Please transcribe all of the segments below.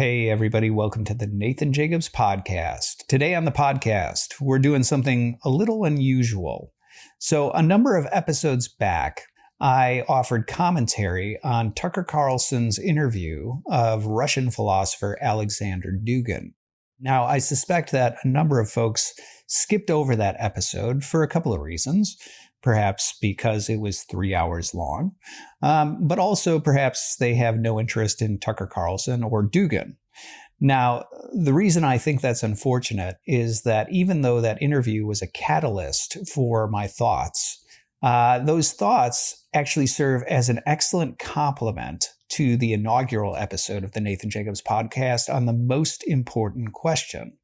Hey, everybody, welcome to the Nathan Jacobs Podcast. Today on the podcast, we're doing something a little unusual. So, a number of episodes back, I offered commentary on Tucker Carlson's interview of Russian philosopher Alexander Dugin. Now, I suspect that a number of folks skipped over that episode for a couple of reasons. Perhaps because it was 3 hours long, but also perhaps they have no interest in Tucker Carlson or Dugin. Now, the reason I think that's unfortunate is that even though that interview was a catalyst for my thoughts, those thoughts actually serve as an excellent complement to the inaugural episode of the Nathan Jacobs Podcast on the most important question.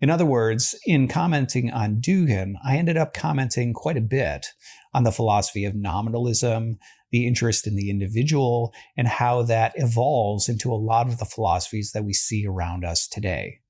In other words, in commenting on Dugin, I ended up commenting quite a bit on the philosophy of nominalism, the interest in the individual, and how that evolves into a lot of the philosophies that we see around us today.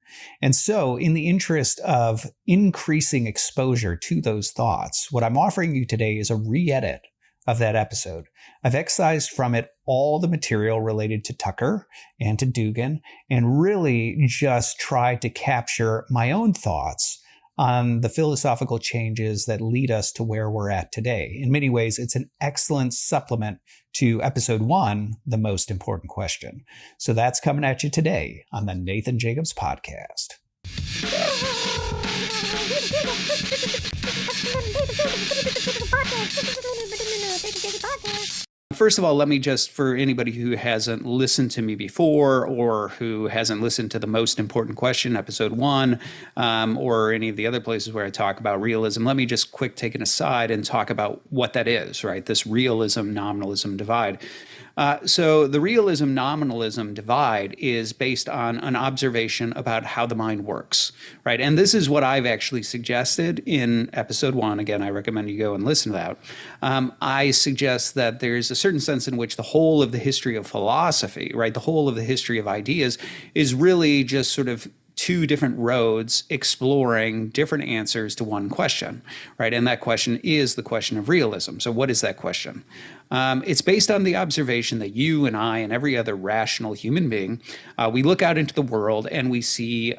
And so, in the interest of increasing exposure to those thoughts, what I'm offering you today is a re-edit of that episode. I've excised from it all the material related to Tucker and to Dugin and really just tried to capture my own thoughts on the philosophical changes that lead us to where we're at today. In many ways, it's an excellent supplement to episode 1, The Most Important Question. So that's coming at you today on the Nathan Jacobs Podcast. First of all, let me just, for anybody who hasn't listened to me before or who hasn't listened to The Most Important Question, episode 1, or any of the other places where I talk about realism, let me just quick take an aside and talk about what that is, right? This realism-nominalism divide. So the realism-nominalism divide is based on an observation about how the mind works, right? And this is what I've actually suggested in episode 1. Again, I recommend you go and listen to that. I suggest that there's a certain sense in which the whole of the history of philosophy, right, the whole of the history of ideas is really just sort of two different roads exploring different answers to one question, right? And that question is the question of realism. So what is that question? It's based on the observation that you and I and every other rational human being, we look out into the world and we see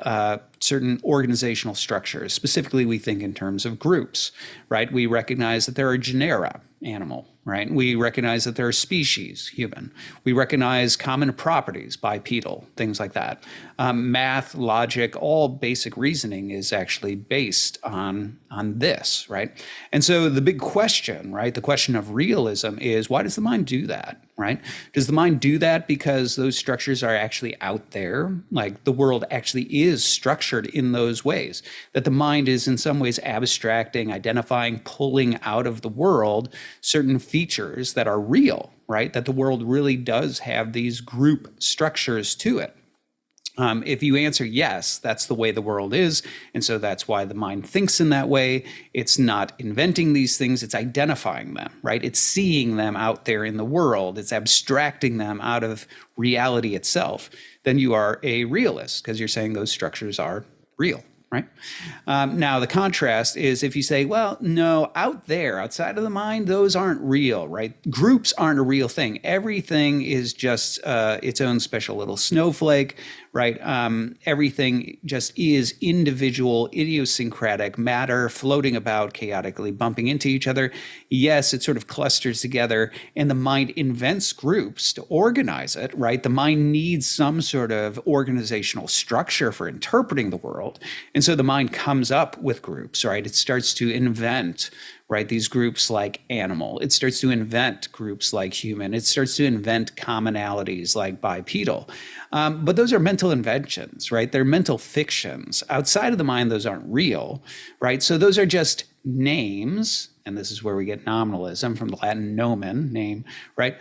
certain organizational structures. Specifically, we think in terms of groups, right? We recognize that there are genera, animal, right? We recognize that there are species, human. We recognize common properties, bipedal, things like that. Math, logic, all basic reasoning is actually based on this, right? And so the big question, right, the question of realism is, why does the mind do that, right? Does the mind do that because those structures are actually out there? Like the world actually is structured in those ways, that the mind is in some ways abstracting, identifying, pulling out of the world certain features that are real, right? That the world really does have these group structures to it. If you answer yes, that's the way the world is, and so that's why the mind thinks in that way. It's not inventing these things, it's identifying them, right? It's seeing them out there in the world, it's abstracting them out of reality itself. Then you are a realist, because you're saying those structures are real, right? Now, the contrast is if you say, well, no, out there, outside of the mind, those aren't real, right? Groups aren't a real thing. Everything is just its own special little snowflake, right? Everything just is individual, idiosyncratic matter floating about chaotically, bumping into each other. Yes, it sort of clusters together, and the mind invents groups to organize it, right? The mind needs some sort of organizational structure for interpreting the world. And so the mind comes up with groups, right? It starts to invent, right, these groups like animal. It starts to invent groups like human. It starts to invent commonalities like bipedal. But those are mental inventions, right? They're mental fictions. Outside of the mind, those aren't real, right? So those are just names, and this is where we get nominalism from the Latin nomen, name, right?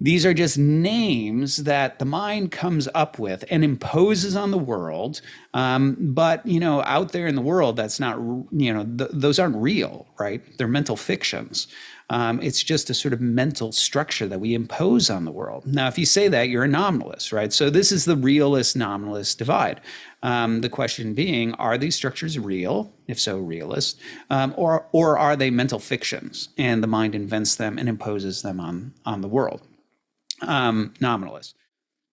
These are just names that the mind comes up with and imposes on the world. But, out there in the world, that's not, those aren't real, right? They're mental fictions. It's just a sort of mental structure that we impose on the world. Now, if you say that, you're a nominalist, right? So this is the realist-nominalist divide. The question being, are these structures real? If so, realist. Or are they mental fictions and the mind invents them and imposes them on the world? Nominalist.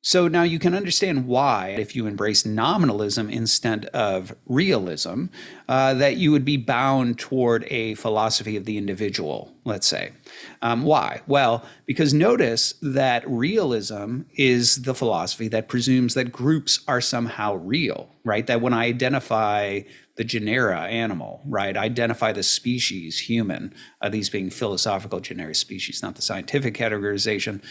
So now you can understand why, if you embrace nominalism instead of realism, that you would be bound toward a philosophy of the individual, let's say. Why? Well, because notice that realism is the philosophy that presumes that groups are somehow real, right? That when I identify the genera animal, right? Identify the species human, these being philosophical genera species, not the scientific categorization.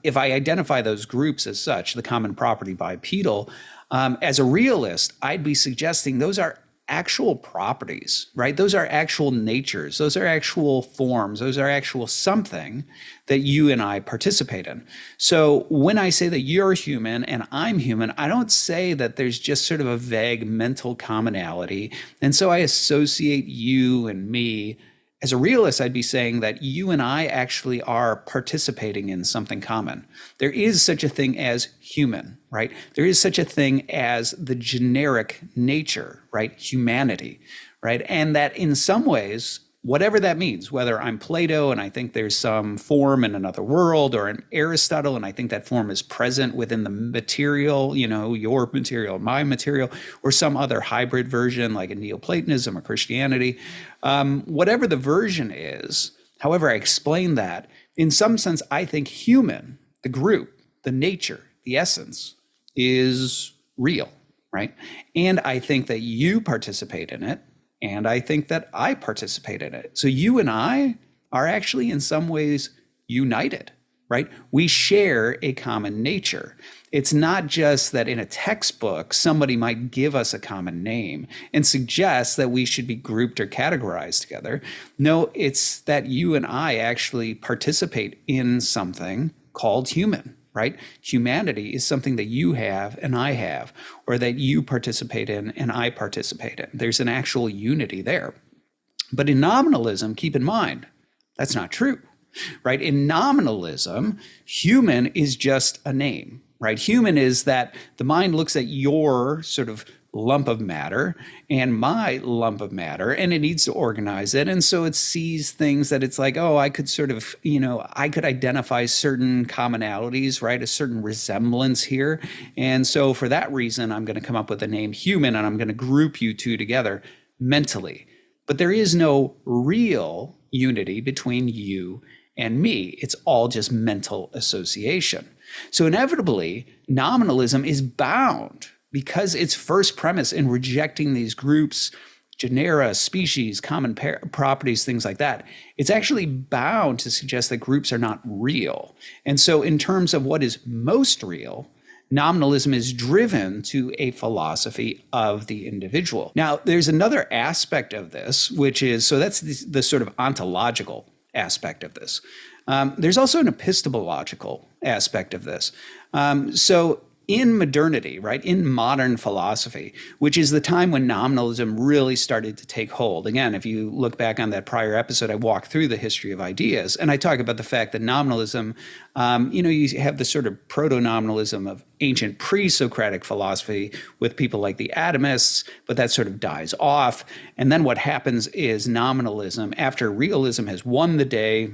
If I identify those groups as such, the common property bipedal, as a realist, I'd be suggesting those are actual properties, right? Those are actual natures. Those are actual forms. Those are actual something that you and I participate in. So when I say that you're human and I'm human, I don't say that there's just sort of a vague mental commonality. And so I associate you and me. As a realist, I'd be saying that you and I actually are participating in something common. There is such a thing as human, right? There is such a thing as the generic nature, right? Humanity, right? And that in some ways, whatever that means, whether I'm Plato and I think there's some form in another world, or I'm Aristotle and I think that form is present within the material, your material, my material, or some other hybrid version like in Neoplatonism or Christianity, whatever the version is, however I explain that, in some sense, I think human, the group, the nature, the essence is real, right? And I think that you participate in it. And I think that I participate in it. So you and I are actually in some ways united, right? We share a common nature. It's not just that in a textbook, somebody might give us a common name and suggest that we should be grouped or categorized together. No, it's that you and I actually participate in something called human. Right? Humanity is something that you have and I have, or that you participate in and I participate in. There's an actual unity there. But in nominalism, keep in mind, that's not true, right? In nominalism, human is just a name, right? Human is that the mind looks at your sort of lump of matter and my lump of matter, and it needs to organize it. And so it sees things that it's like, oh, I could sort of, I could identify certain commonalities, right? A certain resemblance here. And so for that reason, I'm going to come up with the name human, and I'm going to group you two together mentally. But there is no real unity between you and me. It's all just mental association. So inevitably, nominalism is bound, because its first premise in rejecting these groups, genera, species, common properties, things like that, it's actually bound to suggest that groups are not real. And so in terms of what is most real, nominalism is driven to a philosophy of the individual. Now, there's another aspect of this, which is, so that's the sort of ontological aspect of this. There's also an epistemological aspect of this. So in modernity, right, in modern philosophy, which is the time when nominalism really started to take hold. Again, if you look back on that prior episode, I walked through the history of ideas, and I talk about the fact that nominalism, you have the sort of proto-nominalism of ancient pre-Socratic philosophy with people like the atomists, but that sort of dies off. And then what happens is nominalism, after realism has won the day,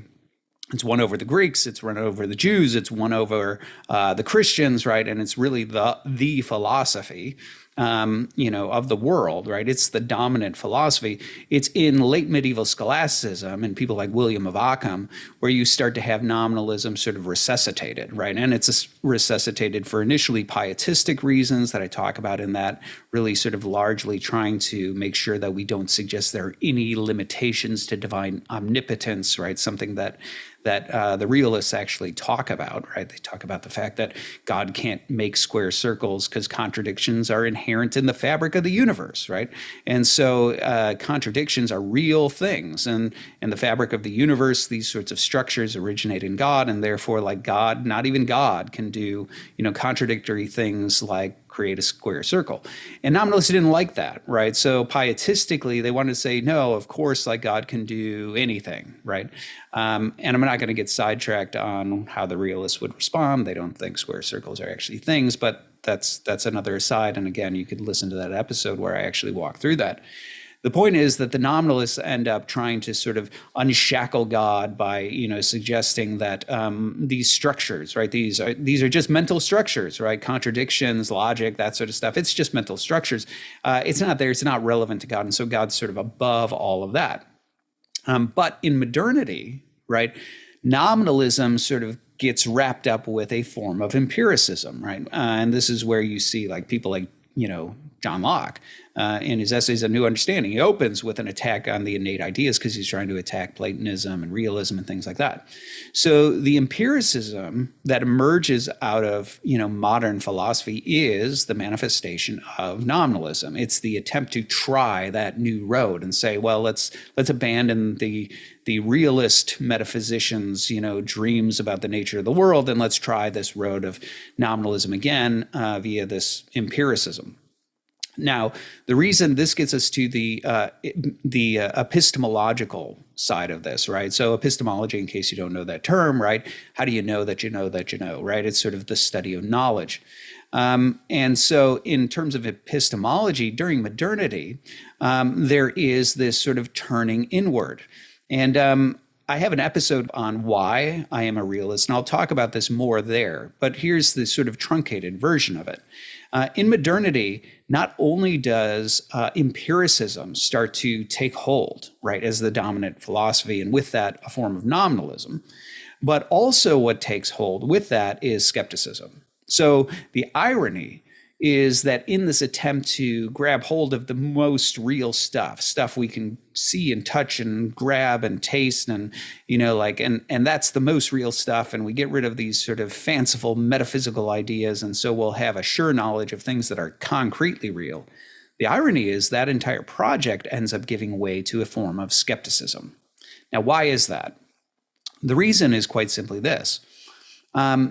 it's won over the Greeks, it's won over the Jews, it's won over the Christians, right? And it's really the philosophy, of the world, right? It's the dominant philosophy. It's in late medieval scholasticism and people like William of Ockham where you start to have nominalism sort of resuscitated, right? And it's resuscitated for initially pietistic reasons that I talk about in that, really sort of largely trying to make sure that we don't suggest there are any limitations to divine omnipotence, right? Something that the realists actually talk about, right? They talk about the fact that God can't make square circles because contradictions are inherent in the fabric of the universe, right? And so contradictions are real things. And in the fabric of the universe, these sorts of structures originate in God, and therefore, like God, not even God can do, contradictory things like create a square circle. And nominalists didn't like that, right? So pietistically, they wanted to say, no, of course, like God can do anything, right? And I'm not going to get sidetracked on how the realists would respond. They don't think square circles are actually things, but that's another aside. And again, you could listen to that episode where I actually walk through that. The point is that the nominalists end up trying to sort of unshackle God by, suggesting that these structures, right? These are just mental structures, right? Contradictions, logic, that sort of stuff. It's just mental structures. It's not there. It's not relevant to God, and so God's sort of above all of that. But in modernity, right, nominalism sort of gets wrapped up with a form of empiricism, right? And this is where you see like people like, John Locke in his essays on New Understanding. He opens with an attack on the innate ideas because he's trying to attack Platonism and realism and things like that. So the empiricism that emerges out of, modern philosophy is the manifestation of nominalism. It's the attempt to try that new road and say, well, let's abandon the realist metaphysicians, dreams about the nature of the world, and let's try this road of nominalism again via this empiricism. Now, the reason this gets us to the epistemological side of this, right? So epistemology, in case you don't know that term, right? How do you know that you know that you know, right? It's sort of the study of knowledge. And so in terms of epistemology, during modernity, there is this sort of turning inward. And I have an episode on why I am a realist, and I'll talk about this more there. But here's the sort of truncated version of it. In modernity, not only does empiricism start to take hold, right, as the dominant philosophy, and with that, a form of nominalism, but also what takes hold with that is skepticism. So the irony is that in this attempt to grab hold of the most real stuff we can see and touch and grab and taste and, and that's the most real stuff. And we get rid of these sort of fanciful metaphysical ideas. And so we'll have a sure knowledge of things that are concretely real. The irony is that entire project ends up giving way to a form of skepticism. Now, why is that? The reason is quite simply this.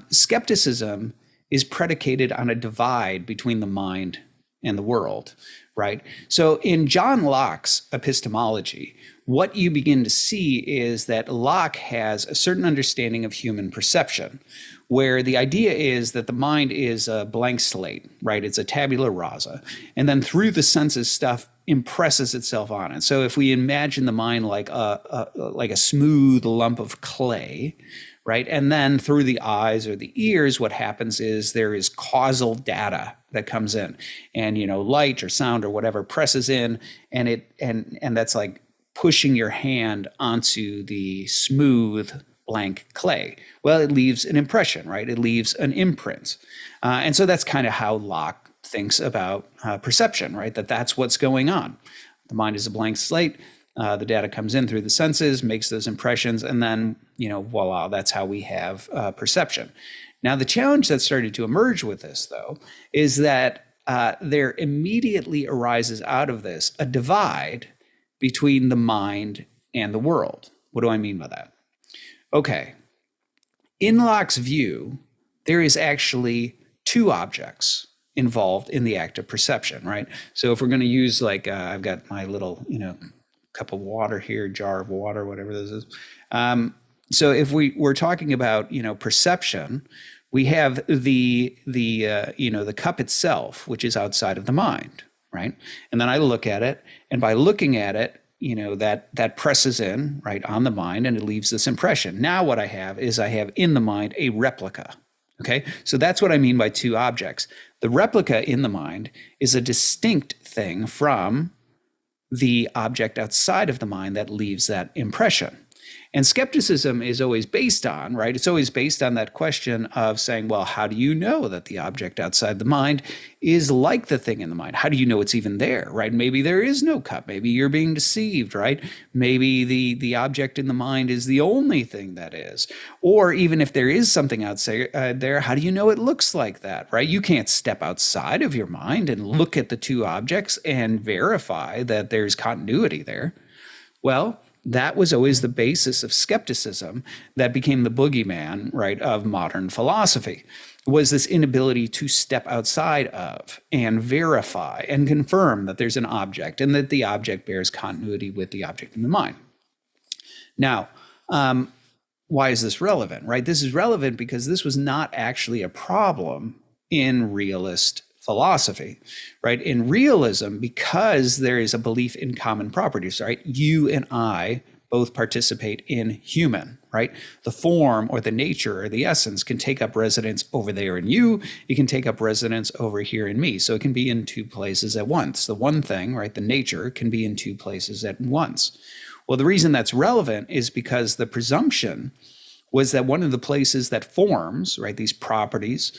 Skepticism is predicated on a divide between the mind and the world, right? So in John Locke's epistemology, what you begin to see is that Locke has a certain understanding of human perception, where the idea is that the mind is a blank slate, right? It's a tabula rasa. And then through the senses, stuff impresses itself on it. So if we imagine the mind like a smooth lump of clay, right? And then through the eyes or the ears, what happens is there is causal data that comes in, and light or sound or whatever presses in, and that's like pushing your hand onto the smooth blank clay. Well, it leaves an impression, right? It leaves an imprint, and so that's kind of how Locke thinks about perception, right? That's what's going on. The mind is a blank slate. The data comes in through the senses, makes those impressions, and then, voila, that's how we have perception. Now, the challenge that started to emerge with this, though, is that there immediately arises out of this a divide between the mind and the world. What do I mean by that? Okay. In Locke's view, there is actually two objects involved in the act of perception, right? So if we're going to use I've got my little, cup of water here, jar of water, whatever this is. So if we're talking about, perception, we have the cup itself, which is outside of the mind, right? And then I look at it, and by looking at it, that presses in, right, on the mind, and it leaves this impression. Now what I have in the mind a replica. Okay, so that's what I mean by two objects. The replica in the mind is a distinct thing from the object outside of the mind that leaves that impression. And skepticism is always based on, right? It's always based on that question of saying, well, how do you know that the object outside the mind is like the thing in the mind? How do you know it's even there, right? Maybe there is no cup. Maybe you're being deceived, right? Maybe the object in the mind is the only thing that is. Or even if there is something outside there, how do you know it looks like that, right? You can't step outside of your mind and look at the two objects and verify that there's continuity there. Well, that was always the basis of skepticism that became the boogeyman, right, of modern philosophy, was this inability to step outside of and verify and confirm that there's an object and that the object bears continuity with the object in the mind. Now, why is this relevant, right? This is relevant because this was not actually a problem in realist philosophy, right? In realism, because there is a belief in common properties, right? You and I both participate in human, right? The form or the nature or the essence can take up residence over there in you. It can take up residence over here in me. So it can be in two places at once. The one thing, right, the nature can be in two places at once. Well, the reason that's relevant is because the presumption was that one of the places that forms, right, these properties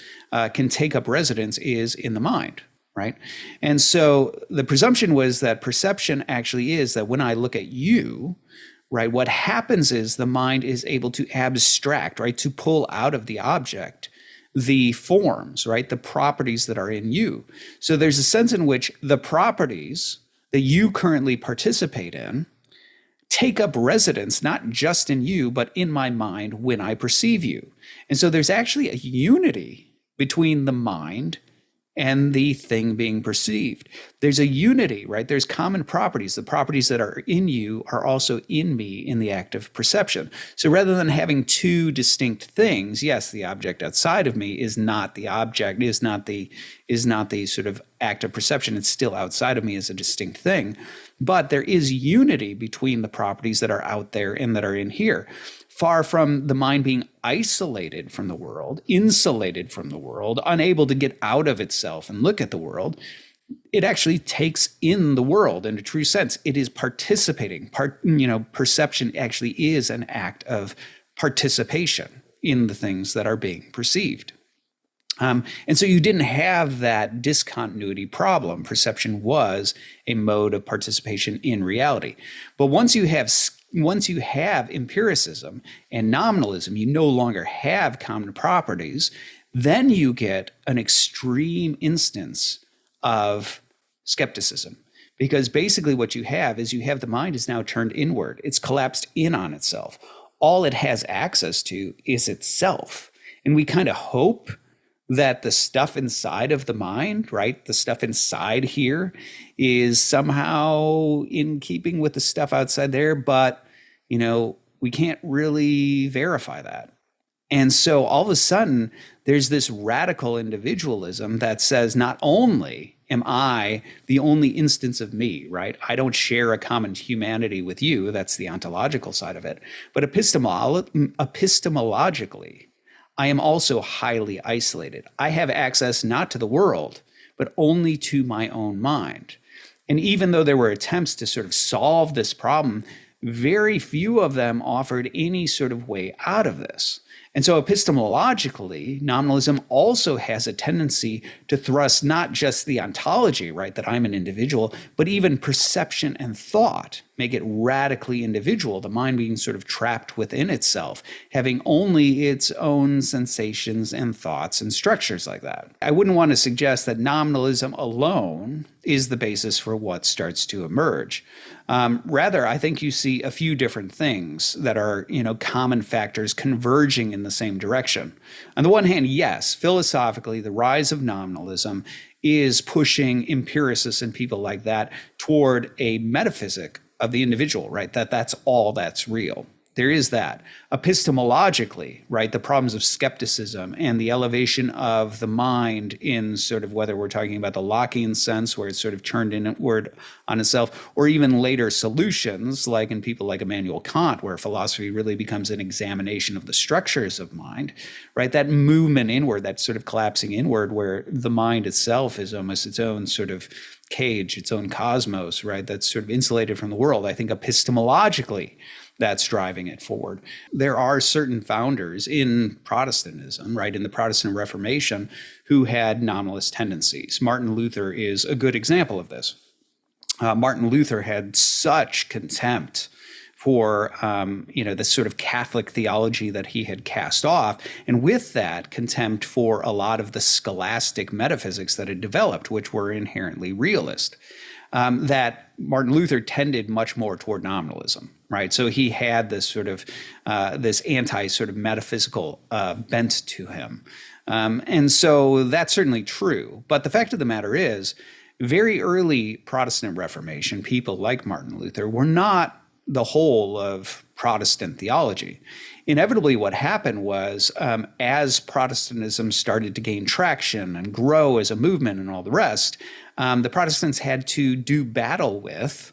can take up residence is in the mind, right? And so the presumption was that perception actually is that when I look at you, right, what happens is the mind is able to abstract, right, to pull out of the object the forms, right, the properties that are in you. So there's a sense in which the properties that you currently participate in take up residence not just in you, but in my mind when I perceive you. And so there's actually a unity between the mind and the thing being perceived. There's a unity, right? There's common properties. The properties that are in you are also in me in the act of perception. So rather than having two distinct things, yes, the object outside of me is not the object, is not the sort of act of perception. It's still outside of me as a distinct thing. But there is unity between the properties that are out there and that are in here. Far from the mind being isolated from the world, insulated from the world, unable to get out of itself and look at the world, it actually takes in the world in a true sense. It is participating. Perception actually is an act of participation in the things that are being perceived. And so you didn't have that discontinuity problem. Perception was a mode of participation in reality. But once you have empiricism and nominalism, you no longer have common properties, then you get an extreme instance of skepticism. Because basically what you have is the mind is now turned inward. It's collapsed in on itself. All it has access to is itself. And we kind of hope that the stuff inside of the mind, right, the stuff inside here is somehow in keeping with the stuff outside there, but, we can't really verify that. And so all of a sudden, there's this radical individualism that says not only am I the only instance of me, right? I don't share a common humanity with you. That's the ontological side of it. But epistemologically, I am also highly isolated. I have access not to the world, but only to my own mind. And even though there were attempts to sort of solve this problem, very few of them offered any sort of way out of this. And so epistemologically, nominalism also has a tendency to thrust not just the ontology, right, that I'm an individual, but even perception and thought, make it radically individual, the mind being sort of trapped within itself, having only its own sensations and thoughts and structures like that. I wouldn't want to suggest that nominalism alone is the basis for what starts to emerge. Rather, I think you see a few different things that are, common factors converging in the same direction. On the one hand, yes, philosophically, the rise of nominalism is pushing empiricists and people like that toward a metaphysic of the individual, right? That's all that's real. There is that. Epistemologically, right, the problems of skepticism and the elevation of the mind in sort of whether we're talking about the Lockean sense where it's sort of turned inward on itself, or even later solutions like in people like Immanuel Kant, where philosophy really becomes an examination of the structures of mind, right? That movement inward, that sort of collapsing inward where the mind itself is almost its own sort of cage, its own cosmos, right? That's sort of insulated from the world. I think epistemologically, that's driving it forward. There are certain founders in Protestantism, right, in the Protestant Reformation, who had nominalist tendencies. Martin Luther is a good example of this. Martin Luther had such contempt for, this sort of Catholic theology that he had cast off, and with that, contempt for a lot of the scholastic metaphysics that had developed, which were inherently realist. That Martin Luther tended much more toward nominalism, right? So he had this sort of this anti sort of metaphysical bent to him. And so that's certainly true. But the fact of the matter is, very early Protestant Reformation, people like Martin Luther were not the whole of Protestant theology. Inevitably, what happened was as Protestantism started to gain traction and grow as a movement and all the rest, the Protestants had to do battle with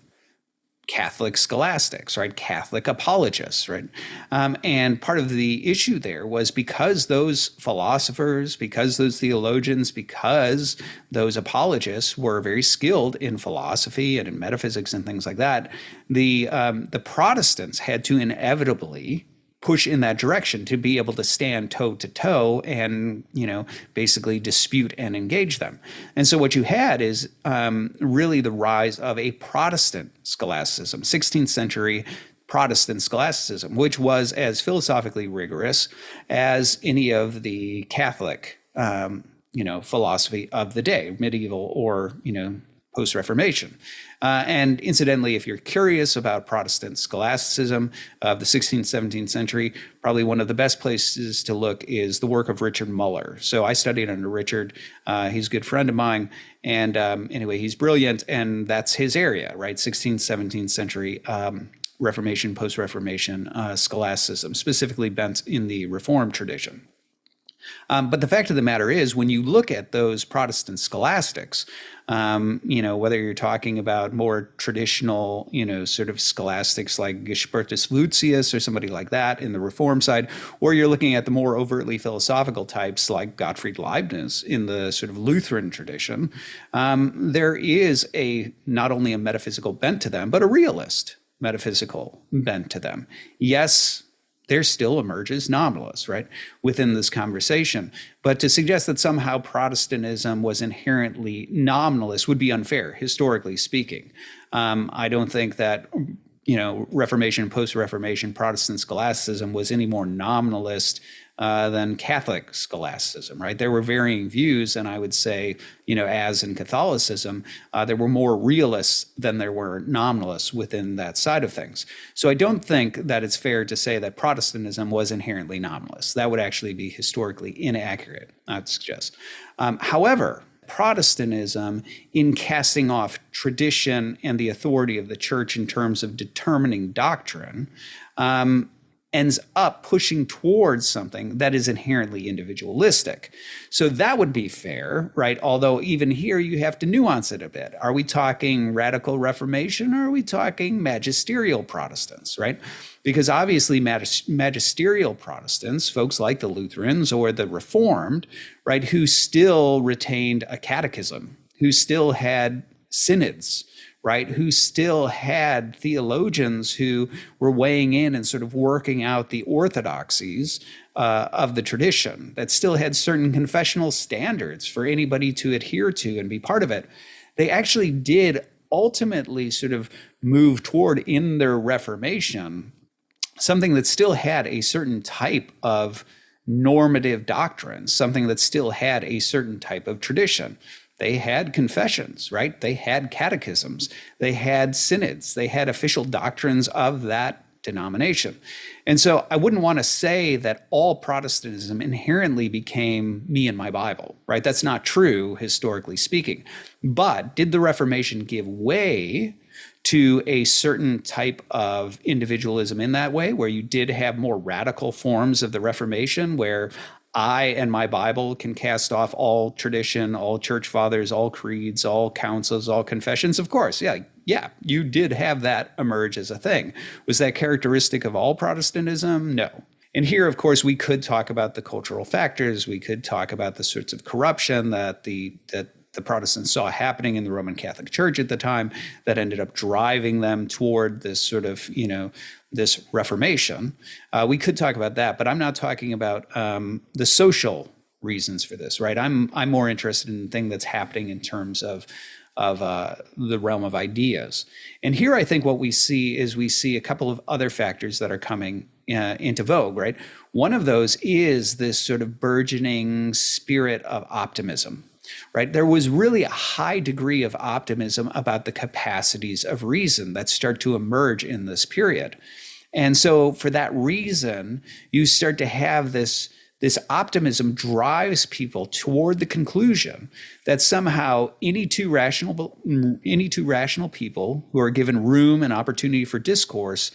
Catholic scholastics, right? Catholic apologists, right? And part of the issue there was because those philosophers, because those theologians, because those apologists were very skilled in philosophy and in metaphysics and things like that, the Protestants had to inevitably push in that direction to be able to stand toe to toe and, basically dispute and engage them. And so what you had is really the rise of a Protestant scholasticism, 16th century Protestant scholasticism, which was as philosophically rigorous as any of the Catholic, philosophy of the day, medieval or, post-Reformation. And incidentally, if you're curious about Protestant scholasticism of the 16th, 17th century, probably one of the best places to look is the work of Richard Muller. So I studied under Richard. He's a good friend of mine. And anyway, he's brilliant. And that's his area, right? 16th, 17th century Reformation, post-Reformation scholasticism, specifically bent in the Reformed tradition. But the fact of the matter is, when you look at those Protestant scholastics, whether you're talking about more traditional, sort of scholastics like Gespertus Lucius or somebody like that in the Reform side, or you're looking at the more overtly philosophical types like Gottfried Leibniz in the sort of Lutheran tradition, there is not only a metaphysical bent to them, but a realist metaphysical bent to them. Yes, there still emerges nominalists, right, within this conversation. But to suggest that somehow Protestantism was inherently nominalist would be unfair, historically speaking. I don't think that, Reformation, post-Reformation Protestant scholasticism was any more nominalist than Catholic scholasticism, right? There were varying views, and I would say, as in Catholicism, there were more realists than there were nominalists within that side of things. So I don't think that it's fair to say that Protestantism was inherently nominalist. That would actually be historically inaccurate, I'd suggest. However, Protestantism, in casting off tradition and the authority of the church in terms of determining doctrine, ends up pushing towards something that is inherently individualistic. So that would be fair, right? Although even here you have to nuance it a bit. Are we talking radical Reformation or are we talking magisterial Protestants, right? Because obviously magisterial Protestants, folks like the Lutherans or the Reformed, right, who still retained a catechism, who still had synods, right, who still had theologians who were weighing in and sort of working out the orthodoxies of the tradition, that still had certain confessional standards for anybody to adhere to and be part of it. They actually did ultimately sort of move toward, in their Reformation, something that still had a certain type of normative doctrine, something that still had a certain type of tradition. They had confessions, right? They had catechisms, they had synods, they had official doctrines of that denomination. And so I wouldn't want to say that all Protestantism inherently became me and my Bible, right? That's not true, historically speaking. But did the Reformation give way to a certain type of individualism in that way, where you did have more radical forms of the Reformation, where I and my Bible can cast off all tradition, all church fathers, all creeds, all councils, all confessions? Of course, yeah, you did have that emerge as a thing. Was that characteristic of all Protestantism? No. And here, of course, we could talk about the cultural factors. We could talk about the sorts of corruption that the Protestants saw happening in the Roman Catholic Church at the time that ended up driving them toward this sort of, this Reformation. We could talk about that, but I'm not talking about the social reasons for this, right? I'm more interested in the thing that's happening in terms of the realm of ideas. And here I think what we see is a couple of other factors that are coming into vogue, right? One of those is this sort of burgeoning spirit of optimism, right? There was really a high degree of optimism about the capacities of reason that start to emerge in this period. And so for that reason, you start to have this This optimism drives people toward the conclusion that somehow any two rational people who are given room and opportunity for discourse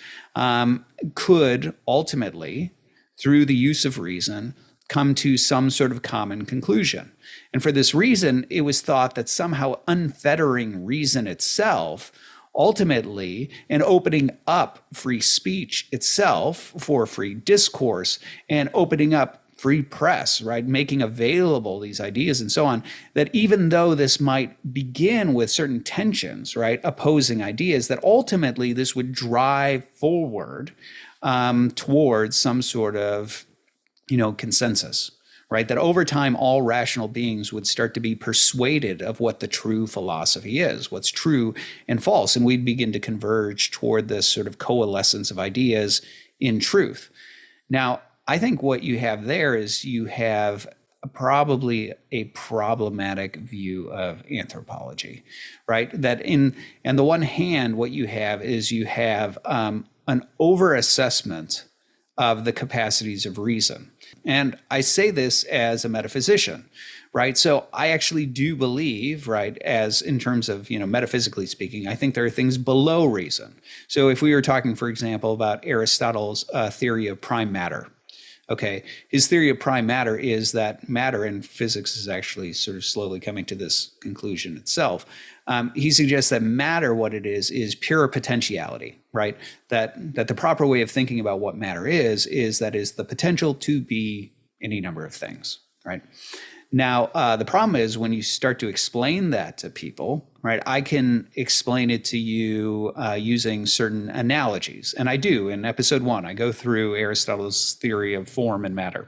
could ultimately, through the use of reason, come to some sort of common conclusion. And for this reason, it was thought that somehow unfettering reason itself, ultimately, and opening up free speech itself for free discourse, and opening up free press, right, making available these ideas and so on, that even though this might begin with certain tensions, right, opposing ideas, that ultimately this would drive forward towards some sort of, consensus, right? That over time, all rational beings would start to be persuaded of what the true philosophy is, what's true and false. And we'd begin to converge toward this sort of coalescence of ideas in truth. Now, I think what you have there is you have probably a problematic view of anthropology, right? That on the one hand, what you have is you have an overassessment of the capacities of reason. And I say this as a metaphysician, right? So I actually do believe, right, as in terms of, metaphysically speaking, I think there are things below reason. So if we were talking, for example, about Aristotle's theory of prime matter, okay, his theory of prime matter is that matter, in physics is actually sort of slowly coming to this conclusion itself. He suggests that matter, what it is pure potentiality, right? That the proper way of thinking about what matter is that is the potential to be any number of things, right? Now, the problem is when you start to explain that to people, right? I can explain it to you using certain analogies. And I do. In episode 1, I go through Aristotle's theory of form and matter.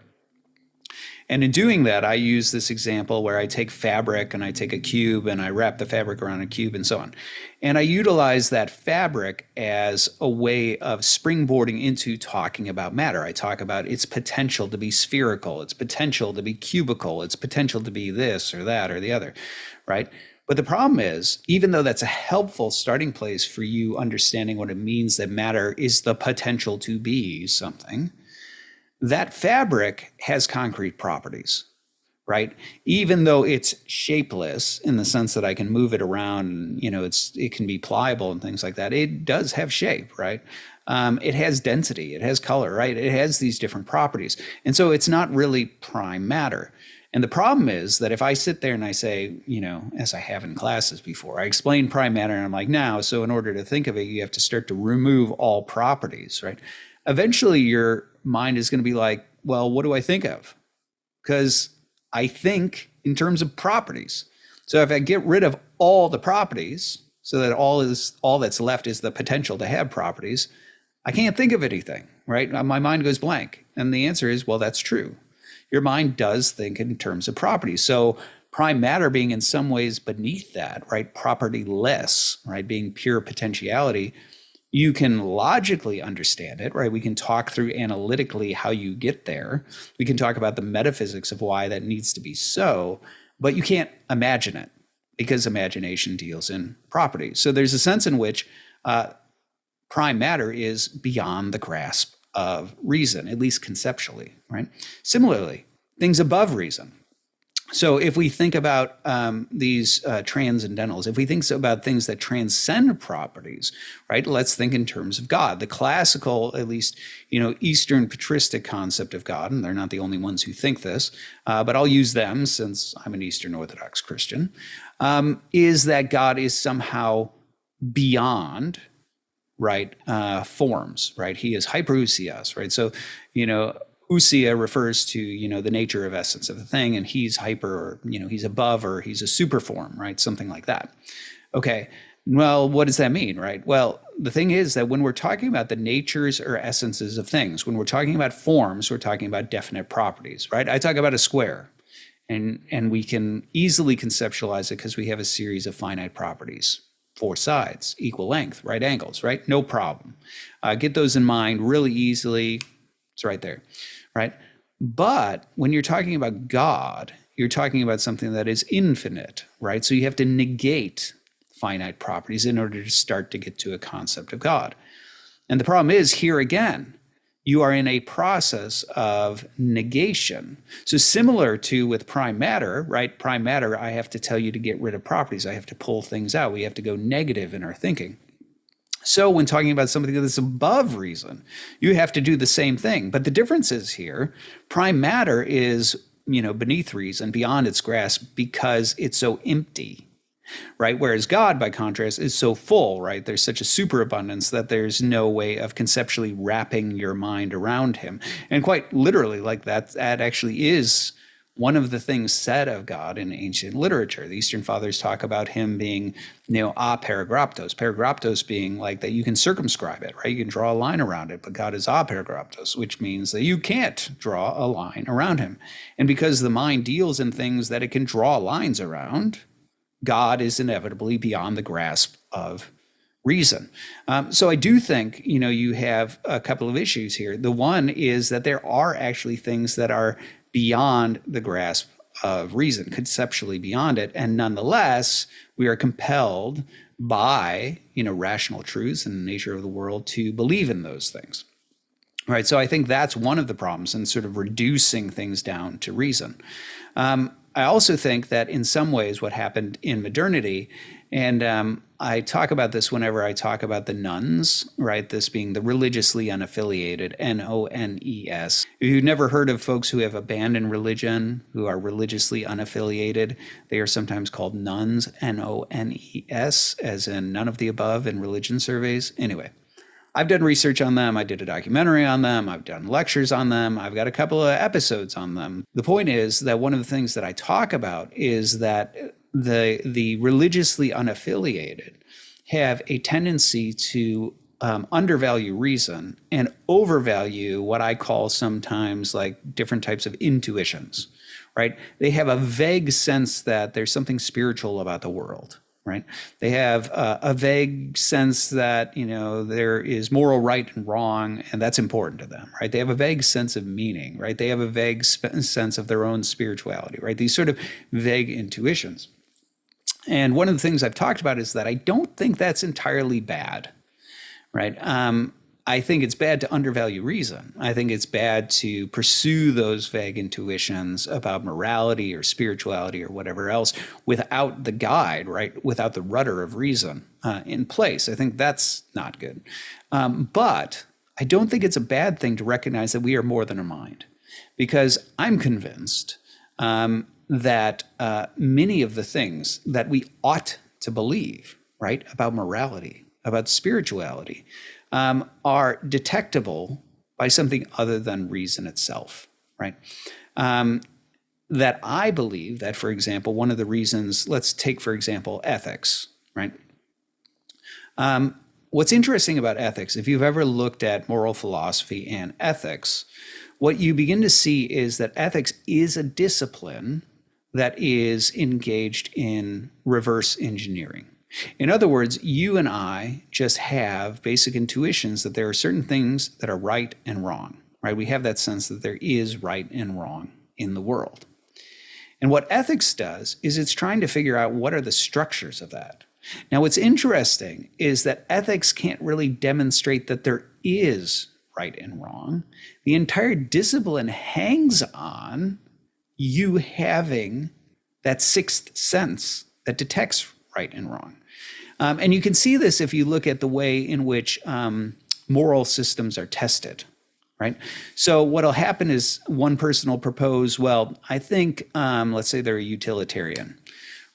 And in doing that, I use this example where I take fabric and I take a cube and I wrap the fabric around a cube and so on. And I utilize that fabric as a way of springboarding into talking about matter. I talk about its potential to be spherical, its potential to be cubical, its potential to be this or that or the other, right? But the problem is, even though that's a helpful starting place for you understanding what it means that matter is the potential to be something, that fabric has concrete properties, right? Even though it's shapeless in the sense that I can move it around, it can be pliable and things like that. It does have shape, right? It has density, it has color, right? It has these different properties. And so it's not really prime matter. And the problem is that if I sit there and I say, as I have in classes before, I explain prime matter and I'm like, now, so in order to think of it, you have to start to remove all properties, right? Eventually your mind is going to be like, well, what do I think of? Because I think in terms of properties. So if I get rid of all the properties so that all that's left is the potential to have properties, I can't think of anything, right? My mind goes blank. And the answer is, well, that's true. Your mind does think in terms of properties. So prime matter being in some ways beneath that, right? Propertyless, right? Being pure potentiality, you can logically understand it, right? We can talk through analytically how you get there. We can talk about the metaphysics of why that needs to be so, but you can't imagine it because imagination deals in properties. So there's a sense in which prime matter is beyond the grasp of reason, at least conceptually, right? Similarly, things above reason. So if we think about these transcendentals, if we think about things that transcend properties, right? Let's think in terms of God. The classical, at least, Eastern patristic concept of God, and they're not the only ones who think this, but I'll use them since I'm an Eastern Orthodox Christian, is that God is somehow beyond, right, forms, right? He is hyperousios, right? So, ousia refers to, the nature of essence of the thing, and he's hyper, or, he's above, or he's a super form, right? Something like that. Okay, well, what does that mean, right? Well, the thing is that when we're talking about the natures or essences of things, when we're talking about forms, we're talking about definite properties, right? I talk about a square, and we can easily conceptualize it because we have a series of finite properties. 4 sides, equal length, right angles, right? No problem. Get those in mind really easily. It's right there, right? But when you're talking about God, you're talking about something that is infinite, right? So you have to negate finite properties in order to start to get to a concept of God. And the problem is, here again, you are in a process of negation. So similar to with prime matter, right? Prime matter, I have to tell you to get rid of properties. I have to pull things out. We have to go negative in our thinking. So when talking about something that's above reason, you have to do the same thing. But the difference is here, prime matter is, beneath reason, beyond its grasp, because it's so empty. Right? Whereas God, by contrast, is so full, right? There's such a superabundance that there's no way of conceptually wrapping your mind around him. And quite literally, like that actually is one of the things said of God in ancient literature. The Eastern Fathers talk about him being, aparagraptos. Paragraptos being like that you can circumscribe it, right? You can draw a line around it, but God is aparagraptos, which means that you can't draw a line around him. And because the mind deals in things that it can draw lines around, God is inevitably beyond the grasp of reason. So I do think, you have a couple of issues here. The one is that there are actually things that are beyond the grasp of reason, conceptually beyond it. And nonetheless, we are compelled by, rational truths and the nature of the world to believe in those things. Right. So I think that's one of the problems in sort of reducing things down to reason. I also think that in some ways what happened in modernity, and I talk about this whenever I talk about the nones, right? This being the religiously unaffiliated, N-O-N-E-S. If you've never heard of folks who have abandoned religion, who are religiously unaffiliated, they are sometimes called nones, N-O-N-E-S, as in none of the above in religion surveys. Anyway. I've done research on them. I did a documentary on them. I've done lectures on them. I've got a couple of episodes on them. The point is that one of the things that I talk about is that the religiously unaffiliated have a tendency to undervalue reason and overvalue what I call sometimes like different types of intuitions, right? They have a vague sense that there's something spiritual about the world. Right? They have a vague sense that, there is moral right and wrong, and that's important to them, right? They have a vague sense of meaning, right? They have a vague sense of their own spirituality, right? These sort of vague intuitions. And one of the things I've talked about is that I don't think that's entirely bad, right? I think it's bad to undervalue reason. I think it's bad to pursue those vague intuitions about morality or spirituality or whatever else without the guide, right? Without the rudder of reason in place. I think that's not good. But I don't think it's a bad thing to recognize that we are more than a mind, because I'm convinced that many of the things that we ought to believe, right, about morality, about spirituality, are detectable by something other than reason itself, right? That I believe that, for example, one of the reasons, let's take, for example, ethics, right? What's interesting about ethics, if you've ever looked at moral philosophy and ethics, what you begin to see is that ethics is a discipline that is engaged in reverse engineering. In other words, you and I just have basic intuitions that there are certain things that are right and wrong, right? We have that sense that there is right and wrong in the world. And what ethics does is it's trying to figure out what are the structures of that. Now, what's interesting is that ethics can't really demonstrate that there is right and wrong. The entire discipline hangs on you having that sixth sense that detects right and wrong. And you can see this if you look at the way in which moral systems are tested, right? So what'll happen is one person will propose, well, I think, let's say they're a utilitarian,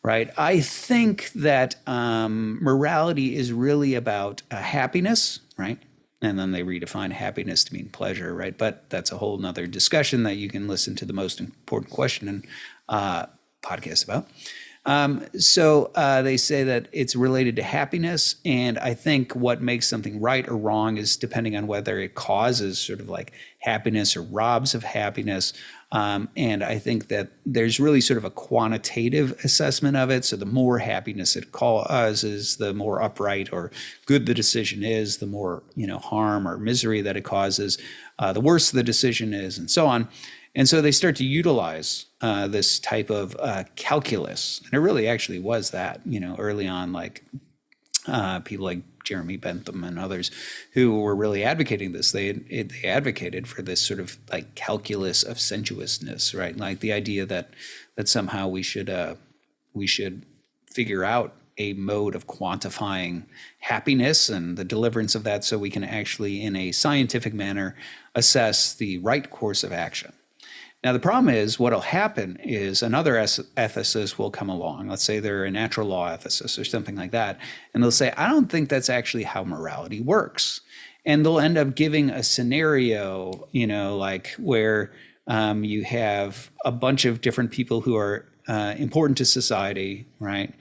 right? I think that morality is really about happiness, right? And then they redefine happiness to mean pleasure, right? But that's a whole nother discussion that you can listen to the most important question and podcast about. So they say that it's related to happiness. And I think what makes something right or wrong is depending on whether it causes sort of like happiness or robs of happiness. And I think that there's really sort of a quantitative assessment of it. So the more happiness it causes, the more upright or good the decision is, the more, harm or misery that it causes, the worse the decision is, and so on. And so they start to utilize this type of calculus. And it really actually was that, early on, like people like Jeremy Bentham and others who were really advocating this. They advocated for this sort of like calculus of sensuousness, right? Like the idea that somehow we should figure out a mode of quantifying happiness and the deliverance of that so we can actually, in a scientific manner, assess the right course of action. Now, the problem is what'll happen is another ethicist will come along. Let's say they're a natural law ethicist or something like that. And they'll say, I don't think that's actually how morality works. And they'll end up giving a scenario, like where you have a bunch of different people who are important to society, right?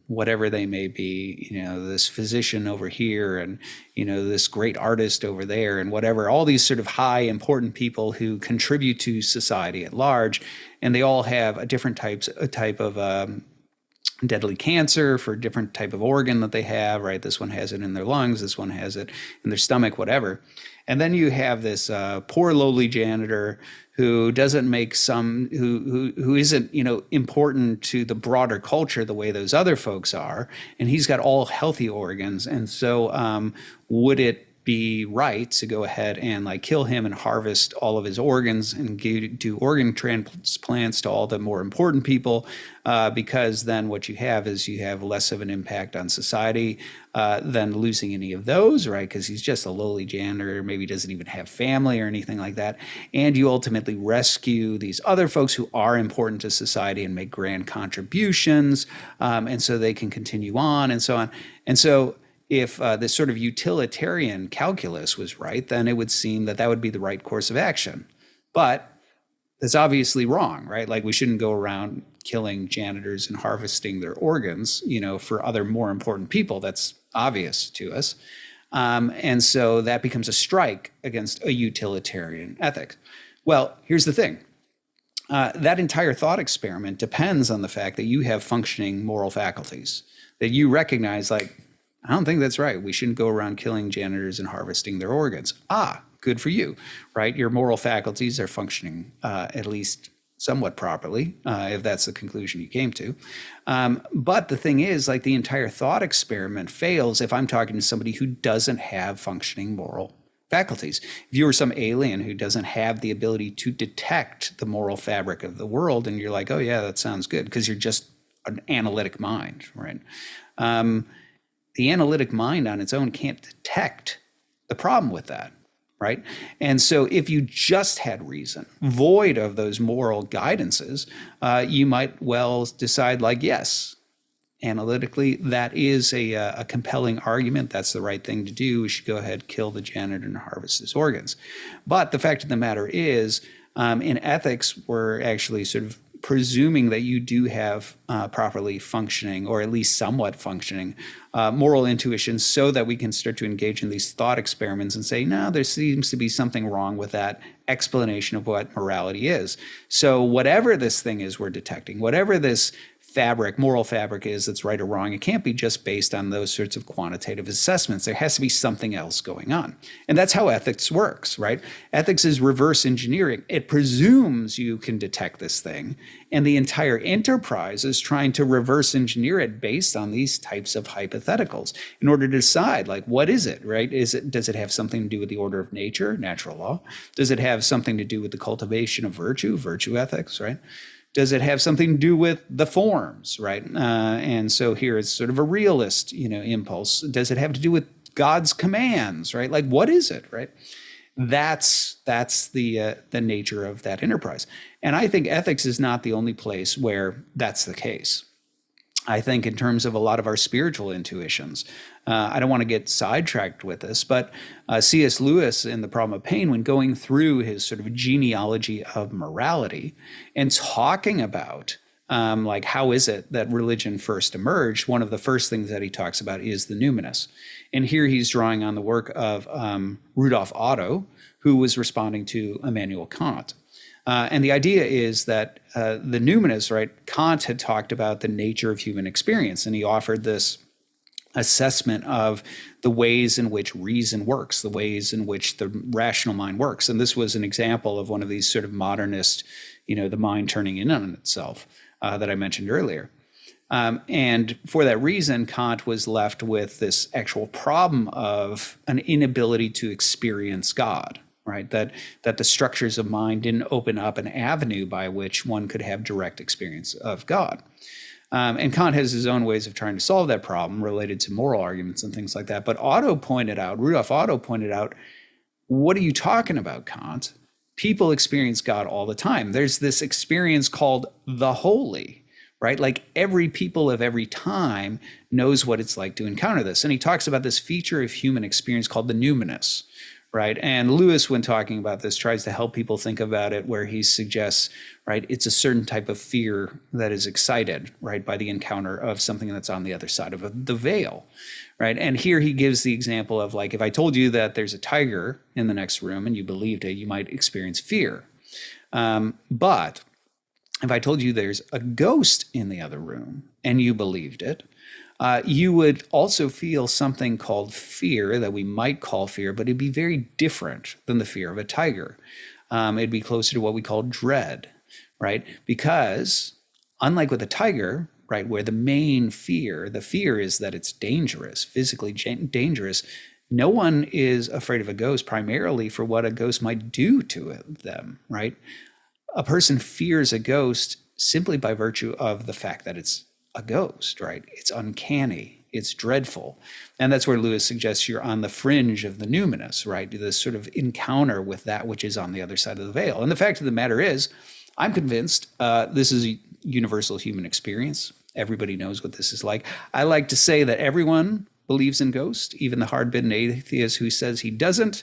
Whatever they may be, this physician over here and, this great artist over there and whatever, all these sort of high important people who contribute to society at large. And they all have a type of deadly cancer for a different type of organ that they have, right? This one has it in their lungs, this one has it in their stomach, whatever. And then you have this poor lowly janitor who doesn't make who isn't, important to the broader culture the way those other folks are. And he's got all healthy organs. And so would it be right to go ahead and like kill him and harvest all of his organs and do organ transplants to all the more important people, because then what you have is you have less of an impact on society than losing any of those, right? Because he's just a lowly janitor, maybe doesn't even have family or anything like that. And you ultimately rescue these other folks who are important to society and make grand contributions, and so they can continue on and so on. And so if this sort of utilitarian calculus was right, then it would seem that would be the right course of action. But that's obviously wrong, right? Like we shouldn't go around killing janitors and harvesting their organs, for other more important people. That's obvious to us. And so that becomes a strike against a utilitarian ethic. Well, here's the thing. That entire thought experiment depends on the fact that you have functioning moral faculties, that you recognize like, I don't think that's right. We shouldn't go around killing janitors and harvesting their organs. Good for you, right? Your moral faculties are functioning at least somewhat properly, if that's the conclusion you came to. But the thing is, like the entire thought experiment fails if I'm talking to somebody who doesn't have functioning moral faculties. If you were some alien who doesn't have the ability to detect the moral fabric of the world, and you're like, oh yeah, that sounds good, because you're just an analytic mind, right? The analytic mind on its own can't detect the problem with that, right? And so if you just had reason, void of those moral guidances, you might well decide like, yes, analytically, that is a compelling argument. That's the right thing to do. We should go ahead, kill the janitor and harvest his organs. But the fact of the matter is, in ethics, we're actually sort of presuming that you do have properly functioning, or at least somewhat functioning, moral intuition, so that we can start to engage in these thought experiments and say, no, there seems to be something wrong with that explanation of what morality is. So whatever this thing is we're detecting, whatever this moral fabric is that's right or wrong, it can't be just based on those sorts of quantitative assessments. There has to be something else going on. And that's how ethics works, right? Ethics is reverse engineering. It presumes you can detect this thing, and the entire enterprise is trying to reverse engineer it based on these types of hypotheticals in order to decide, like, what is it, right? Does it have something to do with the order of nature, natural law? Does it have something to do with the cultivation of virtue ethics, right? Does it have something to do with the forms, right? And so here it's sort of a realist, impulse. Does it have to do with God's commands, right? Like, what is it, right? That's the nature of that enterprise. And I think ethics is not the only place where that's the case. I think in terms of a lot of our spiritual intuitions, I don't want to get sidetracked with this, but C.S. Lewis in The Problem of Pain, when going through his sort of genealogy of morality and talking about like how is it that religion first emerged, one of the first things that he talks about is the numinous. And here he's drawing on the work of Rudolf Otto, who was responding to Immanuel Kant. And the idea is that the numinous, right, Kant had talked about the nature of human experience, and he offered this assessment of the ways in which reason works, the ways in which the rational mind works. And this was an example of one of these sort of modernist, the mind turning in on itself that I mentioned earlier. And for that reason, Kant was left with this actual problem of an inability to experience God, right? That the structures of mind didn't open up an avenue by which one could have direct experience of God. And Kant has his own ways of trying to solve that problem related to moral arguments and things like that. But Rudolf Otto pointed out, what are you talking about, Kant? People experience God all the time. There's this experience called the holy, right? Like every people of every time knows what it's like to encounter this. And he talks about this feature of human experience called the numinous, right? And Lewis, when talking about this, tries to help people think about it where he suggests, right, it's a certain type of fear that is excited, right, by the encounter of something that's on the other side of the veil, right? And here he gives the example of, like, if I told you that there's a tiger in the next room and you believed it, you might experience fear. But if I told you there's a ghost in the other room and you believed it, you would also feel something called fear that we might call fear, but it'd be very different than the fear of a tiger. It'd be closer to what we call dread, right? Because unlike with a tiger, right, where the main fear, the fear is that it's dangerous, physically dangerous, no one is afraid of a ghost primarily for what a ghost might do to them, right? A person fears a ghost simply by virtue of the fact that it's a ghost, right? It's uncanny, it's dreadful. And that's where Lewis suggests you're on the fringe of the numinous, right? This sort of encounter with that which is on the other side of the veil. And the fact of the matter is, I'm convinced this is a universal human experience. Everybody knows what this is like. I like to say that everyone believes in ghosts, even the hard-bitten atheist who says he doesn't,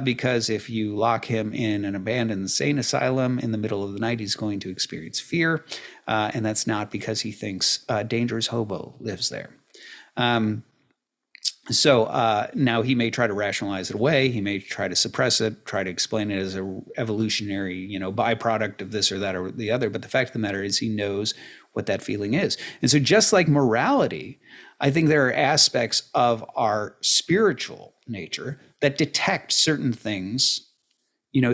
because if you lock him in an abandoned insane asylum in the middle of the night, he's going to experience fear, and that's not because he thinks a dangerous hobo lives there. So now he may try to rationalize it away. He may try to suppress it, try to explain it as a evolutionary, byproduct of this or that or the other. But the fact of the matter is he knows what that feeling is. And so just like morality, I think there are aspects of our spiritual nature that detect certain things,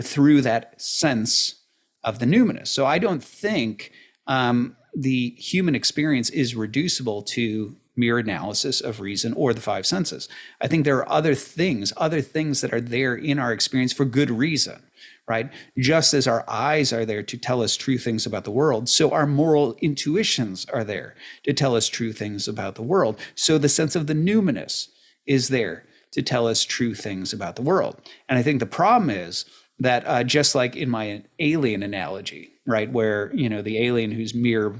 through that sense of the numinous. So I don't think the human experience is reducible to mere analysis of reason or the five senses. I think there are other things that are there in our experience for good reason, right? Just as our eyes are there to tell us true things about the world, so our moral intuitions are there to tell us true things about the world. So the sense of the numinous is there to tell us true things about the world. And I think the problem is that just like in my alien analogy, right, where, the alien who's mere,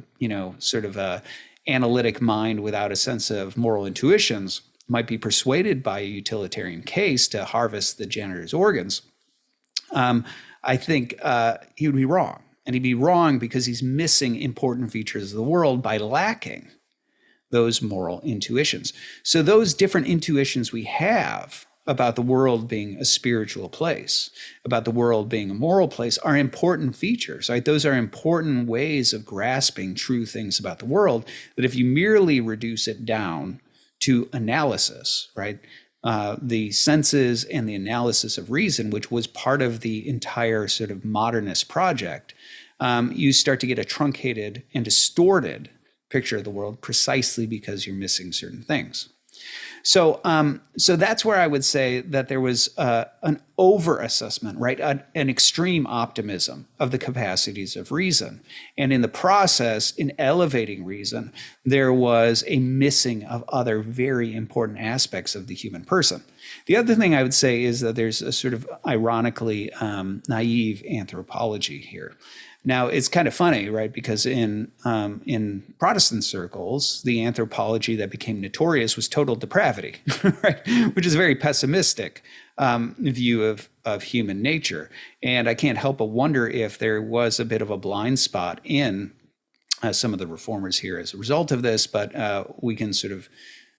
sort of a analytic mind without a sense of moral intuitions might be persuaded by a utilitarian case to harvest the janitor's organs, I think he would be wrong. And he'd be wrong because he's missing important features of the world by lacking those moral intuitions. So those different intuitions we have about the world being a spiritual place, about the world being a moral place, are important features, right? Those are important ways of grasping true things about the world, that if you merely reduce it down to analysis, right? The senses and the analysis of reason, which was part of the entire sort of modernist project, you start to get a truncated and distorted picture of the world precisely because you're missing certain things. So that's where I would say that there was an over-assessment, right? An extreme optimism of the capacities of reason. And in the process, in elevating reason, there was a missing of other very important aspects of the human person. The other thing I would say is that there's a sort of ironically naive anthropology here. Now, it's kind of funny, right? Because in Protestant circles, the anthropology that became notorious was total depravity, right? Which is a very pessimistic view of human nature. And I can't help but wonder if there was a bit of a blind spot in some of the reformers here as a result of this, but we can sort of,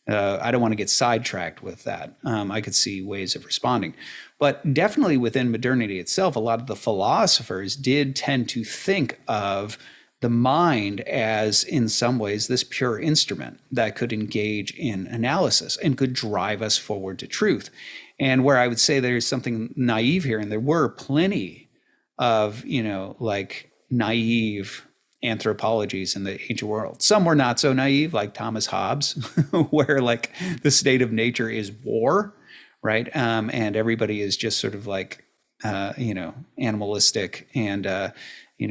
I don't want to get sidetracked with that. I could see ways of responding. But definitely within modernity itself, a lot of the philosophers did tend to think of the mind as, in some ways, this pure instrument that could engage in analysis and could drive us forward to truth. And where I would say there's something naive here, and there were plenty of, like naive anthropologies in the ancient world. Some were not so naive, like Thomas Hobbes, where like the state of nature is war, right? And everybody is just sort of like, animalistic and,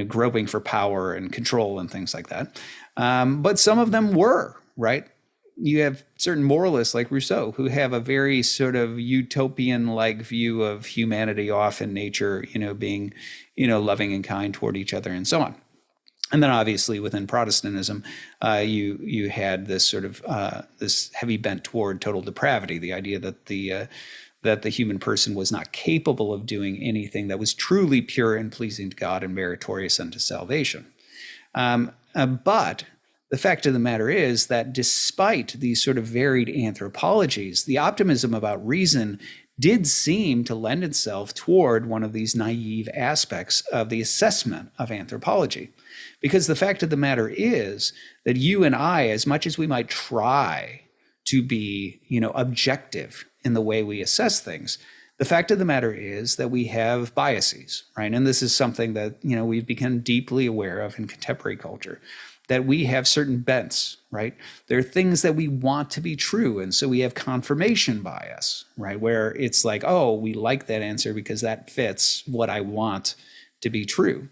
groping for power and control and things like that. But some of them were, right? You have certain moralists like Rousseau who have a very sort of utopian-like view of humanity off in nature, being, loving and kind toward each other and so on. And then obviously within Protestantism, you had this sort of this heavy bent toward total depravity, the idea that the human person was not capable of doing anything that was truly pure and pleasing to God and meritorious unto salvation. But the fact of the matter is that despite these sort of varied anthropologies, the optimism about reason did seem to lend itself toward one of these naive aspects of the assessment of anthropology. Because the fact of the matter is that you and I, as much as we might try to be, objective in the way we assess things, the fact of the matter is that we have biases, right? And this is something that, we've become deeply aware of in contemporary culture, that we have certain bents, right? There are things that we want to be true. And so we have confirmation bias, right? Where it's like, oh, we like that answer because that fits what I want to be true.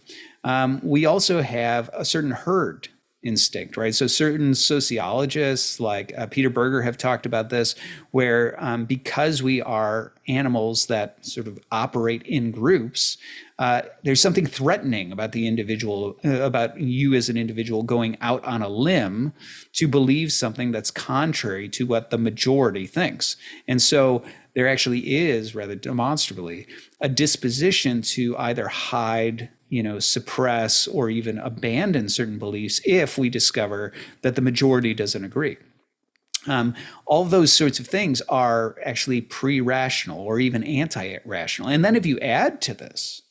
We also have a certain herd instinct, right? So certain sociologists like Peter Berger have talked about this, where because we are animals that sort of operate in groups, there's something threatening about the individual, about you as an individual going out on a limb to believe something that's contrary to what the majority thinks. And so there actually is, rather demonstrably, a disposition to either hide, suppress, or even abandon certain beliefs if we discover that the majority doesn't agree. All those sorts of things are actually pre-rational or even anti-rational. And then if you add to this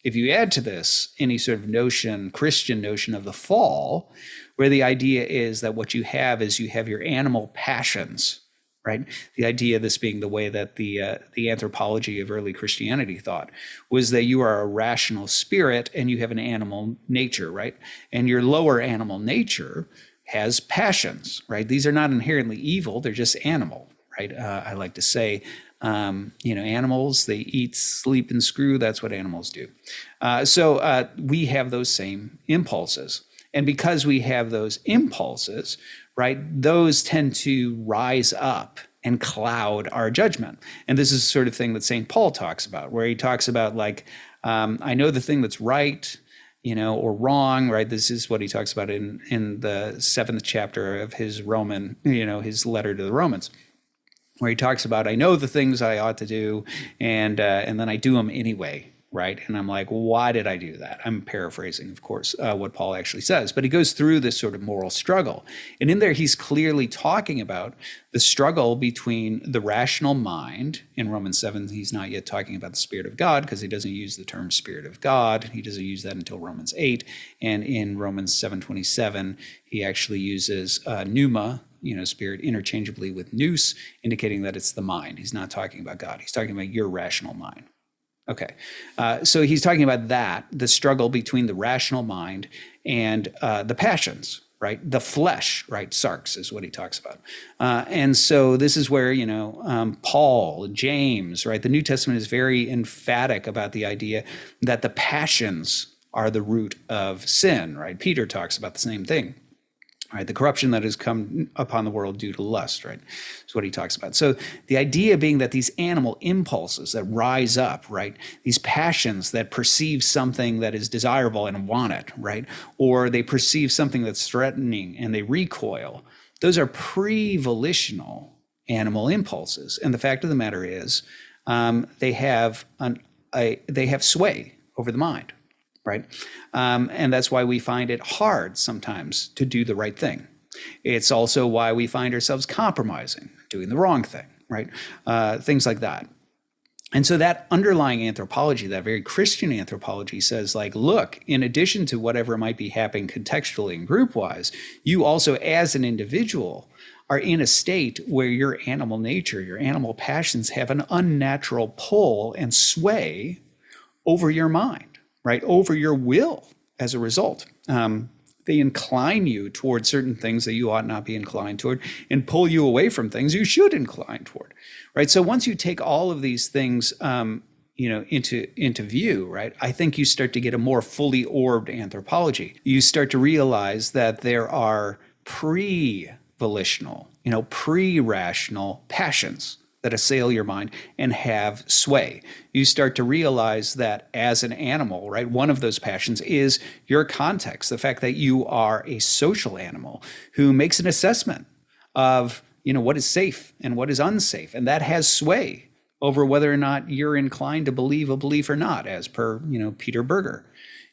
any sort of notion, Christian notion of the fall, where the idea is that what you have is you have your animal passions, right? The idea of this being the way that the anthropology of early Christianity thought was that you are a rational spirit and you have an animal nature, right? And your lower animal nature has passions, right? These are not inherently evil; they're just animal, right? I like to say, animals, they eat, sleep, and screw. That's what animals do. So we have those same impulses. And because we have those impulses, right, those tend to rise up and cloud our judgment. And this is the sort of thing that St. Paul talks about, where he talks about like, I know the thing that's right, or wrong, right? This is what he talks about in the 7th chapter of his his letter to the Romans, where he talks about, I know the things I ought to do, and then I do them anyway, right? And I'm like, why did I do that? I'm paraphrasing, of course, what Paul actually says, but he goes through this sort of moral struggle. And in there, he's clearly talking about the struggle between the rational mind. In Romans 7, he's not yet talking about the Spirit of God because he doesn't use the term Spirit of God. He doesn't use that until Romans 8. And in Romans 7:27, he actually uses pneuma, spirit, interchangeably with nous, indicating that it's the mind. He's not talking about God. He's talking about your rational mind. Okay, so he's talking about that, the struggle between the rational mind and the passions, right? The flesh, right? Sarx is what he talks about. And so this is where, Paul, James, right? The New Testament is very emphatic about the idea that the passions are the root of sin, right? Peter talks about the same thing. Right, the corruption that has come upon the world due to lust, right, is what he talks about. So the idea being that these animal impulses that rise up, right, these passions that perceive something that is desirable and want it, right, or they perceive something that's threatening and they recoil, those are pre-volitional animal impulses. And the fact of the matter is they have sway over the mind. Right. And that's why we find it hard sometimes to do the right thing. It's also why we find ourselves compromising, doing the wrong thing, right? Things like that. And so that underlying anthropology, that very Christian anthropology says like, look, in addition to whatever might be happening contextually and group-wise, you also as an individual are in a state where your animal nature, your animal passions have an unnatural pull and sway over your mind. Right, over your will as a result. They incline you toward certain things that you ought not be inclined toward and pull you away from things you should incline toward, right? So once you take all of these things, into view, right, I think you start to get a more fully orbed anthropology. You start to realize that there are pre-volitional, pre-rational passions that assail your mind and have sway. You start to realize that as an animal, right, one of those passions is your context, the fact that you are a social animal who makes an assessment of, what is safe and what is unsafe. And that has sway over whether or not you're inclined to believe a belief or not, as per, Peter Berger.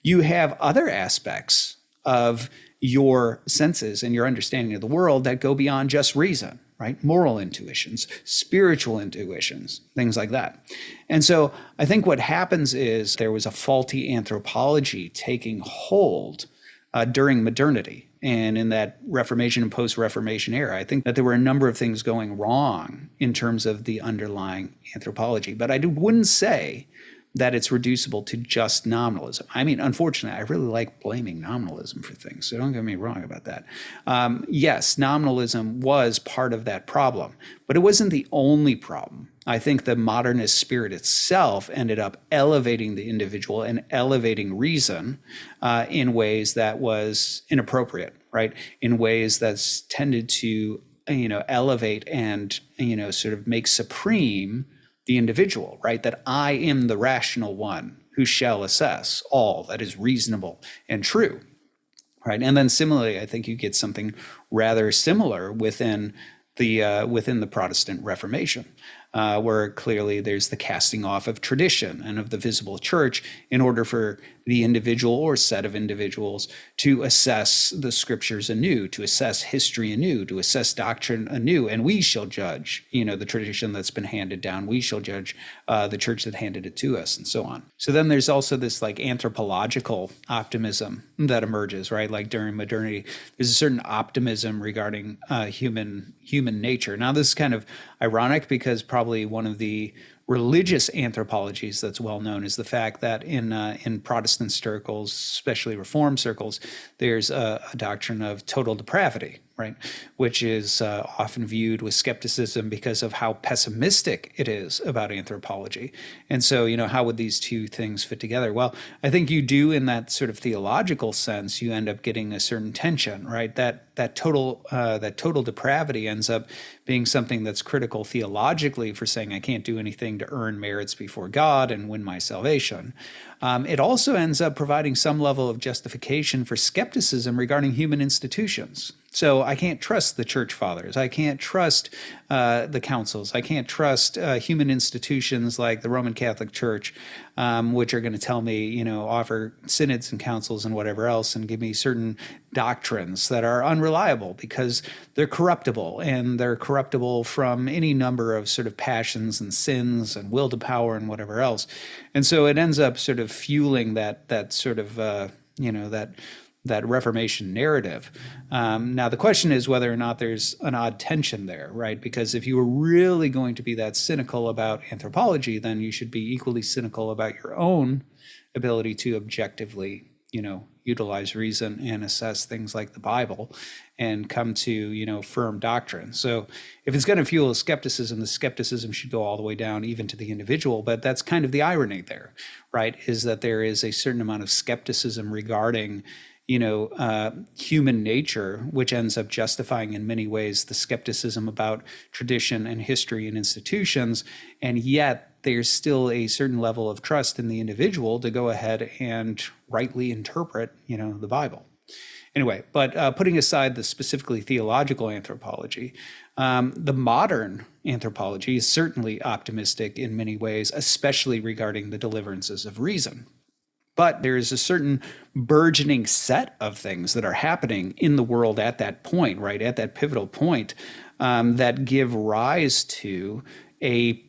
You have other aspects of your senses and your understanding of the world that go beyond just reason, right? Moral intuitions, spiritual intuitions, things like that. And so I think what happens is there was a faulty anthropology taking hold during modernity. And in that Reformation and post-Reformation era, I think that there were a number of things going wrong in terms of the underlying anthropology. But I wouldn't say that it's reducible to just nominalism. I mean, unfortunately, I really like blaming nominalism for things, so don't get me wrong about that. Yes, nominalism was part of that problem, but it wasn't the only problem. I think the modernist spirit itself ended up elevating the individual and elevating reason in ways that was inappropriate, right? In ways that's tended to, elevate and, sort of make supreme the individual, right? That I am the rational one who shall assess all that is reasonable and true, right? And then similarly, I think you get something rather similar within the Protestant Reformation, where clearly there's the casting off of tradition and of the visible church in order for the individual or set of individuals to assess the scriptures anew, to assess history anew, to assess doctrine anew. And we shall judge, the tradition that's been handed down. We shall judge the church that handed it to us, and so on. So then there's also this like anthropological optimism that emerges, right? Like during modernity, there's a certain optimism regarding human nature. Now, this is kind of ironic because probably one of the religious anthropologies that's well known is the fact that in Protestant circles, especially Reformed circles, there's a doctrine of total depravity, right? Which is often viewed with skepticism because of how pessimistic it is about anthropology. And so, how would these two things fit together? Well, I think you do in that sort of theological sense, you end up getting a certain tension, right? That total depravity ends up being something that's critical theologically for saying I can't do anything to earn merits before God and win my salvation. It also ends up providing some level of justification for skepticism regarding human institutions. So I can't trust the church fathers. I can't trust the councils. I can't trust human institutions like the Roman Catholic Church, which are going to tell me, offer synods and councils and whatever else and give me certain doctrines that are unreliable because they're corruptible, and they're corruptible from any number of sort of passions and sins and will to power and whatever else. And so it ends up sort of fueling that sort of, that Reformation narrative. Now, the question is whether or not there's an odd tension there, right? Because if you were really going to be that cynical about anthropology, then you should be equally cynical about your own ability to objectively, utilize reason and assess things like the Bible and come to, firm doctrine. So if it's going to fuel skepticism, the skepticism should go all the way down even to the individual. But that's kind of the irony there, right? Is that there is a certain amount of skepticism regarding human nature, which ends up justifying in many ways the skepticism about tradition and history and institutions. And yet there's still a certain level of trust in the individual to go ahead and rightly interpret, the Bible. Anyway, but putting aside the specifically theological anthropology, the modern anthropology is certainly optimistic in many ways, especially regarding the deliverances of reason. But there is a certain burgeoning set of things that are happening in the world at that point, right, at that pivotal point, that give rise to a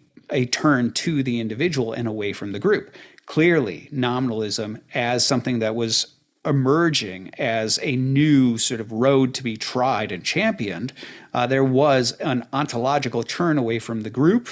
turn to the individual and away from the group. Clearly, nominalism as something that was emerging as a new sort of road to be tried and championed, there was an ontological turn away from the group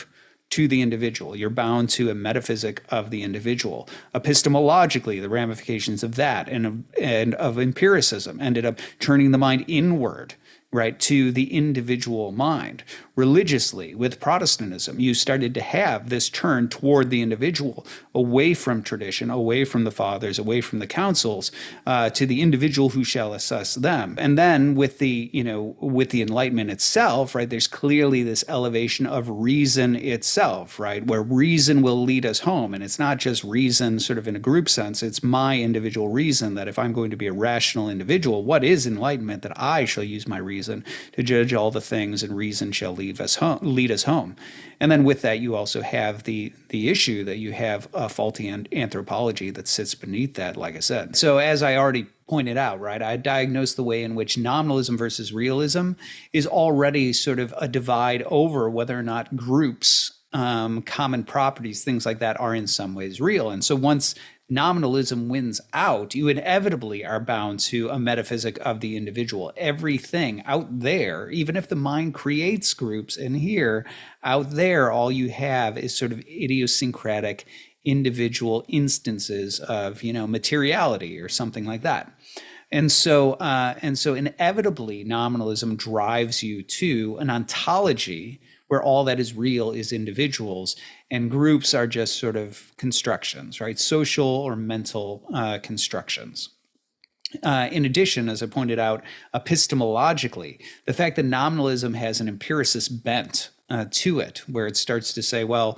to the individual. You're bound to a metaphysic of the individual. Epistemologically, the ramifications of that and of empiricism ended up turning the mind inward, right, to the individual mind. Religiously, with Protestantism, you started to have this turn toward the individual, away from tradition, away from the fathers, away from the councils, to the individual who shall assess them. And then with the Enlightenment itself, right, there's clearly this elevation of reason itself, right, where reason will lead us home. And it's not just reason sort of in a group sense, it's my individual reason that if I'm going to be a rational individual, what is enlightenment? That I shall use my reason to judge all the things, and reason shall lead us home. And then with that, you also have the issue that you have a faulty anthropology that sits beneath that, like I said. So as I already pointed out, right, I diagnosed the way in which nominalism versus realism is already sort of a divide over whether or not groups, common properties, things like that are in some ways real. And so once nominalism wins out, you inevitably are bound to a metaphysic of the individual. Everything out there, even if the mind creates groups, and here, out there, all you have is sort of idiosyncratic individual instances of, materiality or something like that. And so inevitably, nominalism drives you to an ontology where all that is real is individuals, and groups are just sort of constructions, right? Social or mental constructions. In addition, as I pointed out, epistemologically, the fact that nominalism has an empiricist bent to it, where it starts to say, well,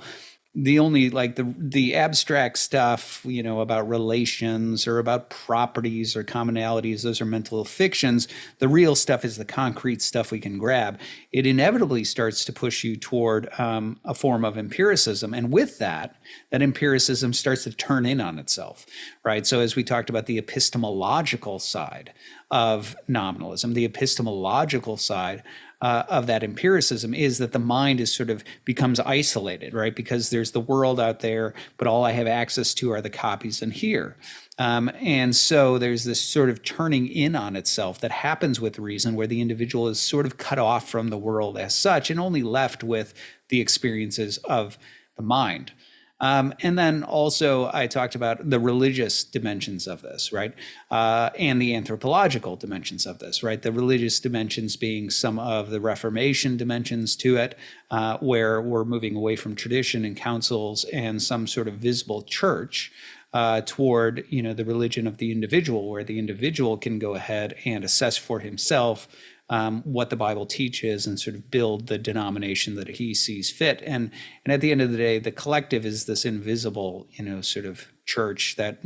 the only the abstract stuff, about relations or about properties or commonalities, those are mental fictions. The real stuff is the concrete stuff we can grab. It inevitably starts to push you toward a form of empiricism. And with that empiricism starts to turn in on itself, right? So as we talked about the epistemological side of nominalism, the epistemological side of that empiricism is that the mind is sort of becomes isolated, right? Because there's the world out there, but all I have access to are the copies in here. And so there's this sort of turning in on itself that happens with reason, where the individual is sort of cut off from the world as such and only left with the experiences of the mind. And then also I talked about the religious dimensions of this, right? And the anthropological dimensions of this, right? The religious dimensions being some of the Reformation dimensions to it, where we're moving away from tradition and councils and some sort of visible church toward, the religion of the individual, where the individual can go ahead and assess for himself what the Bible teaches and sort of build the denomination that he sees fit. And at the end of the day, the collective is this invisible, sort of church that,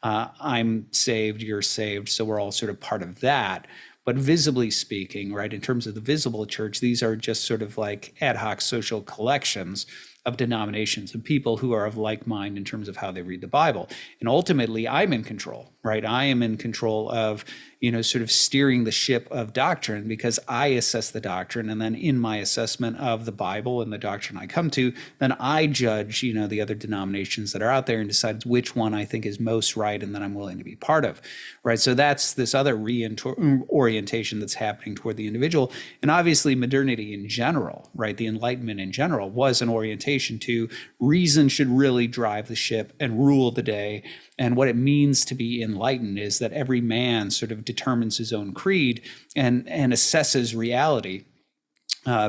I'm saved, you're saved, so we're all sort of part of that. But visibly speaking, right, in terms of the visible church, these are just sort of like ad hoc social collections of denominations of people who are of like mind in terms of how they read the Bible. And ultimately, I'm in control, right? I am in control of, sort of steering the ship of doctrine, because I assess the doctrine. And then in my assessment of the Bible and the doctrine I come to, then I judge, the other denominations that are out there and decide which one I think is most right and that I'm willing to be part of, right? So that's this other reorientation that's happening toward the individual. And obviously modernity in general, right? The Enlightenment in general was an orientation to reason should really drive the ship and rule the day. And what it means to be enlightened is that every man sort of determines his own creed and assesses reality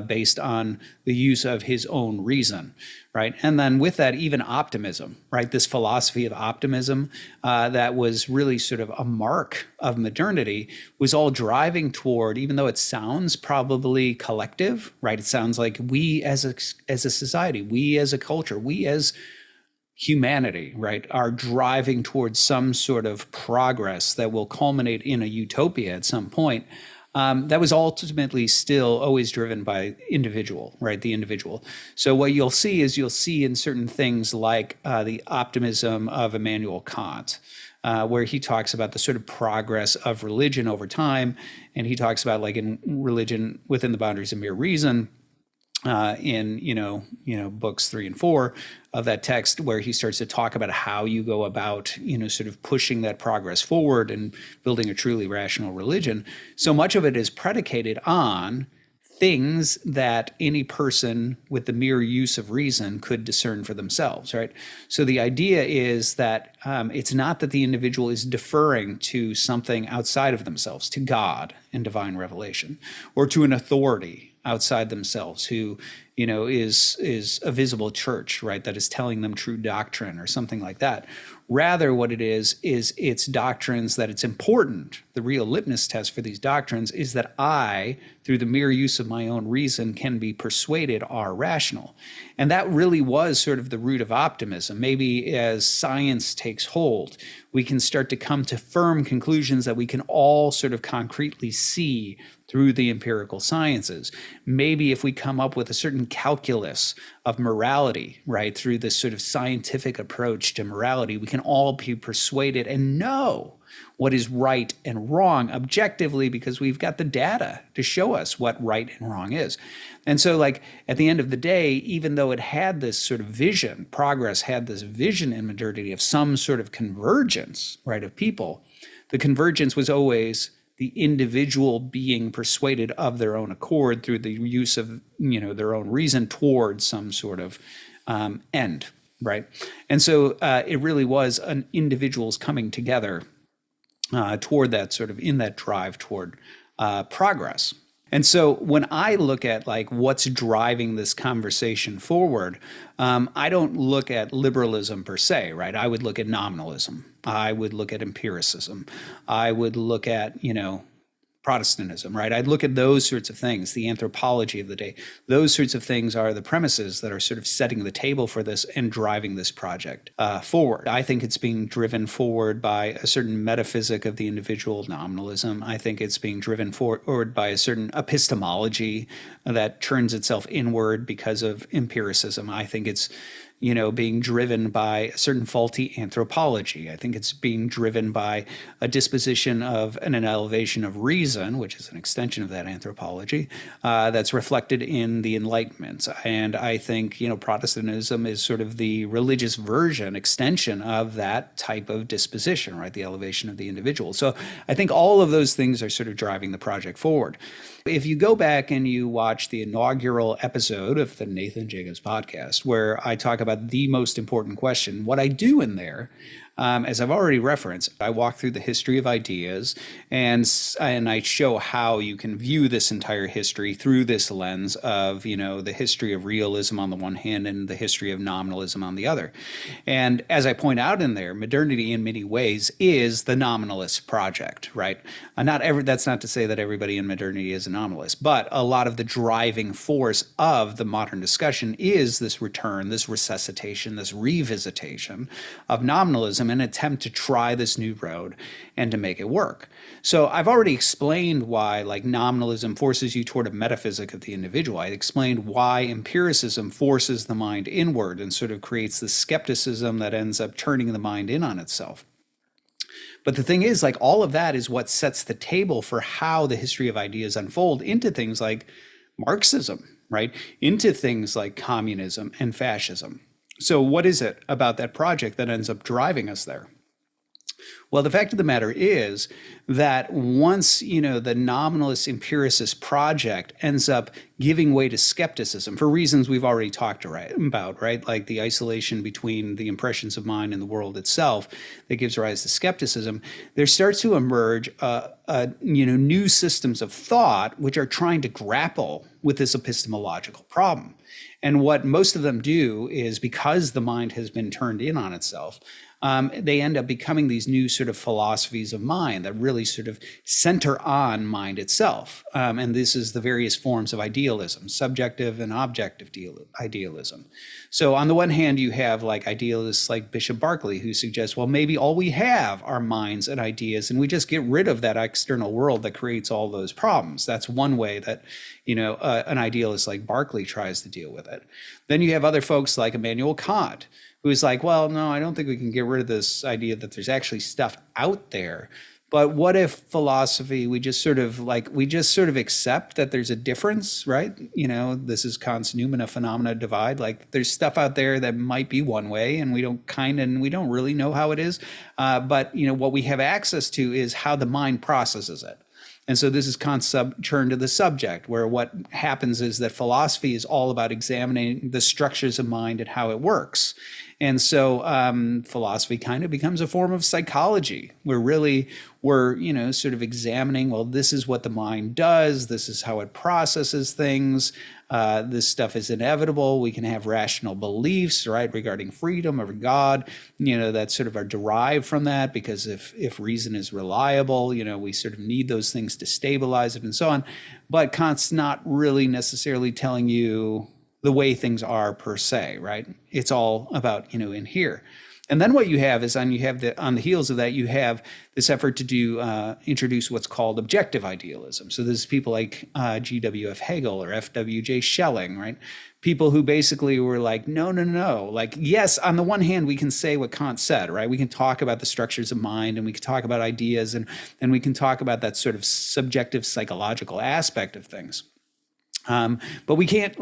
based on the use of his own reason, right? And then with that, even optimism, right? This philosophy of optimism that was really sort of a mark of modernity was all driving toward, even though it sounds probably collective, right? It sounds like we as a society, we as a culture, we as humanity, right, are driving towards some sort of progress that will culminate in a utopia at some point. That was ultimately still always driven by individual, right, the individual. So what you'll see in certain things like the optimism of Immanuel Kant, where he talks about the sort of progress of religion over time. And he talks about, like, in religion within the boundaries of mere reason, in books 3 and 4 of that text, where he starts to talk about how you go about, sort of pushing that progress forward and building a truly rational religion. So much of it is predicated on things that any person with the mere use of reason could discern for themselves, right? So the idea is that it's not that the individual is deferring to something outside of themselves, to God and divine revelation, or to an authority outside themselves who, is a visible church, right, that is telling them true doctrine or something like that. Rather, what it is it's doctrines that it's important. The real litmus test for these doctrines is that I, through the mere use of my own reason, can be persuaded are rational. And that really was sort of the root of optimism. Maybe as science takes hold, we can start to come to firm conclusions that we can all sort of concretely see through the empirical sciences. Maybe if we come up with a certain calculus of morality, right, through this sort of scientific approach to morality, we can all be persuaded and know what is right and wrong objectively because we've got the data to show us what right and wrong is. And so, like, at the end of the day, even though it had this sort of vision, progress had this vision in modernity of some sort of convergence, right, of people, the convergence was always the individual being persuaded of their own accord through the use of, their own reason towards some sort of end, right? And so it really was an individuals coming together toward that sort of, in that drive toward progress. And so when I look at like what's driving this conversation forward, I don't look at liberalism per se, right? I would look at nominalism. I would look at empiricism. I would look at, Protestantism, right? I'd look at those sorts of things, the anthropology of the day. Those sorts of things are the premises that are sort of setting the table for this and driving this project forward. I think it's being driven forward by a certain metaphysic of the individual, nominalism. I think it's being driven forward by a certain epistemology that turns itself inward because of empiricism. I think it's being driven by a certain faulty anthropology. I think it's being driven by a disposition of an elevation of reason, which is an extension of that anthropology, that's reflected in the Enlightenment. And I think, Protestantism is sort of the religious version, extension of that type of disposition, right? The elevation of the individual. So I think all of those things are sort of driving the project forward. If you go back and you watch the inaugural episode of the Nathan Jacobs podcast, where I talk about the most important question, what I do in there, as I've already referenced, I walk through the history of ideas and I show how you can view this entire history through this lens of, the history of realism on the one hand and the history of nominalism on the other. And as I point out in there, modernity in many ways is the nominalist project, right? That's not to say that everybody in modernity is a nominalist, but a lot of the driving force of the modern discussion is this return, this resuscitation, this revisitation of nominalism, an attempt to try this new road and to make it work. So I've already explained why nominalism forces you toward a metaphysic of the individual. I explained why empiricism forces the mind inward and sort of creates the skepticism that ends up turning the mind in on itself. But the thing is, all of that is what sets the table for how the history of ideas unfold into things like Marxism, right? Into things like communism and fascism. So what is it about that project that ends up driving us there? Well, the fact of the matter is that once, the nominalist empiricist project ends up giving way to skepticism for reasons we've already talked about, right? Like the isolation between the impressions of mind and the world itself that gives rise to skepticism, there starts to emerge, new systems of thought which are trying to grapple with this epistemological problem. And what most of them do is, because the mind has been turned in on itself, they end up becoming these new sort of philosophies of mind that really sort of center on mind itself. And this is the various forms of idealism, subjective and objective idealism. So on the one hand, you have idealists like Bishop Berkeley, who suggests, well, maybe all we have are minds and ideas, and we just get rid of that external world that creates all those problems. That's one way that, an idealist like Berkeley tries to deal with it. Then you have other folks like Immanuel Kant, who's like, well, no, I don't think we can get rid of this idea that there's actually stuff out there. But what if philosophy, we just sort of accept that there's a difference, right? This is Kant's noumena phenomena divide. There's stuff out there that might be one way, and we don't really know how it is. But what we have access to is how the mind processes it. And so this is turn to the subject, where what happens is that philosophy is all about examining the structures of mind and how it works. And so philosophy kind of becomes a form of psychology, where really we're, sort of examining, well, this is what the mind does. This is how it processes things. This stuff is inevitable. We can have rational beliefs, right, regarding freedom or God, that sort of are derived from that, because if reason is reliable, we sort of need those things to stabilize it and so on. But Kant's not really necessarily telling you the way things are per se, right? It's all about, in here. And then what you have is on the heels of that, you have this effort to introduce what's called objective idealism. So there's people like G.W.F. Hegel or F.W.J. Schelling, right? People who basically were like, no. Like, yes, on the one hand, we can say what Kant said, right? We can talk about the structures of mind, and we can talk about ideas, and we can talk about that sort of subjective psychological aspect of things. But we can't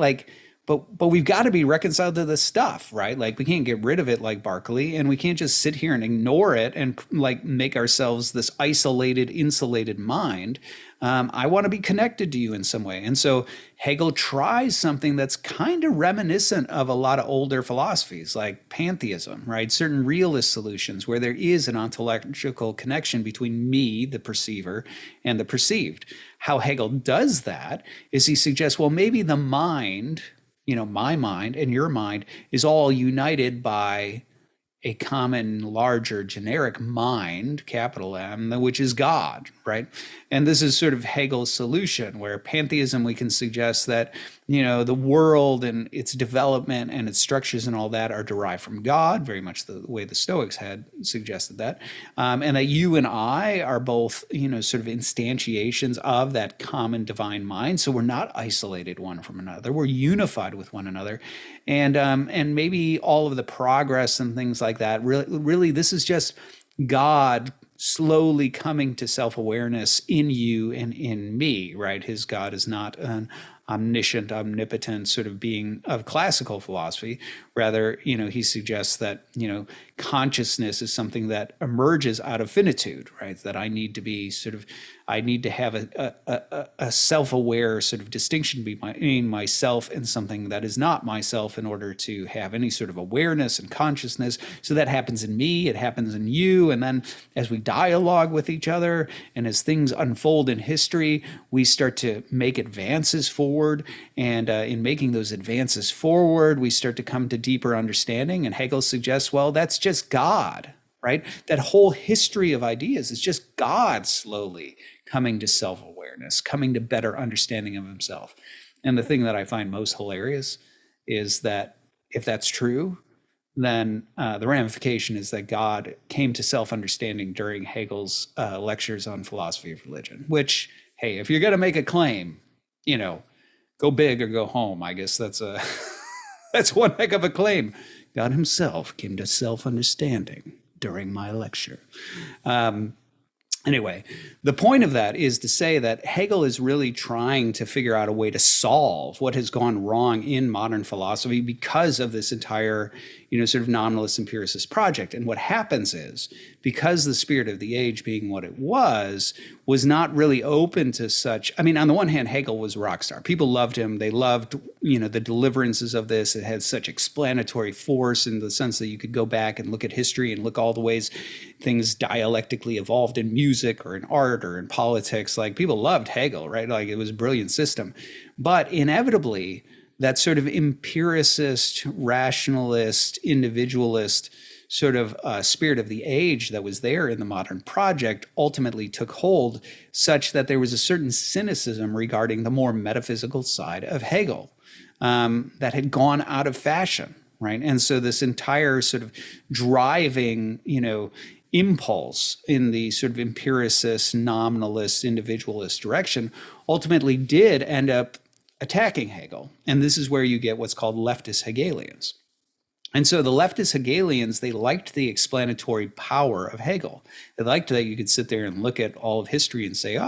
But we've got to be reconciled to this stuff, right? Like, we can't get rid of it like Berkeley, and we can't just sit here and ignore it and make ourselves this isolated, insulated mind. I want to be connected to you in some way. And so Hegel tries something that's kind of reminiscent of a lot of older philosophies, like pantheism, right? Certain realist solutions where there is an ontological connection between me, the perceiver, and the perceived. How Hegel does that is he suggests, well, maybe the mind, my mind and your mind, is all united by a common, larger, generic mind, capital M, which is God, right? And this is sort of Hegel's solution, where pantheism, we can suggest that, the world and its development and its structures and all that are derived from God, very much the way the Stoics had suggested that. And that you and I are both, sort of instantiations of that common divine mind. So we're not isolated one from another. We're unified with one another. And maybe all of the progress and things like that, really, this is just God slowly coming to self-awareness in you and in me, right? His God is not an omniscient, omnipotent sort of being of classical philosophy. Rather, he suggests that, consciousness is something that emerges out of finitude, right? That I need to have a self-aware sort of distinction between myself and something that is not myself in order to have any sort of awareness and consciousness. So that happens in me, it happens in you. And then as we dialogue with each other and as things unfold in history, we start to make advances forward. And in making those advances forward, we start to come to deeper understanding. And Hegel suggests, well, that's just God, right? That whole history of ideas is just God slowly coming to self-awareness, coming to better understanding of himself. And the thing that I find most hilarious is that if that's true, then the ramification is that God came to self-understanding during Hegel's lectures on philosophy of religion, which, hey, if you're going to make a claim, go big or go home. I guess that's that's one heck of a claim. God himself came to self-understanding during my lecture. Anyway, the point of that is to say that Hegel is really trying to figure out a way to solve what has gone wrong in modern philosophy because of this entire, sort of nominalist empiricist project. And what happens is, because the spirit of the age, being what it was not really open to such. I mean, on the one hand, Hegel was a rock star. People loved him. They loved, the deliverances of this. It had such explanatory force in the sense that you could go back and look at history and look all the ways things dialectically evolved in music or in art or in politics. Like, people loved Hegel, right? Like, it was a brilliant system. But inevitably, that sort of empiricist, rationalist, individualist sort of spirit of the age that was there in the modern project ultimately took hold, such that there was a certain cynicism regarding the more metaphysical side of Hegel that had gone out of fashion, right? And so this entire sort of driving, impulse in the sort of empiricist, nominalist, individualist direction ultimately did end up attacking Hegel. And this is where you get what's called leftist Hegelians. And so the leftist Hegelians, they liked the explanatory power of Hegel. They liked that you could sit there and look at all of history and say,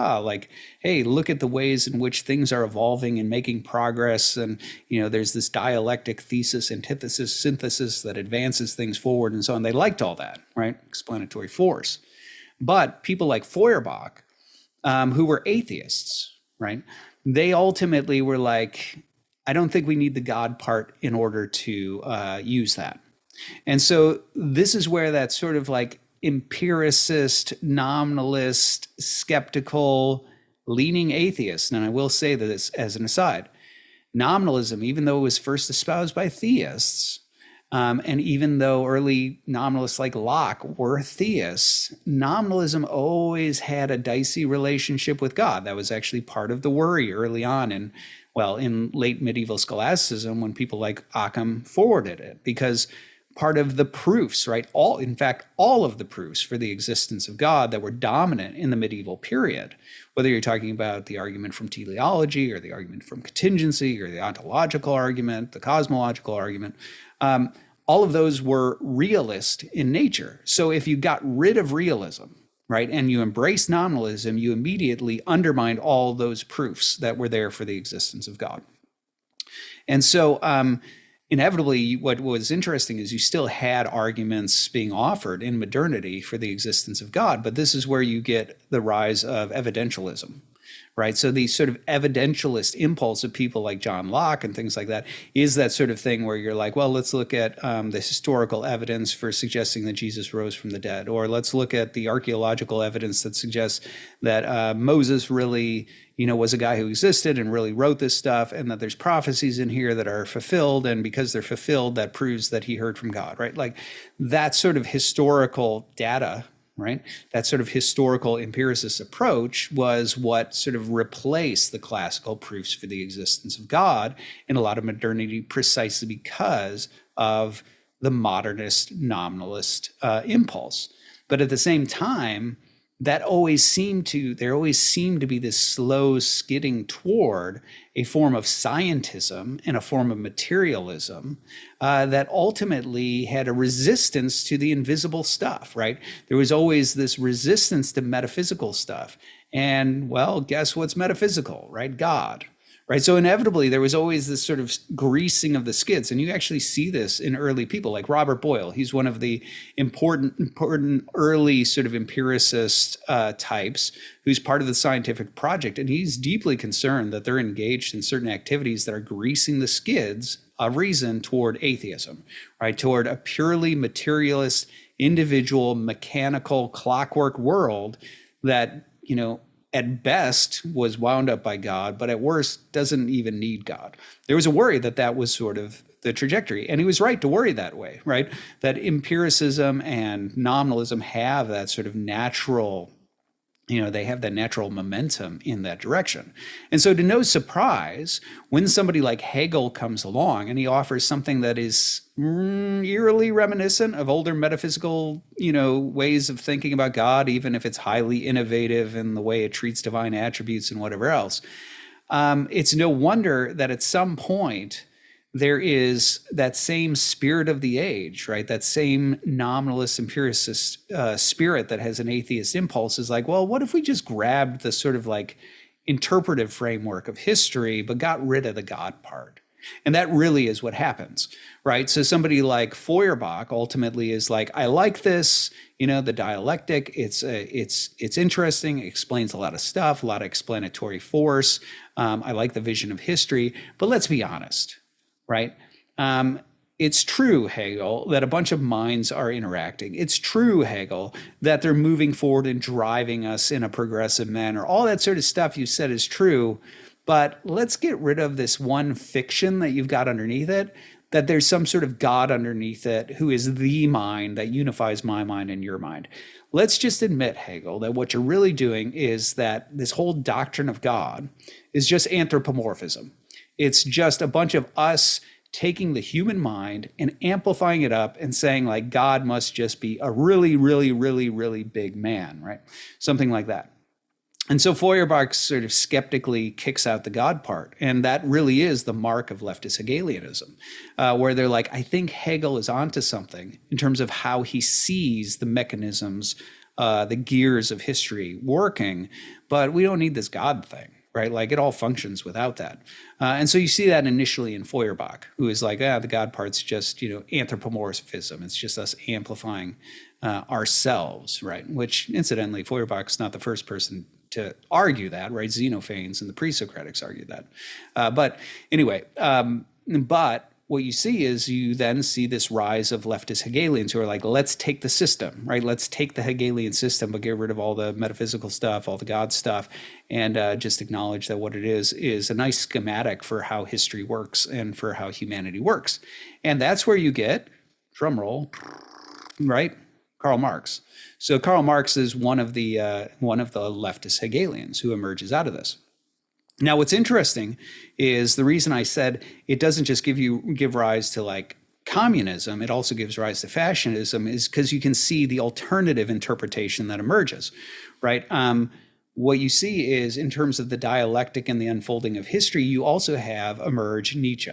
hey, look at the ways in which things are evolving and making progress. And, there's this dialectic thesis, antithesis, synthesis that advances things forward and so on. They liked all that, right? Explanatory force. But people like Feuerbach, who were atheists, right? They ultimately were like, I don't think we need the God part in order to use that. And so this is where that sort of like empiricist, nominalist, skeptical, leaning atheist, and I will say this as an aside, nominalism, even though it was first espoused by theists, and even though early nominalists like Locke were theists, nominalism always had a dicey relationship with God. That was actually part of the worry early on in late medieval scholasticism when people like Occam forwarded it, because part of the proofs, right? In fact, all of the proofs for the existence of God that were dominant in the medieval period, whether you're talking about the argument from teleology or the argument from contingency or the ontological argument, the cosmological argument, all of those were realist in nature. So if you got rid of realism, right, and you embrace nominalism, you immediately undermined all those proofs that were there for the existence of God. And so inevitably, what was interesting is you still had arguments being offered in modernity for the existence of God, but this is where you get the rise of evidentialism, right? So the sort of evidentialist impulse of people like John Locke and things like that is that sort of thing where you're like, well, let's look at the historical evidence for suggesting that Jesus rose from the dead, or let's look at the archaeological evidence that suggests that Moses really, was a guy who existed and really wrote this stuff, and that there's prophecies in here that are fulfilled, and because they're fulfilled, that proves that he heard from God, right? Like that sort of historical data, right? That sort of historical empiricist approach was what sort of replaced the classical proofs for the existence of God in a lot of modernity, precisely because of the modernist nominalist impulse. But at the same time, there always seemed to be this slow skidding toward a form of scientism and a form of materialism that ultimately had a resistance to the invisible stuff, right? There was always this resistance to metaphysical stuff. And well, guess what's metaphysical, right? God. Right. So inevitably, there was always this sort of greasing of the skids. And you actually see this in early people like Robert Boyle. He's one of the important early sort of empiricist types who's part of the scientific project. And he's deeply concerned that they're engaged in certain activities that are greasing the skids of reason toward atheism, right? Toward a purely materialist, individual, mechanical, clockwork world that, at best was wound up by God, but at worst doesn't even need God. There was a worry that that was sort of the trajectory. And he was right to worry that way, right? That empiricism and nominalism have that sort of natural, they have that natural momentum in that direction. And so to no surprise, when somebody like Hegel comes along and he offers something that is eerily reminiscent of older metaphysical, ways of thinking about God, even if it's highly innovative in the way it treats divine attributes and whatever else, it's no wonder that at some point there is that same spirit of the age, right? That same nominalist empiricist spirit that has an atheist impulse is like, well, what if we just grabbed the sort of like interpretive framework of history, but got rid of the God part? And that really is what happens, right? So somebody like Feuerbach ultimately is like, I like this, the dialectic, it's interesting, it explains a lot of stuff, a lot of explanatory force. I like the vision of history, but let's be honest. Right? It's true, Hegel, that a bunch of minds are interacting. It's true, Hegel, that they're moving forward and driving us in a progressive manner. All that sort of stuff you said is true, but let's get rid of this one fiction that you've got underneath it, that there's some sort of God underneath it who is the mind that unifies my mind and your mind. Let's just admit, Hegel, that what you're really doing is that this whole doctrine of God is just anthropomorphism. It's just a bunch of us taking the human mind and amplifying it up and saying like God must just be a really, really, really, really big man, right? Something like that. And so Feuerbach sort of skeptically kicks out the God part. And that really is the mark of leftist Hegelianism, where they're like, I think Hegel is onto something in terms of how he sees the mechanisms, the gears of history working, but we don't need this God thing. Right? Like it all functions without that. And so you see that initially in Feuerbach, who is like, the God part's just, anthropomorphism. It's just us amplifying ourselves, right? Which incidentally, Feuerbach's not the first person to argue that, right? Xenophanes and the pre-Socratics argue that. But anyway, but what you see is you then see this rise of leftist Hegelians who are like, let's take the system, right? Let's take the Hegelian system, but get rid of all the metaphysical stuff, all the God stuff, and just acknowledge that what it is a nice schematic for how history works and for how humanity works. And that's where you get, drum roll, right? Karl Marx. So Karl Marx is one of the leftist Hegelians who emerges out of this. Now, what's interesting is the reason I said it doesn't just give rise to like communism, it also gives rise to fascism, is because you can see the alternative interpretation that emerges, right? What you see is in terms of the dialectic and the unfolding of history, you also have emerge Nietzsche,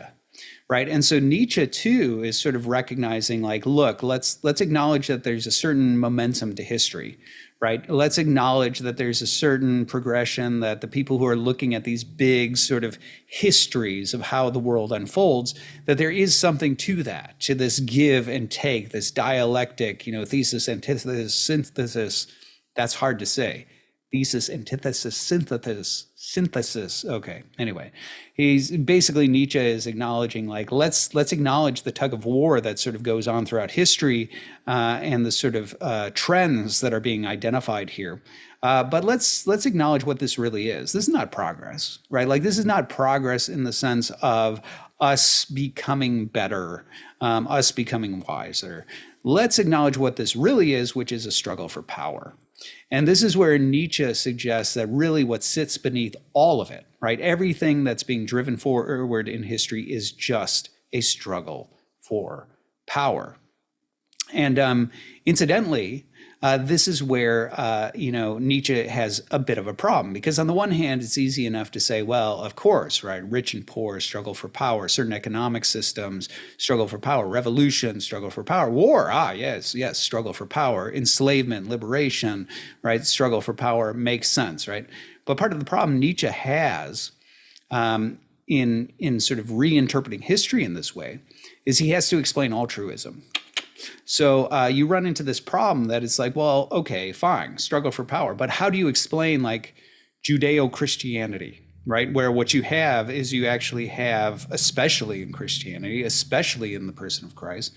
right? And so Nietzsche too is sort of recognizing like, look, let's acknowledge that there's a certain momentum to history, right? Let's acknowledge that there's a certain progression, that the people who are looking at these big sort of histories of how the world unfolds, that there is something to that, to this give and take, this dialectic, thesis, antithesis, synthesis. That's hard to say. Thesis, antithesis, synthesis. Okay. Anyway, he's basically, Nietzsche is acknowledging like, let's acknowledge the tug of war that sort of goes on throughout history and the sort of trends that are being identified here. But let's acknowledge what this really is. This is not progress, right? Like this is not progress in the sense of us becoming better, us becoming wiser. Let's acknowledge what this really is, which is a struggle for power. And this is where Nietzsche suggests that really what sits beneath all of it, right? Everything that's being driven forward in history is just a struggle for power. And incidentally, this is where, Nietzsche has a bit of a problem, because on the one hand, it's easy enough to say, well, of course, right, rich and poor struggle for power, certain economic systems struggle for power, revolution, struggle for power, war, yes, struggle for power, enslavement, liberation, right, struggle for power makes sense, right? But part of the problem Nietzsche has in sort of reinterpreting history in this way is he has to explain altruism. So you run into this problem that it's like, well, okay, fine, struggle for power. But how do you explain like Judeo-Christianity, right? Where what you have is you actually have, especially in Christianity, especially in the person of Christ,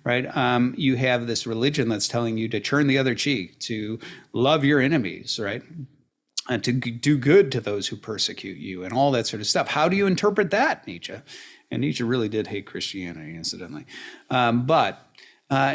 right? You have this religion that's telling you to turn the other cheek, to love your enemies, right? And to do good to those who persecute you and all that sort of stuff. How do you interpret that, Nietzsche? And Nietzsche really did hate Christianity, incidentally. But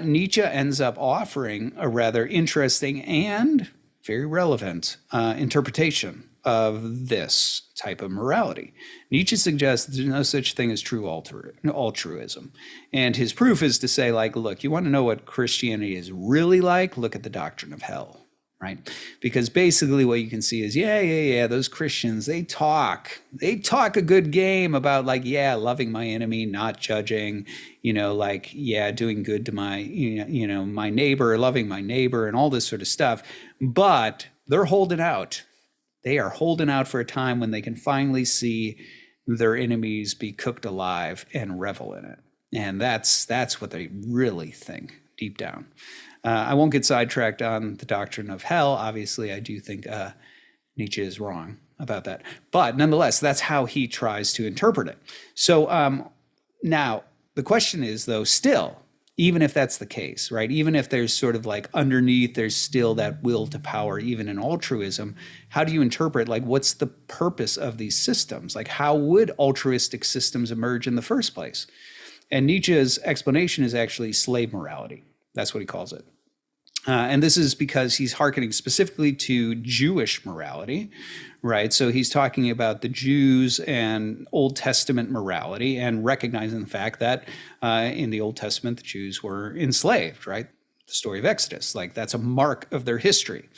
Nietzsche ends up offering a rather interesting and very relevant interpretation of this type of morality. Nietzsche suggests there's no such thing as true altruism. And his proof is to say, like, look, you want to know what Christianity is really like? Look at the doctrine of hell. Right? Because basically what you can see is, those Christians, they talk a good game about like, loving my enemy, not judging, doing good to my, my neighbor, loving my neighbor and all this sort of stuff. But they're holding out. They are holding out for a time when they can finally see their enemies be cooked alive and revel in it. And that's what they really think deep down. I won't get sidetracked on the doctrine of hell. Obviously, I do think Nietzsche is wrong about that. But nonetheless, that's how he tries to interpret it. So now the question is, though, still, even if that's the case, right? Even if there's sort of like underneath, there's still that will to power, even in altruism, how do you interpret, like, what's the purpose of these systems? Like, how would altruistic systems emerge in the first place? And Nietzsche's explanation is actually slave morality. That's what he calls it. And this is because he's hearkening specifically to Jewish morality, right? So he's talking about the Jews and Old Testament morality and recognizing the fact that in the Old Testament, the Jews were enslaved, right? The story of Exodus, like that's a mark of their history.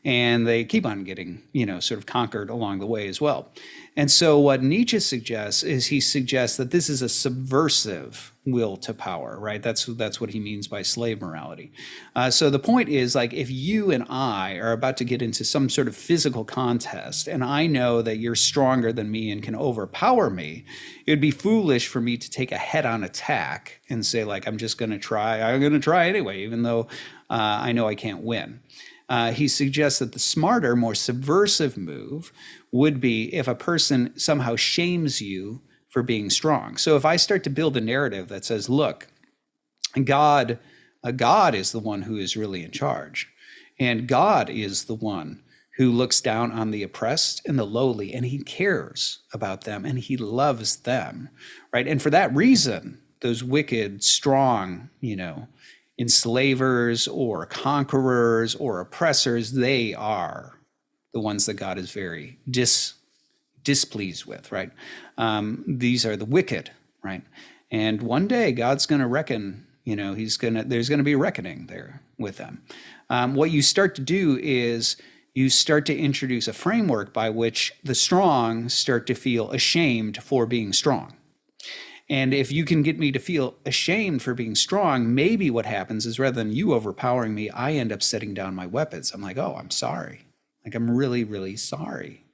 And they keep on getting, sort of conquered along the way as well. And so what Nietzsche suggests is he suggests that this is a subversive will to power, right? That's what he means by slave morality. So the point is, like, if you and I are about to get into some sort of physical contest, and I know that you're stronger than me and can overpower me, it would be foolish for me to take a head-on attack and say, like, I'm going to try anyway, even though I know I can't win. He suggests that the smarter, more subversive move would be if a person somehow shames you for being strong. So if I start to build a narrative that says, look, God is the one who is really in charge, and God is the one who looks down on the oppressed and the lowly, and he cares about them and he loves them, right? And for that reason, those wicked, strong, enslavers or conquerors or oppressors, they are the ones that God is very displeased with, right? These are the wicked, right? And one day God's going to reckon, there's going to be a reckoning there with them. What you start to do is you start to introduce a framework by which the strong start to feel ashamed for being strong. And if you can get me to feel ashamed for being strong, maybe what happens is rather than you overpowering me, I end up setting down my weapons. I'm like, oh, I'm sorry. Like, I'm really, really sorry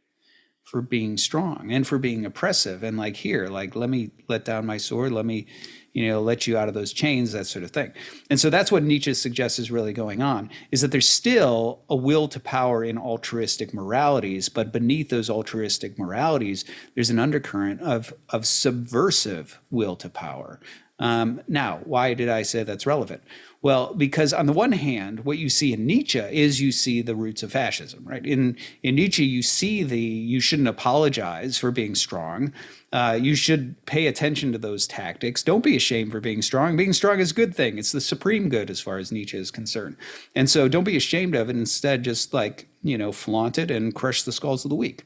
for being strong and for being oppressive. And like, here, like, let me let down my sword. Let me, let you out of those chains, that sort of thing. And so that's what Nietzsche suggests is really going on, is that there's still a will to power in altruistic moralities, but beneath those altruistic moralities, there's an undercurrent of subversive will to power. Now, why did I say that's relevant? Well, because on the one hand, what you see in Nietzsche is you see the roots of fascism, right? In Nietzsche, you see you shouldn't apologize for being strong. You should pay attention to those tactics. Don't be ashamed for being strong. Being strong is a good thing. It's the supreme good as far as Nietzsche is concerned. And so don't be ashamed of it. Instead, just flaunt it and crush the skulls of the weak.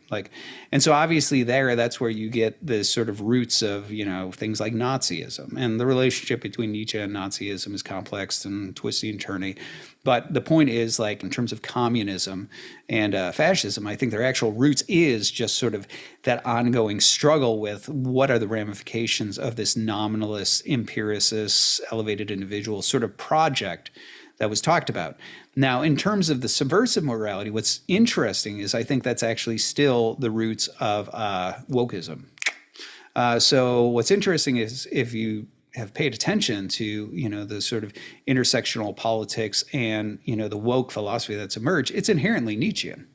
And so obviously that's where you get the sort of roots of, things like Nazism. And the relationship between Nietzsche and Nazism is complex and twisty and turny. But the point is, in terms of communism and fascism, I think their actual roots is just sort of that ongoing struggle with what are the ramifications of this nominalist, empiricist, elevated individual sort of project that was talked about. Now, in terms of the subversive morality, what's interesting is I think that's actually still the roots of wokeism. So what's interesting is if you have paid attention to, the sort of intersectional politics and, the woke philosophy that's emerged, it's inherently Nietzschean,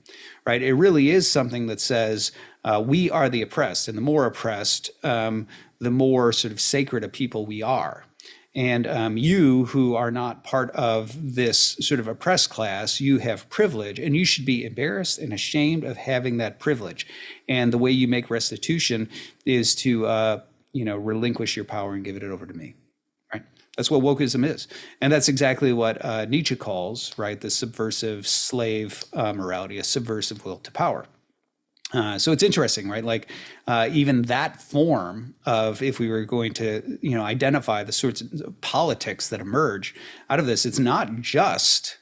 right? It really is something that says we are the oppressed, and the more oppressed, the more sort of sacred a people we are. And you who are not part of this sort of oppressed class, you have privilege, and you should be embarrassed and ashamed of having that privilege. And the way you make restitution is to, relinquish your power and give it over to me, right? That's what wokeism is. And that's exactly what Nietzsche calls, right, the subversive slave morality, a subversive will to power. So it's interesting, right? Even that form of, if we were going to, identify the sorts of politics that emerge out of this, it's not just,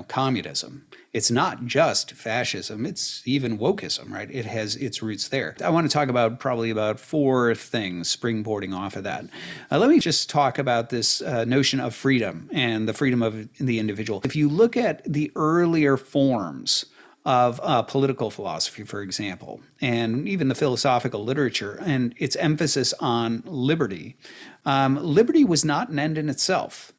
communism. It's not just fascism. It's even wokeism, right? It has its roots there. I want to talk about probably about four things springboarding off of that. Let me just talk about this notion of freedom and the freedom of the individual. If you look at the earlier forms of political philosophy, for example, and even the philosophical literature and its emphasis on liberty, liberty was not an end in itself.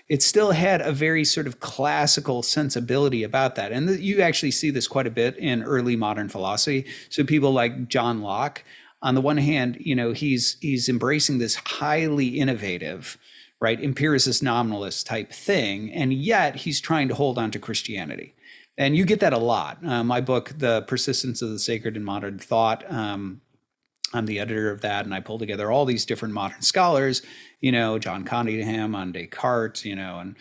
It still had a very sort of classical sensibility about that. And you actually see this quite a bit in early modern philosophy. So people like John Locke, on the one hand, he's embracing this highly innovative, right, empiricist nominalist type thing, and yet he's trying to hold on to Christianity. And you get that a lot. My book, The Persistence of the Sacred in Modern Thought, I'm the editor of that, and I pull together all these different modern scholars, John Cunningham on Descartes, and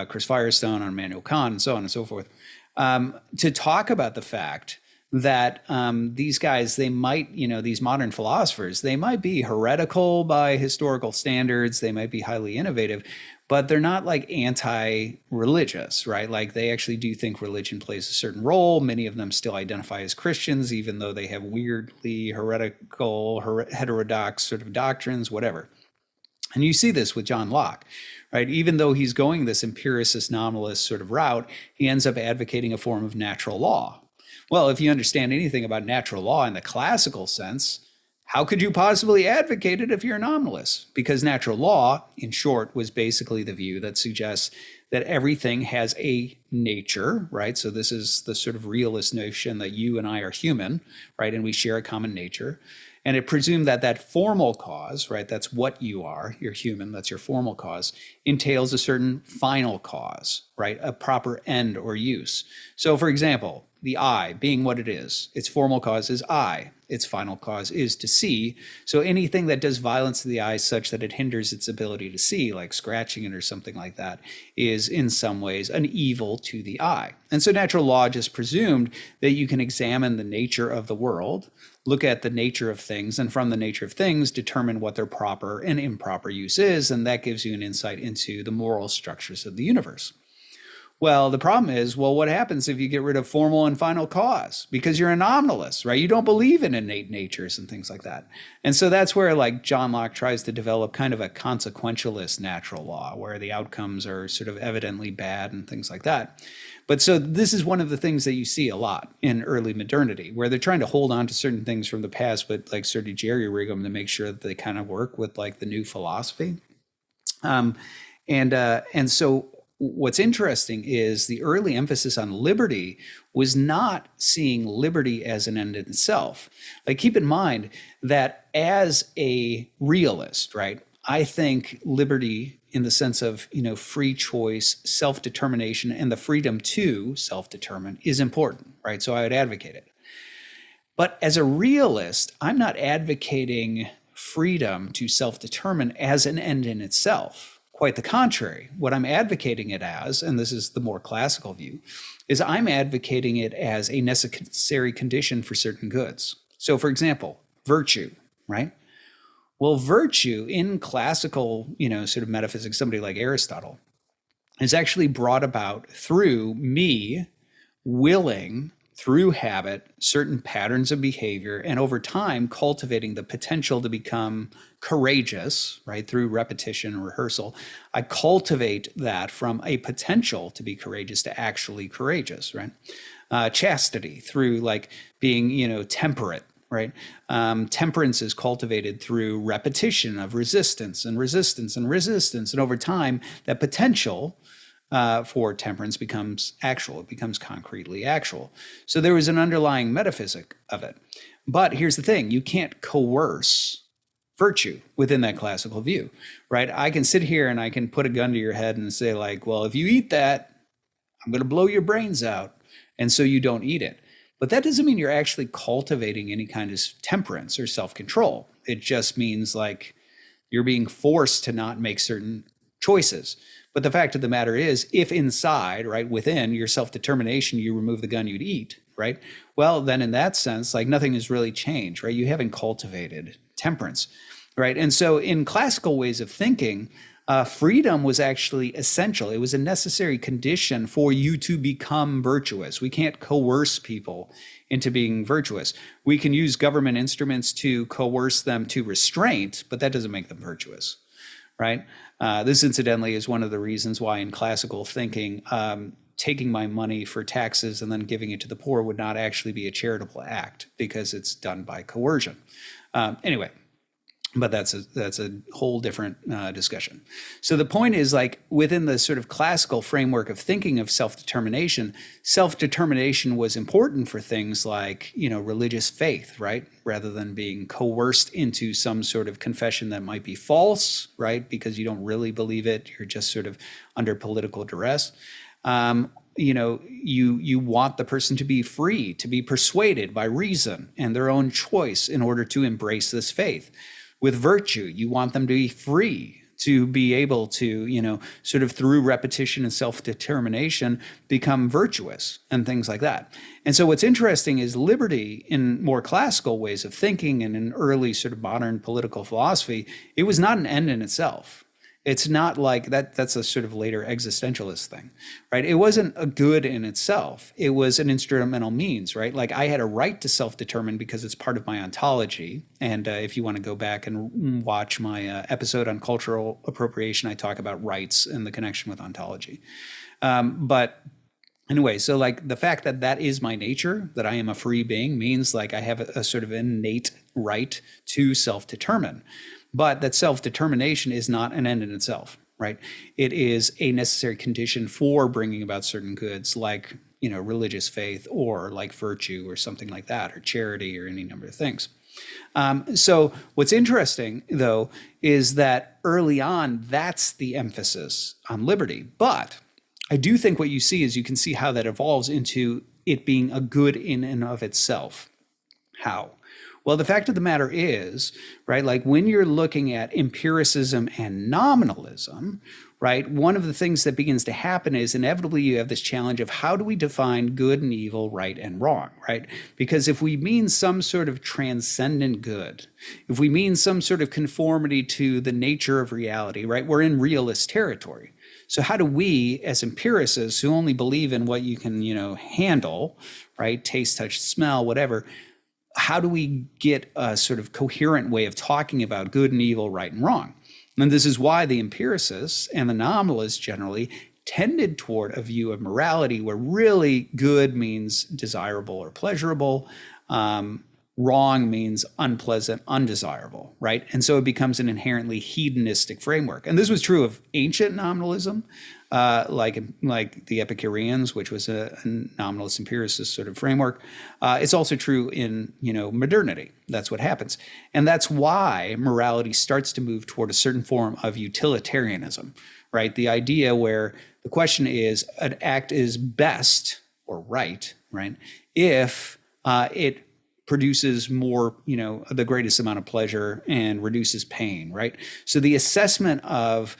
Chris Firestone on Immanuel Kant, and so on and so forth, to talk about the fact that these guys, they might, these modern philosophers, they might be heretical by historical standards, they might be highly innovative, but they're not anti-religious, right? They actually do think religion plays a certain role. Many of them still identify as Christians, even though they have weirdly heretical, heterodox sort of doctrines, whatever. And you see this with John Locke, right? Even though he's going this empiricist nominalist sort of route, he ends up advocating a form of natural law. Well, if you understand anything about natural law in the classical sense, How could you possibly advocate it if you're a nominalist? Because natural law, in short, was basically the view that suggests that everything has a nature, right? So this is the sort of realist notion that you and I are human, right? And we share a common nature. And it presumed that that formal cause, right? That's what you are, you're human, that's your formal cause, entails a certain final cause, right? A proper end or use. So for example, the eye being what it is, its formal cause is eye, its final cause is to see. So anything that does violence to the eye such that it hinders its ability to see, like scratching it or something like that, is in some ways an evil to the eye. And so natural law just presumed that you can examine the nature of the world, look at the nature of things, and from the nature of things, determine what their proper and improper use is. And that gives you an insight into the moral structures of the universe. Well, the problem is, well, what happens if you get rid of formal and final cause? Because you're a nominalist, right? You don't believe in innate natures and things like that. And so that's where like John Locke tries to develop kind of a consequentialist natural law, where the outcomes are sort of evidently bad and things like that. But so this is one of the things that you see a lot in early modernity, where they're trying to hold on to certain things from the past, but like sort of jerry-rig them to make sure that they kind of work with like the new philosophy. And so what's interesting is the early emphasis on liberty was not seeing liberty as an end in itself. Like, keep in mind that as a realist, right, I think liberty in the sense of, free choice, self-determination, and the freedom to self-determine is important, right? So I would advocate it. But as a realist, I'm not advocating freedom to self-determine as an end in itself. Quite the contrary. What I'm advocating it as, and this is the more classical view, is I'm advocating it as a necessary condition for certain goods. So for example, virtue, right? Well, virtue in classical, sort of metaphysics, somebody like Aristotle, is actually brought about through me willing, through habit, certain patterns of behavior, and over time cultivating the potential to become courageous, right? Through repetition and rehearsal. I cultivate that from a potential to be courageous to actually courageous, right? Chastity through like being, temperate, right? Temperance is cultivated through repetition of resistance and resistance and resistance. And over time, that potential for temperance becomes actual. It becomes concretely actual. So there was an underlying metaphysic of it. But here's the thing, you can't coerce virtue within that classical view, right? I can sit here and I can put a gun to your head and say like, well, if you eat that, I'm going to blow your brains out. And so you don't eat it. But that doesn't mean you're actually cultivating any kind of temperance or self-control. It just means like you're being forced to not make certain choices. But the fact of the matter is, if inside, right, within your self-determination, you remove the gun you'd eat, right? Well, then in that sense, like nothing has really changed, right? You haven't cultivated temperance, right? And so in classical ways of thinking, freedom was actually essential. It was a necessary condition for you to become virtuous. We can't coerce people into being virtuous. We can use government instruments to coerce them to restraint, but that doesn't make them virtuous, right? This incidentally is one of the reasons why in classical thinking, taking my money for taxes and then giving it to the poor would not actually be a charitable act because it's done by coercion. Anyway, but that's a whole different discussion. So the point is like within the sort of classical framework of thinking of self-determination was important for things like, religious faith, right? Rather than being coerced into some sort of confession that might be false, right? Because you don't really believe it. You're just sort of under political duress. You want the person to be free, to be persuaded by reason and their own choice in order to embrace this faith. With virtue, you want them to be free, to be able to, sort of through repetition and self-determination, become virtuous and things like that. And so what's interesting is liberty in more classical ways of thinking and in early sort of modern political philosophy, it was not an end in itself. It's not like that. That's a sort of later existentialist thing, right? It wasn't a good in itself. It was an instrumental means, right? Like I had a right to self-determine because it's part of my ontology. And if you want to go back and watch my episode on cultural appropriation, I talk about rights and the connection with ontology. But Anyway, so like the fact that that is my nature, that I am a free being, means like I have a sort of innate right to self-determine. But that self-determination is not an end in itself, right? It is a necessary condition for bringing about certain goods like, religious faith or like virtue or something like that, or charity or any number of things. So what's interesting, though, is that early on, that's the emphasis on liberty. But I do think what you see is you can see how that evolves into it being a good in and of itself. How? Well, the fact of the matter is, right, like when you're looking at empiricism and nominalism, right, one of the things that begins to happen is inevitably you have this challenge of how do we define good and evil, right and wrong, right? Because if we mean some sort of transcendent good, if we mean some sort of conformity to the nature of reality, right, we're in realist territory. So how do we, as empiricists who only believe in what you can, handle, right, taste, touch, smell, whatever, how do we get a sort of coherent way of talking about good and evil, right and wrong? And this is why the empiricists and the nominalists generally tended toward a view of morality where really good means desirable or pleasurable, wrong means unpleasant, undesirable, right? And so it becomes an inherently hedonistic framework. And this was true of ancient nominalism, like the Epicureans, which was a nominalist empiricist sort of framework. It's also true in, modernity. That's what happens. And that's why morality starts to move toward a certain form of utilitarianism, right? The idea where the question is an act is best or right, if it produces more, the greatest amount of pleasure and reduces pain, right? So the assessment of,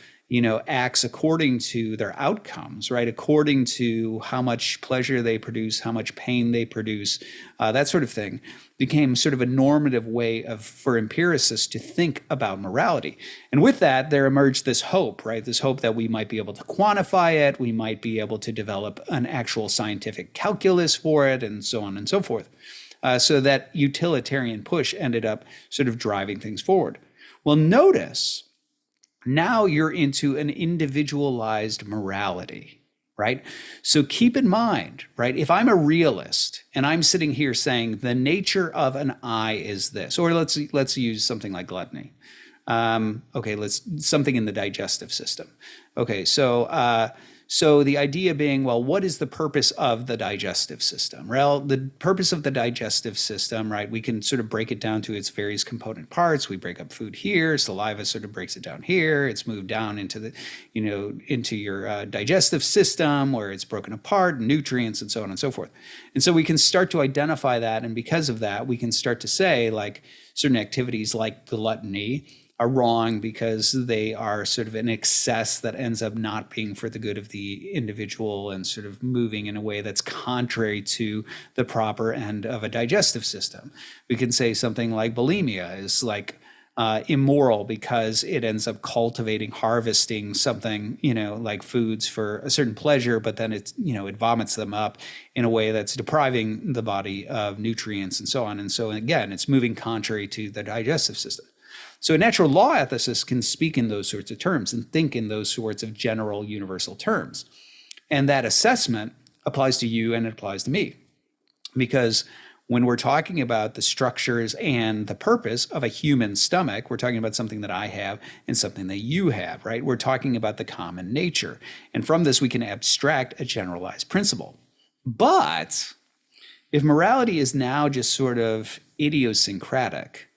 acts according to their outcomes, right? According to how much pleasure they produce, how much pain they produce, that sort of thing became sort of a normative way for empiricists to think about morality. And with that, there emerged this hope, right? This hope that we might be able to quantify it, we might be able to develop an actual scientific calculus for it, and so on and so forth. So that utilitarian push ended up sort of driving things forward. Well, notice now you're into an individualized morality, right? So keep in mind, right, if I'm a realist and I'm sitting here saying the nature of an eye is this, or let's use something like gluttony. Something in the digestive system. Okay, so the idea being, well, what is the purpose of the digestive system? Well, the purpose of the digestive system, right, we can sort of break it down to its various component parts. We break up food here, saliva sort of breaks it down here. It's moved down into the, into your digestive system where it's broken apart, nutrients and so on and so forth. And so we can start to identify that. And because of that, we can start to say like certain activities like gluttony are wrong because they are sort of an excess that ends up not being for the good of the individual and sort of moving in a way that's contrary to the proper end of a digestive system. We can say something like bulimia is like immoral because it ends up harvesting something, like foods for a certain pleasure, but then it's, it vomits them up in a way that's depriving the body of nutrients and so on. And so again, it's moving contrary to the digestive system. So a natural law ethicist can speak in those sorts of terms and think in those sorts of general universal terms. And that assessment applies to you and it applies to me. Because when we're talking about the structures and the purpose of a human stomach, we're talking about something that I have and something that you have, right? We're talking about the common nature. And from this, we can abstract a generalized principle. But if morality is now just sort of idiosyncratic,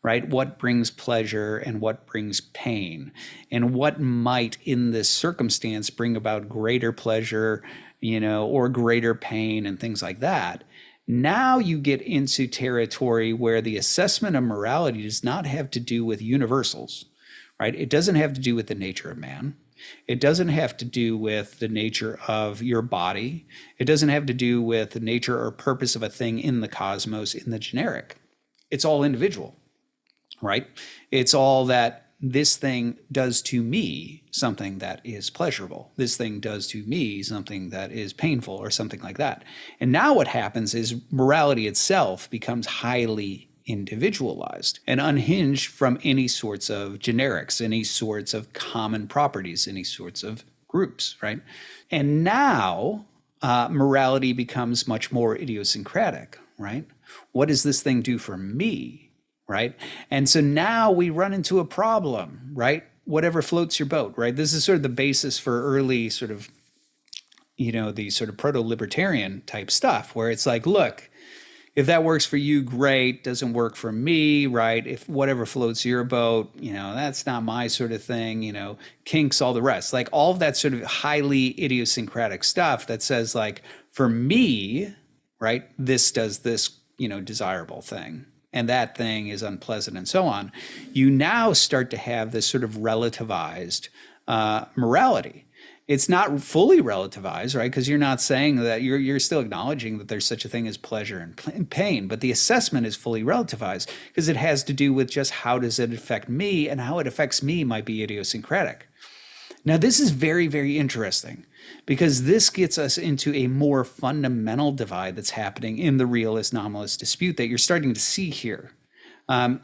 right? What brings pleasure and what brings pain, and what might in this circumstance bring about greater pleasure, or greater pain and things like that. Now you get into territory where the assessment of morality does not have to do with universals, right? It doesn't have to do with the nature of man. It doesn't have to do with the nature of your body. It doesn't have to do with the nature or purpose of a thing in the cosmos, in the generic. It's all individual, right? It's all that this thing does to me something that is pleasurable. This thing does to me something that is painful or something like that. And now what happens is morality itself becomes highly individualized and unhinged from any sorts of generics, any sorts of common properties, any sorts of groups, right? And now morality becomes much more idiosyncratic, right? What does this thing do for me, right? And so now we run into a problem, right? Whatever floats your boat, right? This is sort of the basis for early sort of, the sort of proto-libertarian type stuff where it's like, look, if that works for you, great. Doesn't work for me, right? If whatever floats your boat, that's not my sort of thing, kinks, all the rest. Like all of that sort of highly idiosyncratic stuff that says like, for me, right, this does this, desirable thing. And that thing is unpleasant and so on. You now start to have this sort of relativized morality. It's not fully relativized, right? Because you're not saying that you're still acknowledging that there's such a thing as pleasure and pain, but the assessment is fully relativized because it has to do with just how does it affect me, and how it affects me might be idiosyncratic. Now, this is very, very interesting because this gets us into a more fundamental divide that's happening in the realist nominalist dispute that you're starting to see here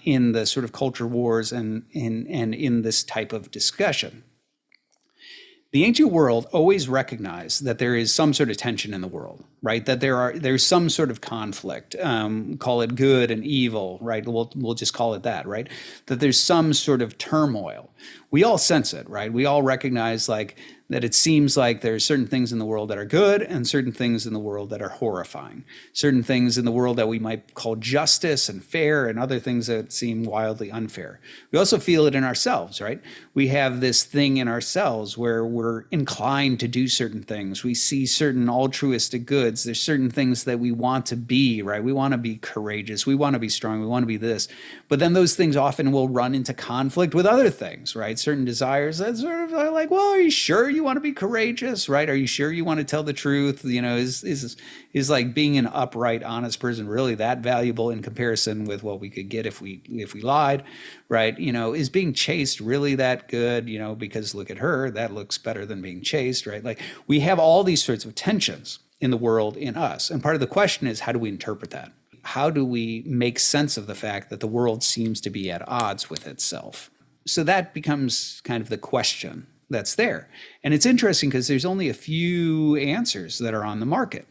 in the sort of culture wars and in this type of discussion. The ancient world always recognized that there is some sort of tension in the world, right? That there's some sort of conflict, call it good and evil, right? We'll just call it that, right? That there's some sort of turmoil. We all sense it, right? We all recognize like that it seems like there's certain things in the world that are good and certain things in the world that are horrifying. Certain things in the world that we might call justice and fair, and other things that seem wildly unfair. We also feel it in ourselves, right? We have this thing in ourselves where we're inclined to do certain things. We see certain altruistic goods. There's certain things that we want to be, right? We want to be courageous. We want to be strong. We want to be this. But then those things often will run into conflict with other things, right? Certain desires that sort of are like, well, are you sure you want to be courageous, right? Are you sure you want to tell the truth? Is like being an upright, honest person really that valuable in comparison with what we could get if we lied, right? Is being chaste really that good? Because look at her, that looks better than being chaste, right? Like we have all these sorts of tensions in the world, in us. And part of the question is, how do we interpret that? How do we make sense of the fact that the world seems to be at odds with itself? So that becomes kind of the question that's there. And it's interesting because there's only a few answers that are on the market.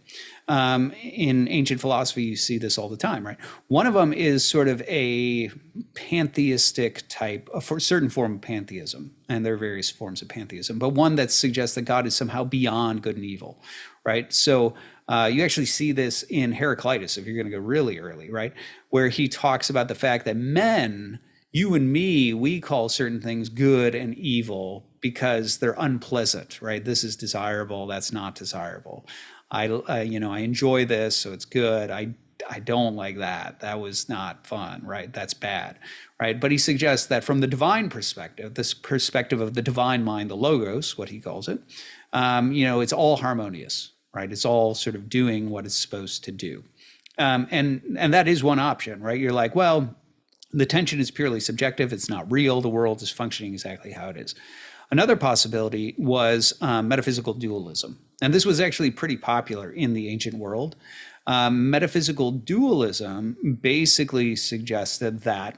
In ancient philosophy, you see this all the time, right? One of them is sort of a pantheistic type, a certain form of pantheism, and there are various forms of pantheism, but one that suggests that God is somehow beyond good and evil, right? So you actually see this in Heraclitus, if you're going to go really early, right? Where he talks about the fact that men, you and me, we call certain things good and evil because they're unpleasant, right? This is desirable, that's not desirable. I enjoy this, so it's good. I don't like that. That was not fun, right? That's bad, right? But he suggests that from the divine perspective, this perspective of the divine mind, the logos, what he calls it, it's all harmonious, right? It's all sort of doing what it's supposed to do. And that is one option, right? You're like, well, the tension is purely subjective. It's not real. The world is functioning exactly how it is. Another possibility was metaphysical dualism. And this was actually pretty popular in the ancient world. Metaphysical dualism basically suggested that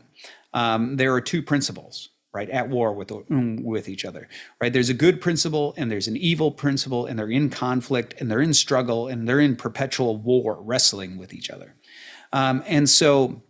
there are two principles, right, at war with each other, right? There's a good principle and there's an evil principle, and they're in conflict and they're in struggle and they're in perpetual war, wrestling with each other. And so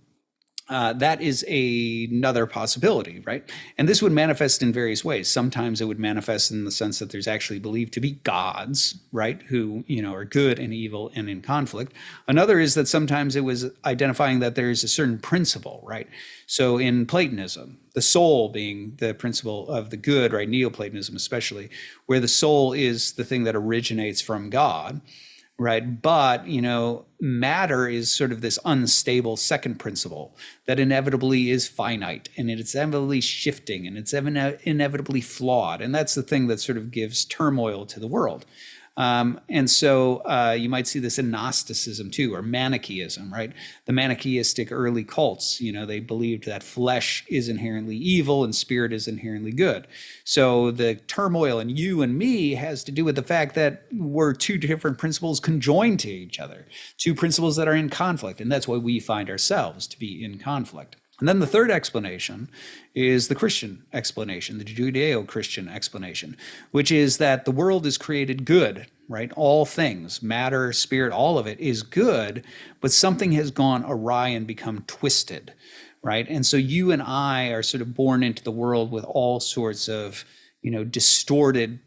that is another possibility, right? And this would manifest in various ways. Sometimes it would manifest in the sense that there's actually believed to be gods, right, who, are good and evil and in conflict. Another is that sometimes it was identifying that there's a certain principle, right? So in Platonism, the soul being the principle of the good, right, Neoplatonism especially, where the soul is the thing that originates from God, right? But, matter is sort of this unstable second principle that inevitably is finite, and it's inevitably shifting, and it's inevitably flawed. And that's the thing that sort of gives turmoil to the world. And so you might see this in Gnosticism too, or Manichaeism, right? The Manichaeistic early cults, they believed that flesh is inherently evil and spirit is inherently good. So the turmoil in you and me has to do with the fact that we're two different principles conjoined to each other, two principles that are in conflict. And that's why we find ourselves to be in conflict. And then the third explanation is the Christian explanation, the Judeo-Christian explanation, which is that the world is created good, right? All things, matter, spirit, all of it is good, but something has gone awry and become twisted, right? And so you and I are sort of born into the world with all sorts of, distorted,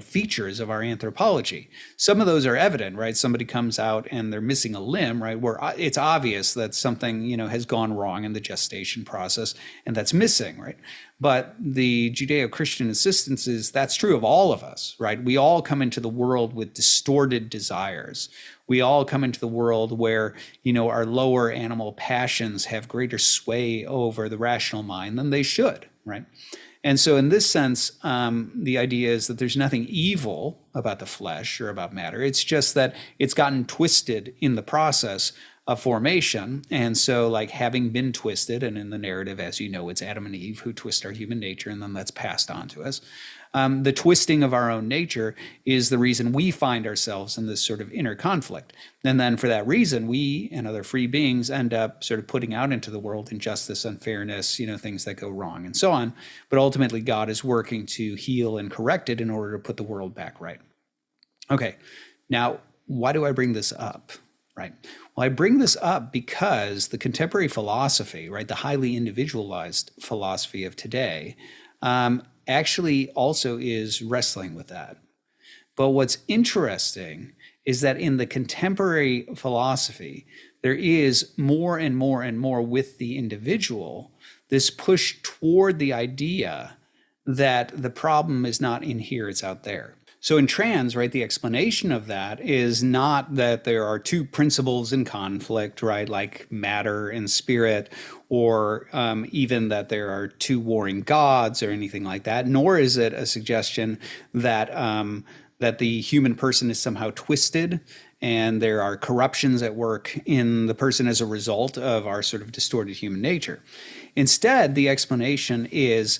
features of our anthropology. Some of those are evident, right? Somebody comes out and they're missing a limb, right? Where it's obvious that something, has gone wrong in the gestation process and that's missing, right? But the Judeo-Christian insistence is that's true of all of us, right? We all come into the world with distorted desires. We all come into the world where, our lower animal passions have greater sway over the rational mind than they should, right? And so in this sense, the idea is that there's nothing evil about the flesh or about matter. It's just that it's gotten twisted in the process of formation. And so like having been twisted, and in the narrative, as you know, it's Adam and Eve who twist our human nature, and then that's passed on to us. The twisting of our own nature is the reason we find ourselves in this sort of inner conflict. And then for that reason, we and other free beings end up sort of putting out into the world injustice, unfairness, things that go wrong and so on. But ultimately, God is working to heal and correct it in order to put the world back right. Okay, now, why do I bring this up? Right. Well, I bring this up because the contemporary philosophy, right, the highly individualized philosophy of today, actually also is wrestling with that. But what's interesting is that in the contemporary philosophy, there is more and more and more with the individual, this push toward the idea that the problem is not in here, it's out there. So in trans, right, the explanation of that is not that there are two principles in conflict, right, like matter and spirit, or even that there are two warring gods or anything like that, nor is it a suggestion that that the human person is somehow twisted and there are corruptions at work in the person as a result of our sort of distorted human nature. Instead, the explanation is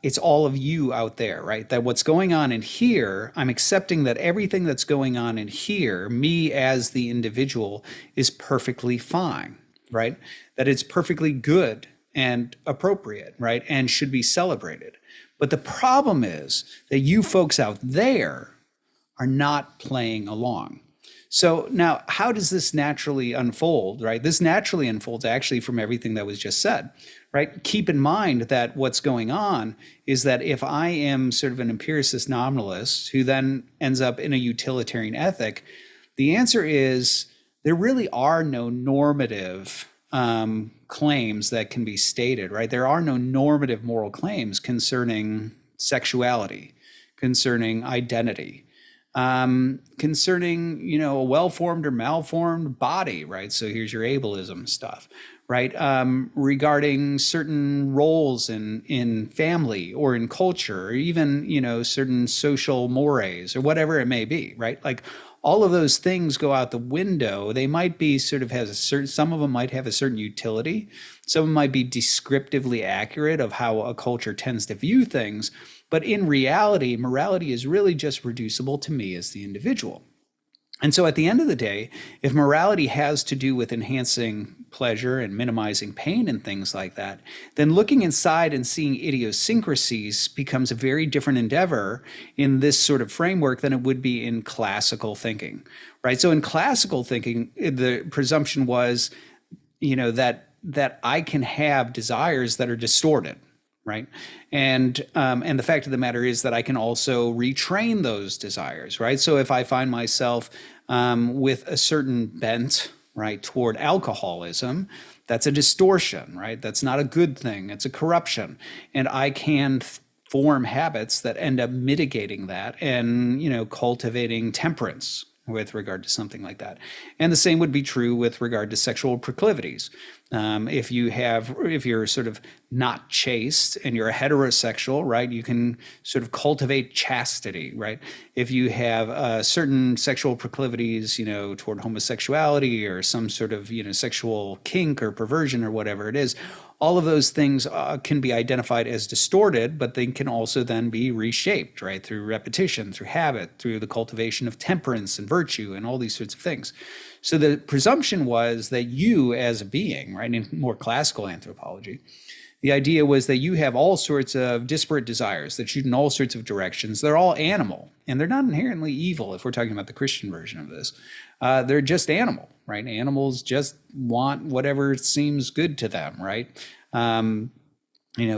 it's all of you out there, right? That what's going on in here, I'm accepting that everything that's going on in here, me as the individual, is perfectly fine, right? That it's perfectly good and appropriate, right? And should be celebrated. But the problem is that you folks out there are not playing along. So now, how does this naturally unfold, right? This naturally unfolds actually from everything that was just said, right? Keep in mind that what's going on is that if I am sort of an empiricist nominalist who then ends up in a utilitarian ethic, the answer is there really are no normative claims that can be stated, right? There are no normative moral claims concerning sexuality, concerning identity, concerning, a well-formed or malformed body, right? So here's your ableism stuff, right? Regarding certain roles in family or in culture, or even, certain social mores or whatever it may be, right? Like all of those things go out the window. They might be sort of some of them might have a certain utility. Some of them might be descriptively accurate of how a culture tends to view things. But in reality, morality is really just reducible to me as the individual. And so at the end of the day, if morality has to do with enhancing pleasure and minimizing pain and things like that, then looking inside and seeing idiosyncrasies becomes a very different endeavor in this sort of framework than it would be in classical thinking, right? So in classical thinking, the presumption was, that I can have desires that are distorted, right? And the fact of the matter is that I can also retrain those desires, right? So if I find myself with a certain bent, right, toward alcoholism, that's a distortion, right? That's not a good thing. It's a corruption. And I can form habits that end up mitigating that and, cultivating temperance with regard to something like that. And the same would be true with regard to sexual proclivities. If you're sort of not chaste and you're a heterosexual, right, you can sort of cultivate chastity, right? If you have certain sexual proclivities, toward homosexuality or some sort of, sexual kink or perversion or whatever it is, all of those things can be identified as distorted, but they can also then be reshaped, right, through repetition, through habit, through the cultivation of temperance and virtue and all these sorts of things. So the presumption was that you as a being, right, in more classical anthropology, The idea was that you have all sorts of disparate desires that shoot in all sorts of directions. They're all animal, and they're not inherently evil if we're talking about the Christian version of this. They're just animal, right? Animals just want whatever seems good to them, right?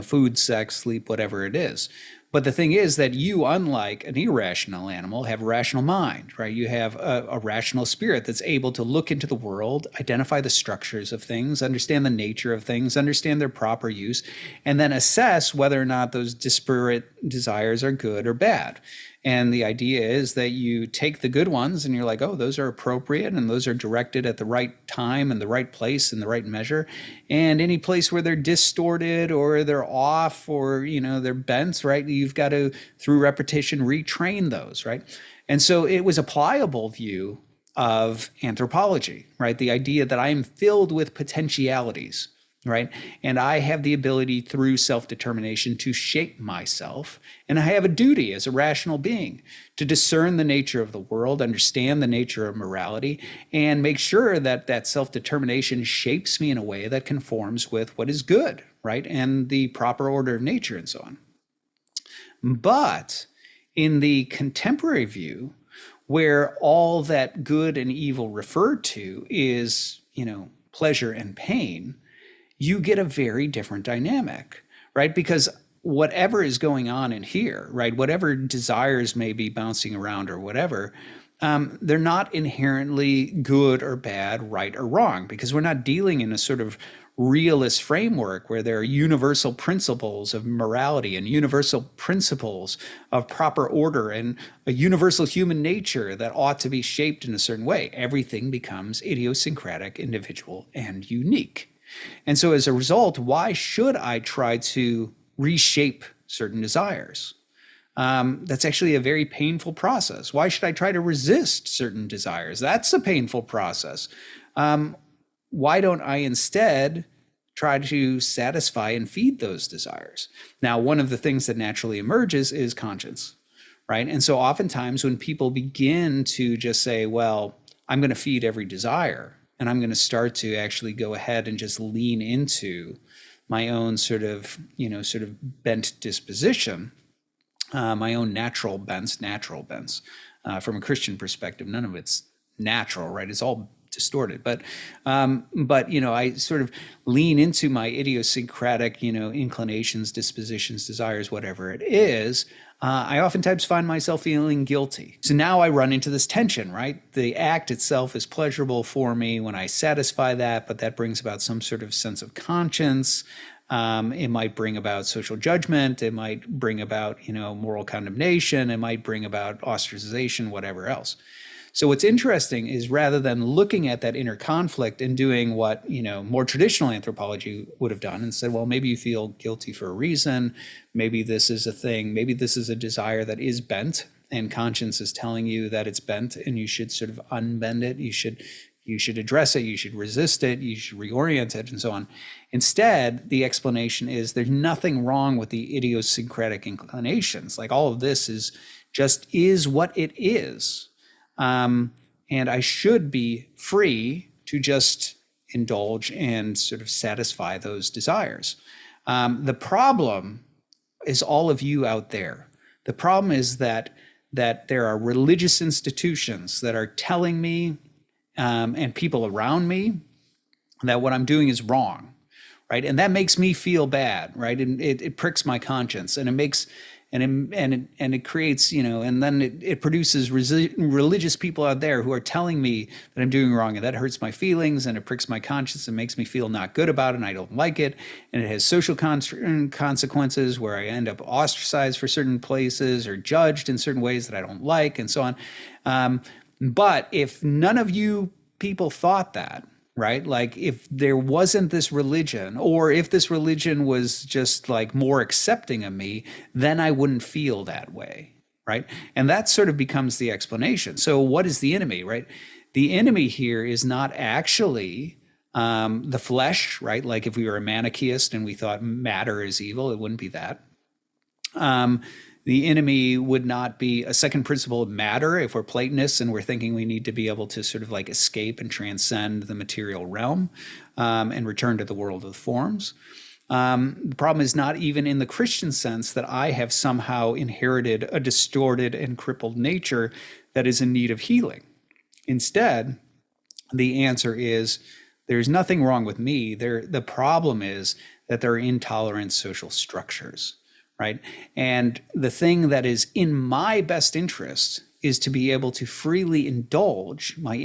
Food, sex, sleep, whatever it is. But the thing is that you, unlike an irrational animal, have a rational mind, right? You have a rational spirit that's able to look into the world, identify the structures of things, understand the nature of things, understand their proper use, and then assess whether or not those disparate desires are good or bad. And the idea is that you take the good ones and you're like, oh, those are appropriate and those are directed at the right time and the right place and the right measure. And any place where they're distorted or they're off or, they're bent, right? You've got to, through repetition, retrain those, right? And so it was a pliable view of anthropology, right? The idea that I am filled with potentialities, right? And I have the ability through self-determination to shape myself. And I have a duty as a rational being to discern the nature of the world, understand the nature of morality, and make sure that that self-determination shapes me in a way that conforms with what is good, right? And the proper order of nature and so on. But in the contemporary view, where all that good and evil referred to is, pleasure and pain, you get a very different dynamic, right? Because whatever is going on in here, right, whatever desires may be bouncing around or whatever, they're not inherently good or bad, right or wrong, because we're not dealing in a sort of realist framework where there are universal principles of morality and universal principles of proper order and a universal human nature that ought to be shaped in a certain way. Everything becomes idiosyncratic, individual, and unique. And so as a result, why should I try to reshape certain desires? That's actually a very painful process. Why should I try to resist certain desires? That's a painful process. Why don't I instead try to satisfy and feed those desires? Now, one of the things that naturally emerges is conscience, right? And so oftentimes when people begin to just say, well, I'm going to feed every desire, and I'm going to start to actually go ahead and just lean into my own sort of bent disposition, my own natural bents. From a Christian perspective, none of it's natural, right? It's all distorted. But I sort of lean into my idiosyncratic, inclinations, dispositions, desires, whatever it is. I oftentimes find myself feeling guilty. So now I run into this tension, right? The act itself is pleasurable for me when I satisfy that, but that brings about some sort of sense of conscience. It might bring about social judgment. It might bring about, moral condemnation. It might bring about ostracization, whatever else. So what's interesting is rather than looking at that inner conflict and doing what, more traditional anthropology would have done and said, well, maybe you feel guilty for a reason. Maybe this is a thing. Maybe this is a desire that is bent and conscience is telling you that it's bent and you should sort of unbend it. You should address it. You should resist it. You should reorient it and so on. Instead, the explanation is there's nothing wrong with the idiosyncratic inclinations. Like all of this is what it is. And I should be free to just indulge and sort of satisfy those desires. The problem is all of you out there. The problem is that there are religious institutions that are telling me and people around me that what I'm doing is wrong, right? And that makes me feel bad, right? And it pricks my conscience, and it makes and it creates, and then it produces religious people out there who are telling me that I'm doing wrong, and that hurts my feelings, and it pricks my conscience and makes me feel not good about it, and I don't like it, and it has social consequences where I end up ostracized for certain places or judged in certain ways that I don't like, and so on. But if none of you people thought that, right? Like if there wasn't this religion, or if this religion was just like more accepting of me, then I wouldn't feel that way, right? And that sort of becomes the explanation. So what is the enemy, right? The enemy here is not actually the flesh, right? Like if we were a Manichaeist and we thought matter is evil, it wouldn't be that. The enemy would not be a second principle of matter if we're Platonists and we're thinking we need to be able to sort of like escape and transcend the material realm and return to the world of forms. The problem is not even in the Christian sense that I have somehow inherited a distorted and crippled nature that is in need of healing. Instead, the answer is there's nothing wrong with me. The problem is that there are intolerant social structures, right? And the thing that is in my best interest is to be able to freely indulge my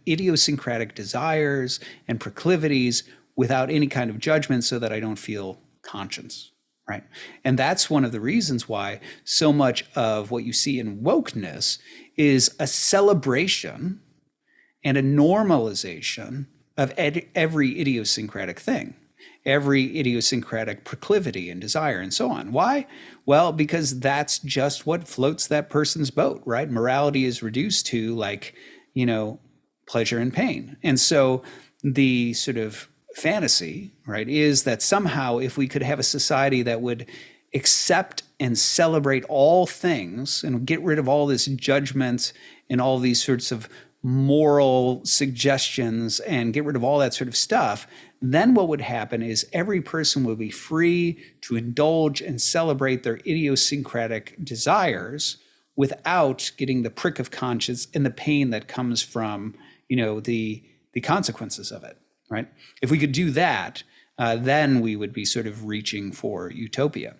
idiosyncratic desires and proclivities without any kind of judgment so that I don't feel conscience, right? And that's one of the reasons why so much of what you see in wokeness is a celebration and a normalization of every idiosyncratic thing, every idiosyncratic proclivity and desire and so on. Why? Well, because that's just what floats that person's boat, right? Morality is reduced to like, pleasure and pain. And so the sort of fantasy, right, is that somehow if we could have a society that would accept and celebrate all things and get rid of all this judgment and all these sorts of moral suggestions and get rid of all that sort of stuff, then what would happen is every person would be free to indulge and celebrate their idiosyncratic desires without getting the prick of conscience and the pain that comes from, the consequences of it, right? If we could do that, then we would be sort of reaching for utopia.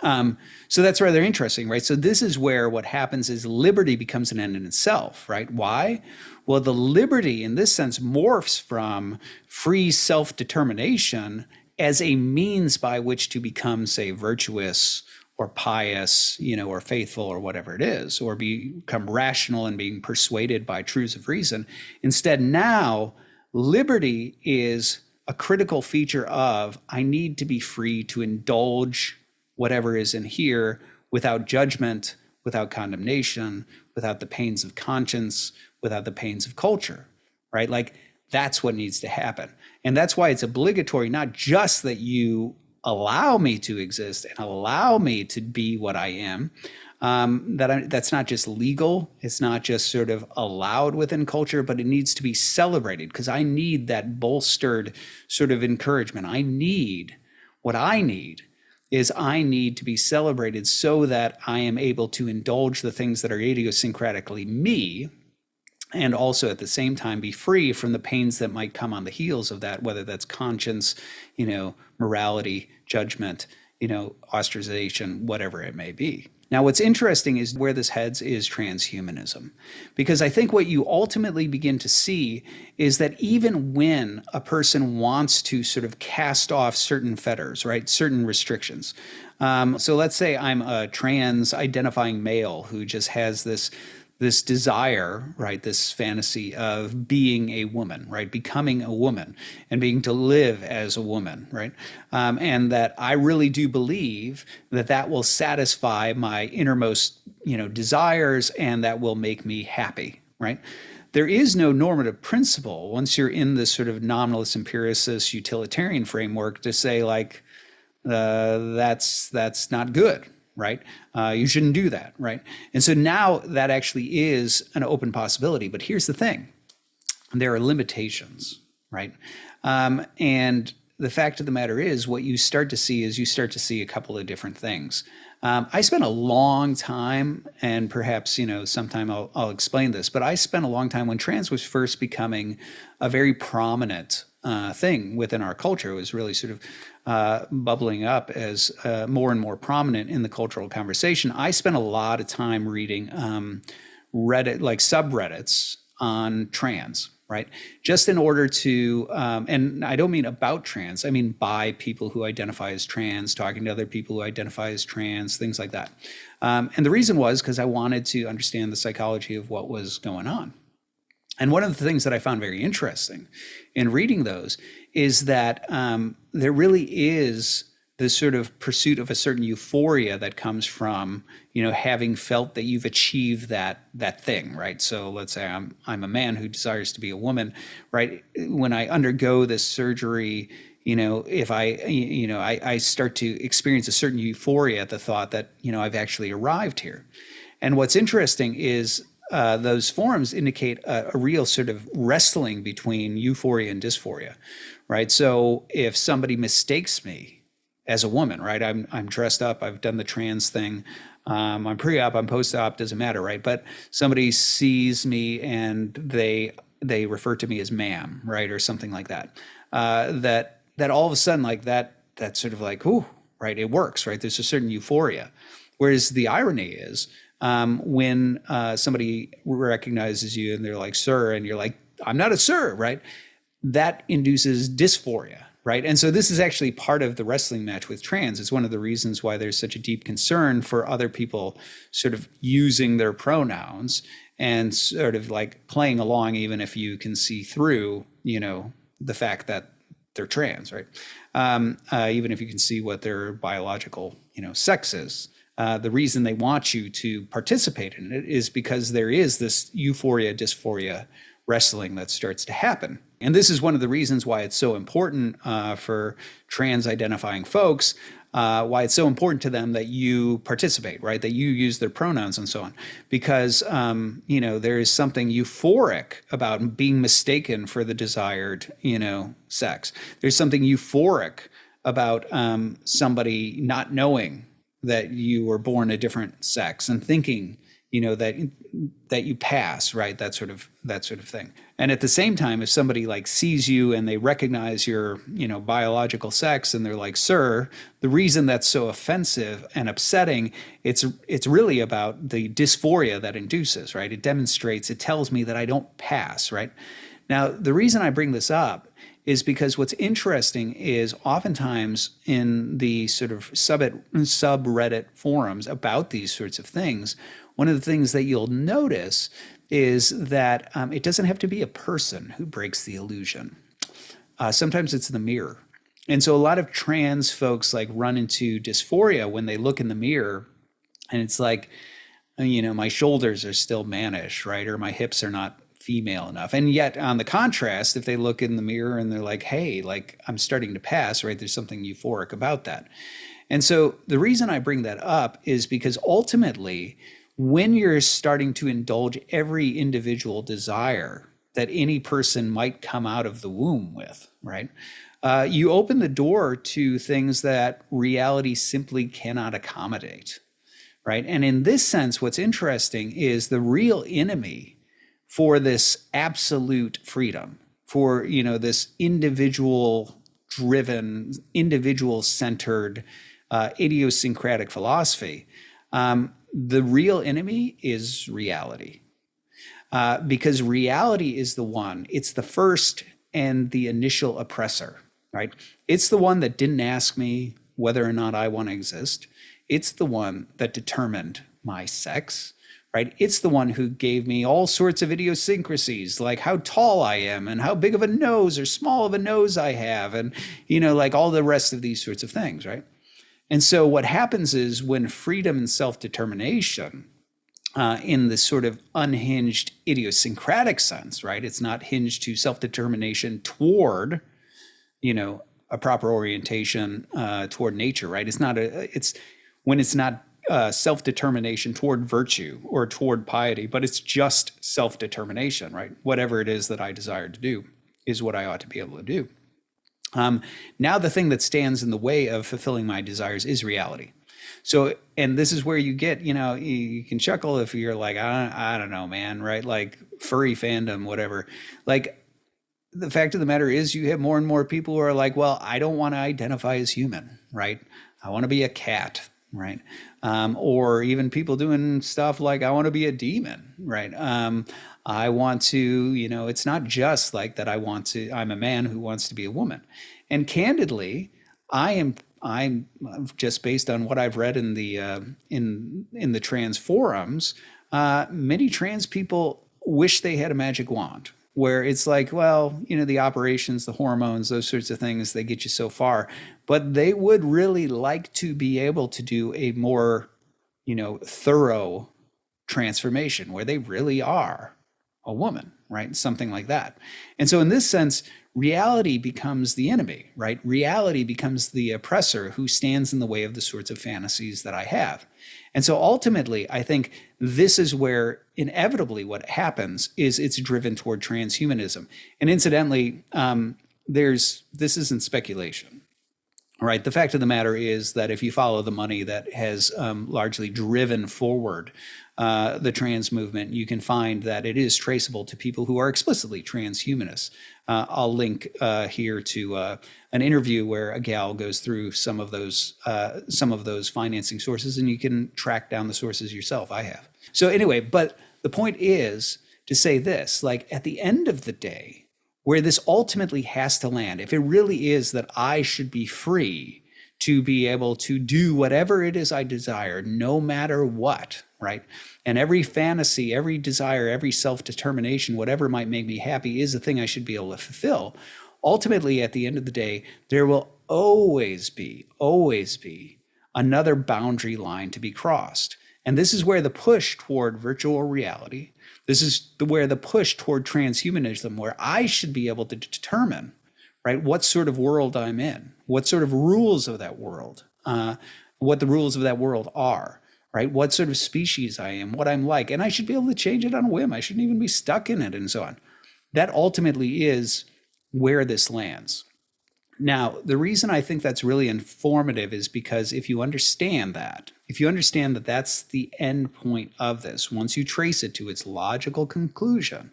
So that's rather interesting, right? So this is where what happens is liberty becomes an end in itself, right? Why? Well, the liberty in this sense morphs from free self-determination as a means by which to become, say, virtuous or pious, or faithful or whatever it is, or become rational and being persuaded by truths of reason. Instead, now liberty is a critical feature of I need to be free to indulge whatever is in here without judgment, without condemnation, without the pains of conscience, without the pains of culture, right? Like that's what needs to happen. And that's why it's obligatory, not just that you allow me to exist and allow me to be what I am, that's not just legal, it's not just sort of allowed within culture, but it needs to be celebrated because I need that bolstered sort of encouragement. What I need is I need to be celebrated so that I am able to indulge the things that are idiosyncratically me, and also at the same time be free from the pains that might come on the heels of that, whether that's conscience, morality, judgment, ostracization, whatever it may be. Now, what's interesting is where this heads is transhumanism, because I think what you ultimately begin to see is that even when a person wants to sort of cast off certain fetters, right, certain restrictions. So let's say I'm a trans identifying male who just has this desire, right, this fantasy of being a woman, right, becoming a woman and being to live as a woman, right, and that I really do believe that will satisfy my innermost, desires and that will make me happy, right? There is no normative principle once you're in this sort of nominalist, empiricist, utilitarian framework to say like, that's not good. Right? You shouldn't do that, right? And so now that actually is an open possibility. But here's the thing. There are limitations, right? And the fact of the matter is what you start to see a couple of different things. I spent a long time, and perhaps, sometime I'll explain this, but I spent a long time when trans was first becoming a very prominent thing within our culture. It was really sort of bubbling up as more and more prominent in the cultural conversation. I spent a lot of time reading Reddit, like subreddits on trans, right? Just in order to, and I don't mean about trans, I mean by people who identify as trans, talking to other people who identify as trans, things like that. And the reason was because I wanted to understand the psychology of what was going on. And one of the things that I found very interesting in reading those is that there really is this sort of pursuit of a certain euphoria that comes from, having felt that you've achieved that thing, right? So let's say I'm a man who desires to be a woman, right? When I undergo this surgery, if I start to experience a certain euphoria at the thought that, I've actually arrived here. And what's interesting is those forums indicate a real sort of wrestling between euphoria and dysphoria, right? So if somebody mistakes me as a woman, right? I'm dressed up, I've done the trans thing, I'm pre-op, I'm post-op, doesn't matter, right? But somebody sees me and they refer to me as ma'am, right, or something like that. That all of a sudden, like that's sort of like, ooh, right? It works, right? There's a certain euphoria. Whereas the irony is, when somebody recognizes you and they're like, sir, and you're like, I'm not a sir, right? That induces dysphoria, right? And so this is actually part of the wrestling match with trans. It's one of the reasons why there's such a deep concern for other people sort of using their pronouns and sort of like playing along, even if you can see through, the fact that they're trans, right? Even if you can see what their biological, sex is. The reason they want you to participate in it is because there is this euphoria, dysphoria wrestling that starts to happen. And this is one of the reasons why it's so important for trans identifying folks, why it's so important to them that you participate, right? That you use their pronouns and so on. Because, there is something euphoric about being mistaken for the desired, sex. There's something euphoric about somebody not knowing that you were born a different sex and thinking, that you pass, right? That sort of thing. And at the same time, if somebody like sees you and they recognize your, biological sex and they're like, sir, the reason that's so offensive and upsetting, it's really about the dysphoria that induces, right? It tells me that I don't pass, right? Now, the reason I bring this up is because what's interesting is oftentimes in the sort of subreddit forums about these sorts of things, one of the things that you'll notice is that it doesn't have to be a person who breaks the illusion. Sometimes it's the mirror. And so a lot of trans folks like run into dysphoria when they look in the mirror and it's like, my shoulders are still mannish, right? Or my hips are not female enough. And yet on the contrast, if they look in the mirror and they're like, hey, like I'm starting to pass, right? There's something euphoric about that. And so the reason I bring that up is because ultimately, when you're starting to indulge every individual desire that any person might come out of the womb with, right? You open the door to things that reality simply cannot accommodate, right? And in this sense, what's interesting is the real enemy for this absolute freedom, for this individual-driven, individual-centered, idiosyncratic philosophy. The real enemy is reality, because reality is it's the first and the initial oppressor, right? It's the one that didn't ask me whether or not I want to exist. It's the one that determined my sex, right? It's the one who gave me all sorts of idiosyncrasies, like how tall I am and how big of a nose or small of a nose I have, and, like all the rest of these sorts of things, right? And so what happens is when freedom and self-determination in this sort of unhinged idiosyncratic sense, right? It's not hinged to self-determination toward, a proper orientation toward nature, right? It's not self-determination toward virtue or toward piety, but it's just self-determination, right? Whatever it is that I desire to do is what I ought to be able to do. Now the thing that stands in the way of fulfilling my desires is reality. So, and this is where you get, you can chuckle if you're like, I don't know, man, right? Like furry fandom, whatever. Like the fact of the matter is you have more and more people who are like, well, I don't want to identify as human, right? I want to be a cat, right? Or even people doing stuff like, I want to be a demon, right? I want to, it's not just like that I'm a man who wants to be a woman. And candidly, I'm just based on what I've read in the in the trans forums, many trans people wish they had a magic wand where it's like, well, the operations, the hormones, those sorts of things, they get you so far, but they would really like to be able to do a more, thorough transformation where they really are a woman, right? Something like that. And so in this sense, reality becomes the enemy, right? Reality becomes the oppressor who stands in the way of the sorts of fantasies that I have. And so ultimately, I think this is where inevitably what happens is it's driven toward transhumanism. And incidentally, this isn't speculation. Right. The fact of the matter is that if you follow the money that has largely driven forward the trans movement, you can find that it is traceable to people who are explicitly transhumanists. I'll link here to an interview where a gal goes through some of those financing sources, and you can track down the sources yourself. I have. So anyway, but the point is to say this, like at the end of the day, where this ultimately has to land, if it really is that I should be free to be able to do whatever it is I desire, no matter what, right? And every fantasy, every desire, every self-determination, whatever might make me happy is a thing I should be able to fulfill. Ultimately, at the end of the day, there will always be another boundary line to be crossed. And this is where the push toward virtual reality, this is where the push toward transhumanism, where I should be able to determine, right, what sort of world I'm in, what sort of rules of that world, what the rules of that world are, right, what sort of species I am, what I'm like, and I should be able to change it on a whim. I shouldn't even be stuck in it and so on. That ultimately is where this lands. Now, the reason I think that's really informative is because if you understand that that's the end point of this, once you trace it to its logical conclusion,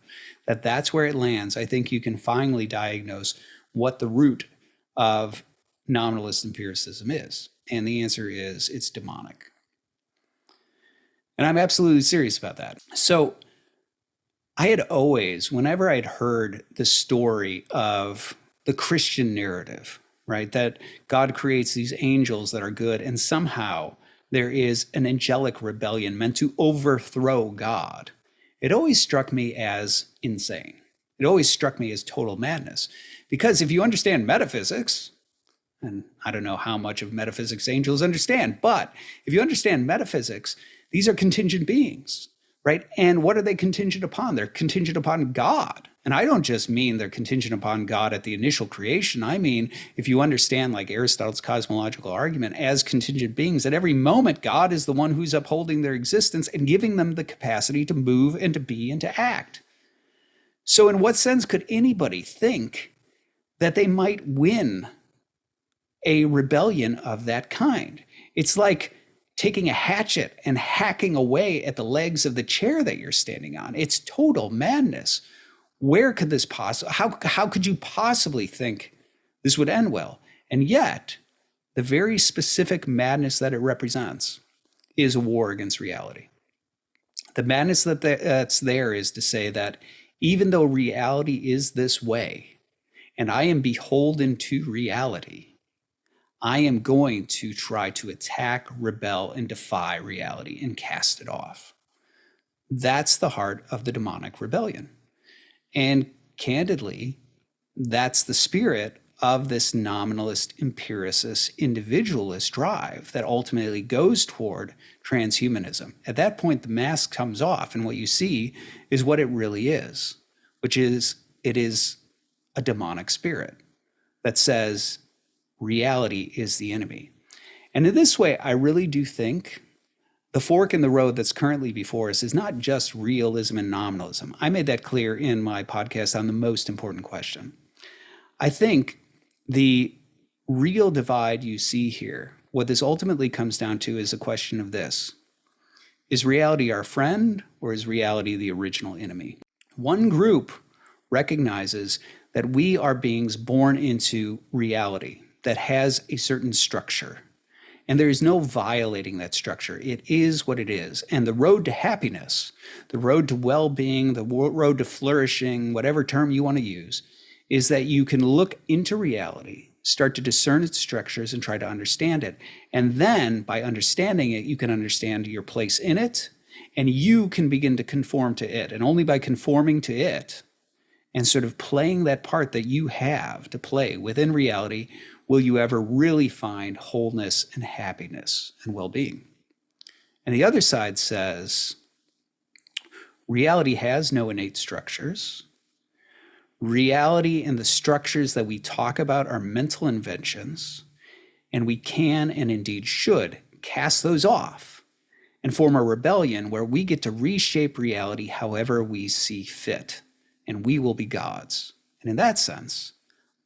that's where it lands, I think you can finally diagnose what the root of nominalist empiricism is. And the answer is it's demonic. And I'm absolutely serious about that. So I had always, whenever I'd heard the story of the Christian narrative, right, that God creates these angels that are good, and somehow there is an angelic rebellion meant to overthrow God, it always struck me as insane. It always struck me as total madness. Because if you understand metaphysics, and I don't know how much of metaphysics angels understand, but if you understand metaphysics, these are contingent beings, right? And what are they contingent upon? They're contingent upon God. And I don't just mean they're contingent upon God at the initial creation. I mean, if you understand like Aristotle's cosmological argument as contingent beings, at every moment, God is the one who's upholding their existence and giving them the capacity to move and to be and to act. So in what sense could anybody think that they might win a rebellion of that kind? It's like taking a hatchet and hacking away at the legs of the chair that you're standing on. It's total madness. Where could this possibly, how could you possibly think this would end well? And yet, the very specific madness that it represents is a war against reality. The madness that's there is to say that even though reality is this way, and I am beholden to reality, I am going to try to attack, rebel, and defy reality and cast it off. That's the heart of the demonic rebellion. And candidly, that's the spirit of this nominalist, empiricist, individualist drive that ultimately goes toward transhumanism. At that point, the mask comes off, and what you see is what it really is, which is it is a demonic spirit that says reality is the enemy. And in this way, I really do think the fork in the road that's currently before us is not just realism and nominalism. I made that clear in my podcast on the most important question. I think the real divide you see here, what this ultimately comes down to is a question of this. Is reality our friend, or is reality the original enemy? One group recognizes that we are beings born into reality that has a certain structure. And there is no violating that structure. It is what it is. And the road to happiness, the road to well-being, the road to flourishing, whatever term you want to use, is that you can look into reality, start to discern its structures and try to understand it. And then by understanding it, you can understand your place in it, and you can begin to conform to it. And only by conforming to it and sort of playing that part that you have to play within reality will you ever really find wholeness and happiness and well-being. And the other side says, reality has no innate structures. Reality and the structures that we talk about are mental inventions, and we can and indeed should cast those off and form a rebellion where we get to reshape reality however we see fit, and we will be gods. And in that sense,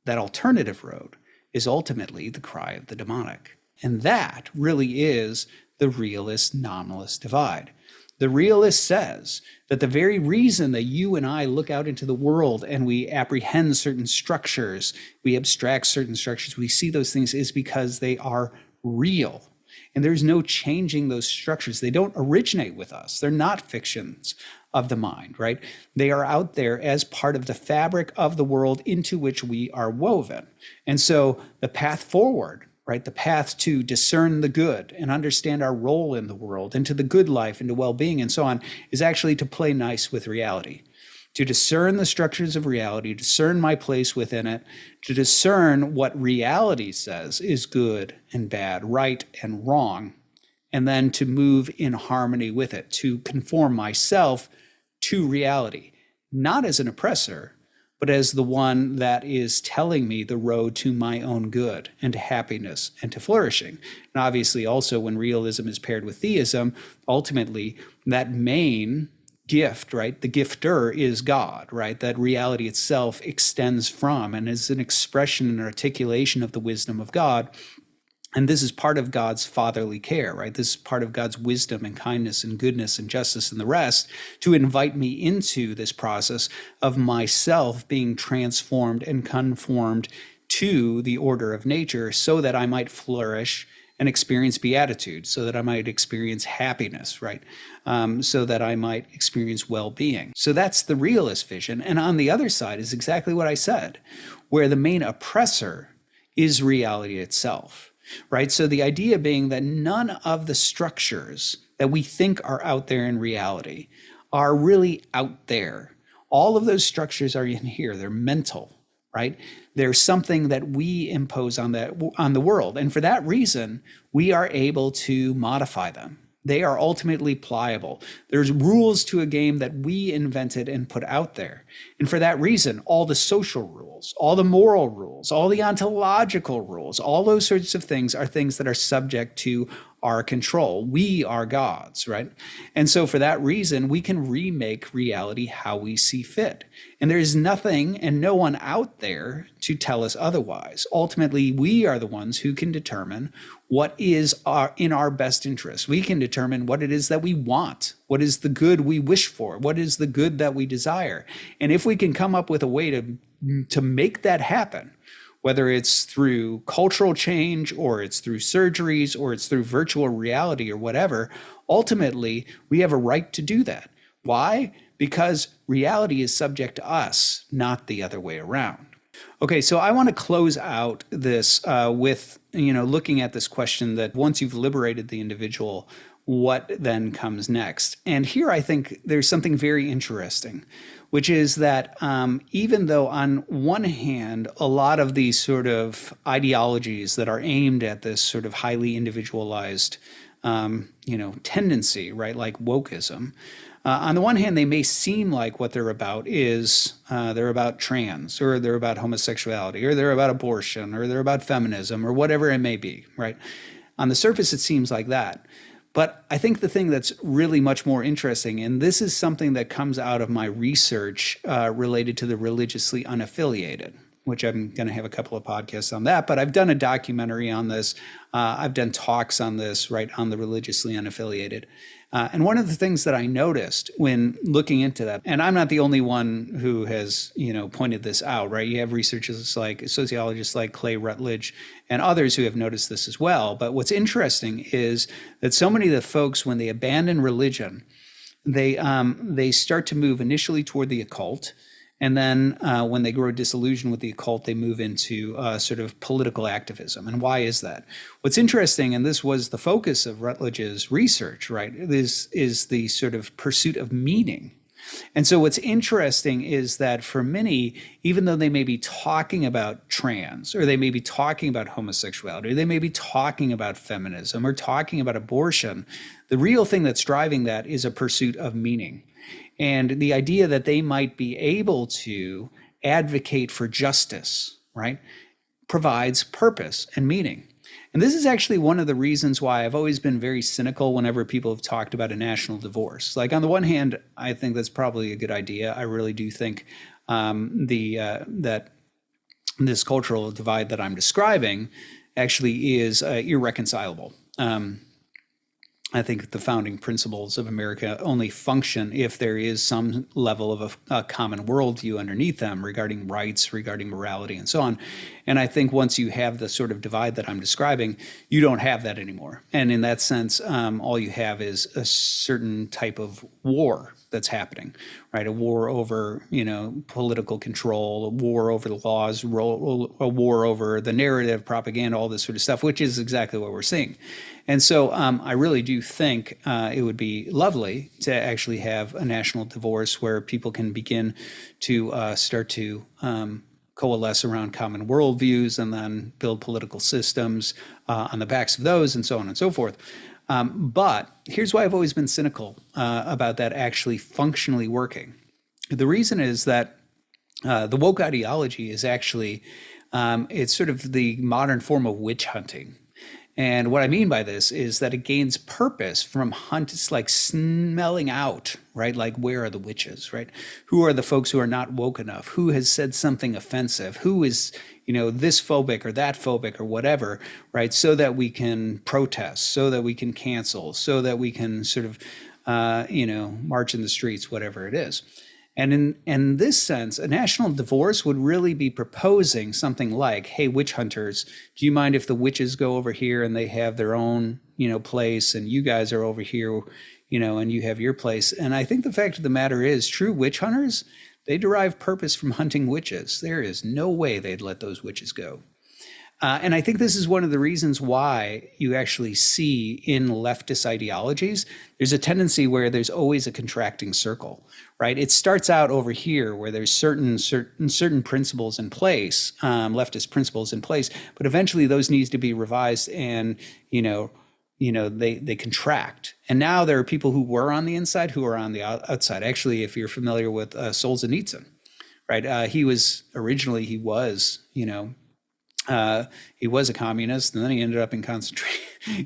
that alternative road is ultimately the cry of the demonic. And that really is the realist-nominalist divide. The realist says that the very reason that you and I look out into the world and we apprehend certain structures, we abstract certain structures, we see those things is because they are real. And there's no changing those structures. They don't originate with us. They're not fictions of the mind, right? They are out there as part of the fabric of the world into which we are woven. And so the path forward, right, the path to discern the good and understand our role in the world, into the good life, into well-being and so on, is actually to play nice with reality, to discern the structures of reality, discern my place within it, to discern what reality says is good and bad, right and wrong, and then to move in harmony with it, to conform myself to reality, not as an oppressor, but as the one that is telling me the road to my own good and to happiness and to flourishing. And obviously also when realism is paired with theism, ultimately that main gift, right? The gifter is God, right? That reality itself extends from and is an expression and articulation of the wisdom of God. And this is part of God's fatherly care, right? This is part of God's wisdom and kindness and goodness and justice and the rest to invite me into this process of myself being transformed and conformed to the order of nature so that I might flourish and experience beatitude, so that I might experience happiness, right? So that I might experience well-being. So that's the realist vision. And on the other side is exactly what I said, where the main oppressor is reality itself. Right? So the idea being that none of the structures that we think are out there in reality are really out there. All of those structures are in here. They're mental, right? There's something that we impose on the world. And for that reason, we are able to modify them. They are ultimately pliable. There's rules to a game that we invented and put out there. And for that reason, all the social rules, all the moral rules, all the ontological rules, all those sorts of things are things that are subject to our control. We are gods, right? And so for that reason, we can remake reality how we see fit. And there is nothing and no one out there to tell us otherwise. Ultimately, we are the ones who can determine what is in our best interest. We can determine what it is that we want, what is the good we wish for, what is the good that we desire. And if we can come up with a way to make that happen, whether it's through cultural change or it's through surgeries or it's through virtual reality or whatever, ultimately, we have a right to do that. Why? Because reality is subject to us, not the other way around. Okay, so I want to close out this with, looking at this question that once you've liberated the individual, what then comes next? And here I think there's something very interesting, which is that even though on one hand, a lot of these sort of ideologies that are aimed at this sort of highly individualized, tendency, right, like wokeism, on the one hand, they may seem like what they're about is they're about trans, or they're about homosexuality, or they're about abortion, or they're about feminism, or whatever it may be, right? On the surface, it seems like that. But I think the thing that's really much more interesting, and this is something that comes out of my research related to the religiously unaffiliated, which I'm going to have a couple of podcasts on that, but I've done a documentary on this. I've done talks on this, right, on the religiously unaffiliated. And one of the things that I noticed when looking into that, and I'm not the only one who has, pointed this out, right? You have researchers like sociologists like Clay Rutledge and others who have noticed this as well. But what's interesting is that so many of the folks, when they abandon religion, they start to move initially toward the occult. And then when they grow disillusioned with the occult, they move into sort of political activism. And why is that? What's interesting, and this was the focus of Rutledge's research, right, is the sort of pursuit of meaning. And so what's interesting is that for many, even though they may be talking about trans, or they may be talking about homosexuality, or they may be talking about feminism, or talking about abortion, the real thing that's driving that is a pursuit of meaning. And the idea that they might be able to advocate for justice, right, provides purpose and meaning. And this is actually one of the reasons why I've always been very cynical whenever people have talked about a national divorce. Like, on the one hand, I think that's probably a good idea. I really do think that this cultural divide that I'm describing actually is irreconcilable. I think the founding principles of America only function if there is some level of a common worldview underneath them regarding rights, regarding morality, and so on. And I think once you have the sort of divide that I'm describing, you don't have that anymore. And in that sense, all you have is a certain type of war that's happening, right? A war over, political control, a war over the laws, a war over the narrative, propaganda, all this sort of stuff, which is exactly what we're seeing. And so I really do think it would be lovely to actually have a national divorce where people can begin to start to coalesce around common worldviews and then build political systems on the backs of those, and so on and so forth. But here's why I've always been cynical about that actually functionally working. The reason is that the woke ideology is actually, it's sort of the modern form of witch hunting. And what I mean by this is that it gains purpose from it's like smelling out, right? Like, where are the witches, right? Who are the folks who are not woke enough? Who has said something offensive? Who is, this phobic or that phobic or whatever, right? So that we can protest, so that we can cancel, so that we can sort of, march in the streets, whatever it is. And in this sense, a national divorce would really be proposing something like, hey, witch hunters, do you mind if the witches go over here and they have their own, place, and you guys are over here, and you have your place? And I think the fact of the matter is, true witch hunters, they derive purpose from hunting witches. There is no way they'd let those witches go. And I think this is one of the reasons why you actually see in leftist ideologies, there's a tendency where there's always a contracting circle, right? It starts out over here where there's certain principles in place, leftist principles in place, but eventually those needs to be revised and, they contract. And now there are people who were on the inside who are on the outside. Actually, if you're familiar with Solzhenitsyn, right? He was a communist, and then he ended up in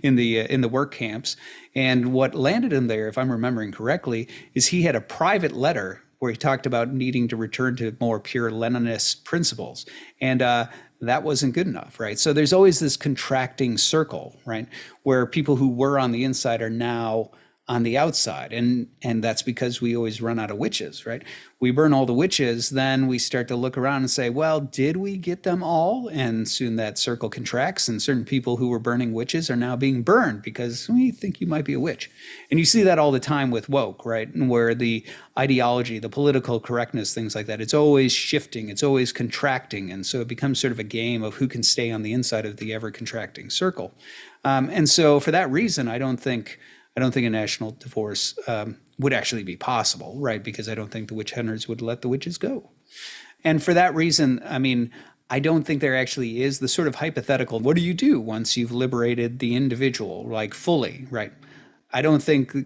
in the work camps. And what landed him there, if I'm remembering correctly, is he had a private letter where he talked about needing to return to more pure Leninist principles. And that wasn't good enough, right? So there's always this contracting circle, right, where people who were on the inside are now on the outside. And that's because we always run out of witches, right? We burn all the witches, then we start to look around and say, well, did we get them all? And soon that circle contracts, and certain people who were burning witches are now being burned because we think you might be a witch. And you see that all the time with woke, right? And where the ideology, the political correctness, things like that, it's always shifting, it's always contracting. And so it becomes sort of a game of who can stay on the inside of the ever contracting circle. And so for that reason, I don't think a national divorce would actually be possible, right? Because I don't think the witch hunters would let the witches go. And for that reason, I mean, I don't think there actually is the sort of hypothetical, what do you do once you've liberated the individual, like fully, right? I don't think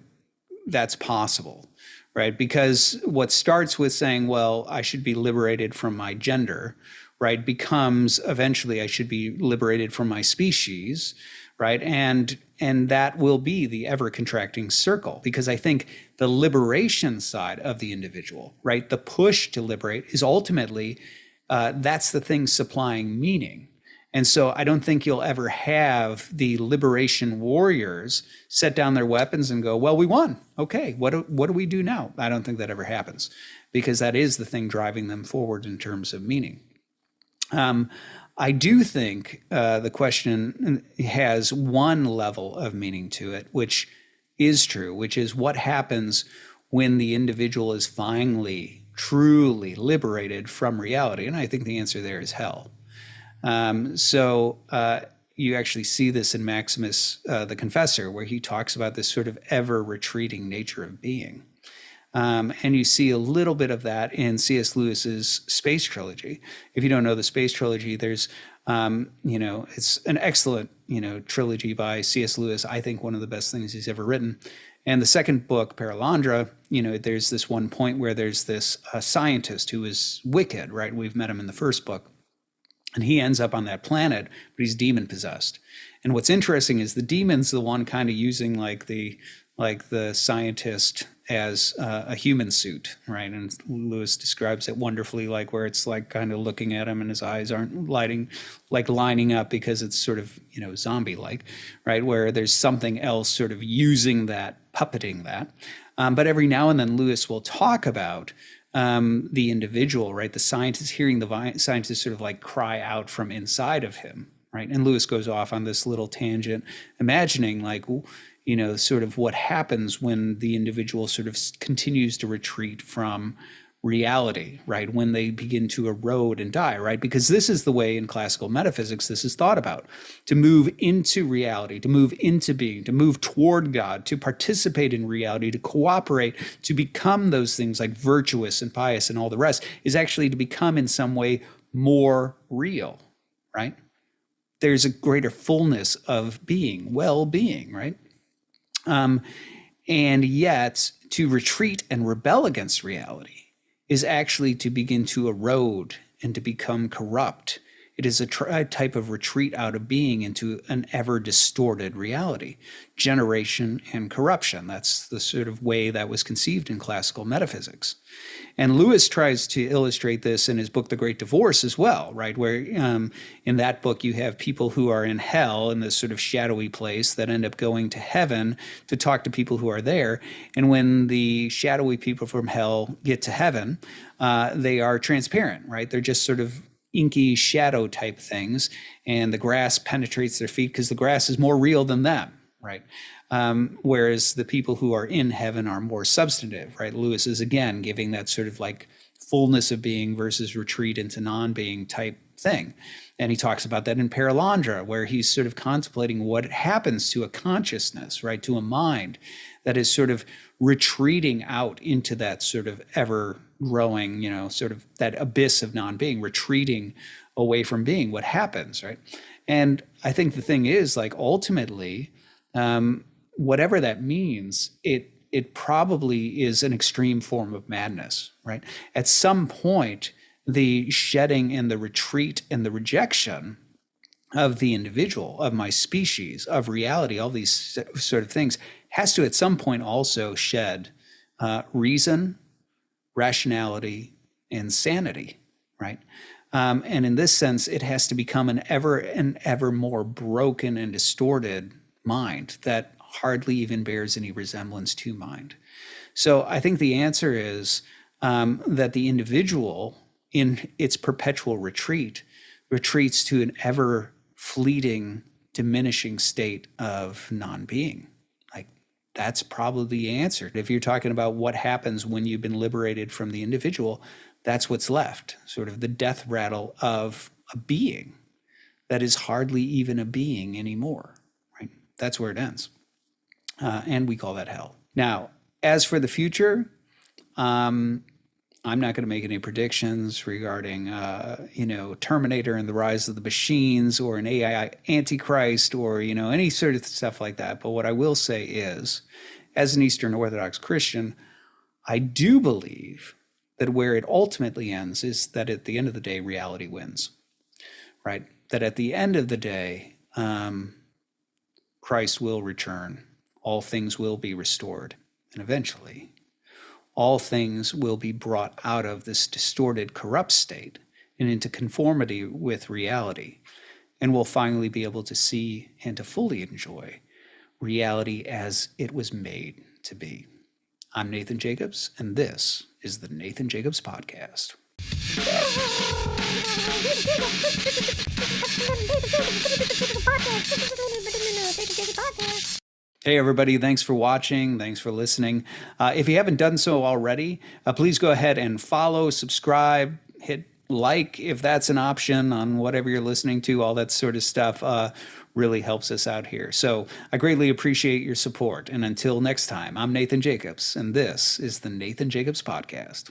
that's possible, right? Because what starts with saying, well, I should be liberated from my gender, right, becomes eventually I should be liberated from my species, right? And that will be the ever contracting circle, because I think the liberation side of the individual, right, the push to liberate is ultimately, that's the thing supplying meaning. And so I don't think you'll ever have the liberation warriors set down their weapons and go, well, we won. Okay, what do we do now? I don't think that ever happens, because that is the thing driving them forward in terms of meaning. I do think the question has one level of meaning to it, which is true, which is what happens when the individual is finally, truly liberated from reality. And I think the answer there is hell. So you actually see this in Maximus the Confessor, where he talks about this sort of ever retreating nature of being. And you see a little bit of that in C.S. Lewis's Space Trilogy. If you don't know the Space Trilogy, there's, it's an excellent, trilogy by C.S. Lewis. I think one of the best things he's ever written. And the second book, Paralandra, there's this one point where there's this scientist who is wicked, right? We've met him in the first book. And he ends up on that planet, but he's demon possessed. And what's interesting is the demon's the one kind of using like the scientist as a human suit, right? And Lewis describes it wonderfully, like where it's like kind of looking at him and his eyes aren't lining up because it's sort of, zombie-like, right? Where there's something else sort of using that, puppeting that. But every now and then Lewis will talk about the individual, right? The scientist, hearing the scientist sort of like cry out from inside of him, right? And Lewis goes off on this little tangent, imagining like, sort of what happens when the individual sort of continues to retreat from reality, right? When they begin to erode and die, right? Because this is the way in classical metaphysics this is thought about: to move into reality, to move into being, to move toward God, to participate in reality, to cooperate, to become those things like virtuous and pious and all the rest, is actually to become in some way more real, right? There's a greater fullness of being, well-being, right? And yet to retreat and rebel against reality is actually to begin to erode and to become corrupt. It is a type of retreat out of being into an ever distorted reality, generation and corruption. That's the sort of way that was conceived in classical metaphysics. And Lewis tries to illustrate this in his book, The Great Divorce, as well, right? Where in that book, you have people who are in hell, in this sort of shadowy place, that end up going to heaven to talk to people who are there. And when the shadowy people from hell get to heaven, they are transparent, right? They're just sort of inky shadow type things, and the grass penetrates their feet because the grass is more real than them, right? Whereas the people who are in heaven are more substantive, right? Lewis is again giving that sort of like fullness of being versus retreat into non-being type thing. And he talks about that in Paralandra, where he's sort of contemplating what happens to a consciousness, right? To a mind that is sort of retreating out into that sort of ever growing, sort of that abyss of non-being, retreating away from being. What happens, right? And I think the thing is, like, ultimately, whatever that means, it probably is an extreme form of madness, right? At some point, the shedding and the retreat and the rejection of the individual, of my species, of reality, all these sort of things, has to at some point also shed reason, rationality, and sanity, right? And in this sense, it has to become an ever more broken and distorted mind that hardly even bears any resemblance to mind. So I think the answer is that the individual, in its perpetual retreat, retreats to an ever fleeting, diminishing state of non-being. Like, that's probably the answer. If you're talking about what happens when you've been liberated from the individual, that's what's left, sort of the death rattle of a being that is hardly even a being anymore, right? That's where it ends. And we call that hell. Now, as for the future, I'm not going to make any predictions regarding, Terminator and the rise of the machines, or an AI antichrist, or, any sort of stuff like that. But what I will say is, as an Eastern Orthodox Christian, I do believe that where it ultimately ends is that at the end of the day, reality wins, right? That at the end of the day, Christ will return. All things will be restored. And eventually, all things will be brought out of this distorted, corrupt state and into conformity with reality. And we'll finally be able to see and to fully enjoy reality as it was made to be. I'm Nathan Jacobs, and this is the Nathan Jacobs Podcast. Hey, everybody. Thanks for watching. Thanks for listening. If you haven't done so already, please go ahead and follow, subscribe, hit like if that's an option on whatever you're listening to. All that sort of stuff really helps us out here. So I greatly appreciate your support. And until next time, I'm Nathan Jacobs, and this is the Nathan Jacobs Podcast.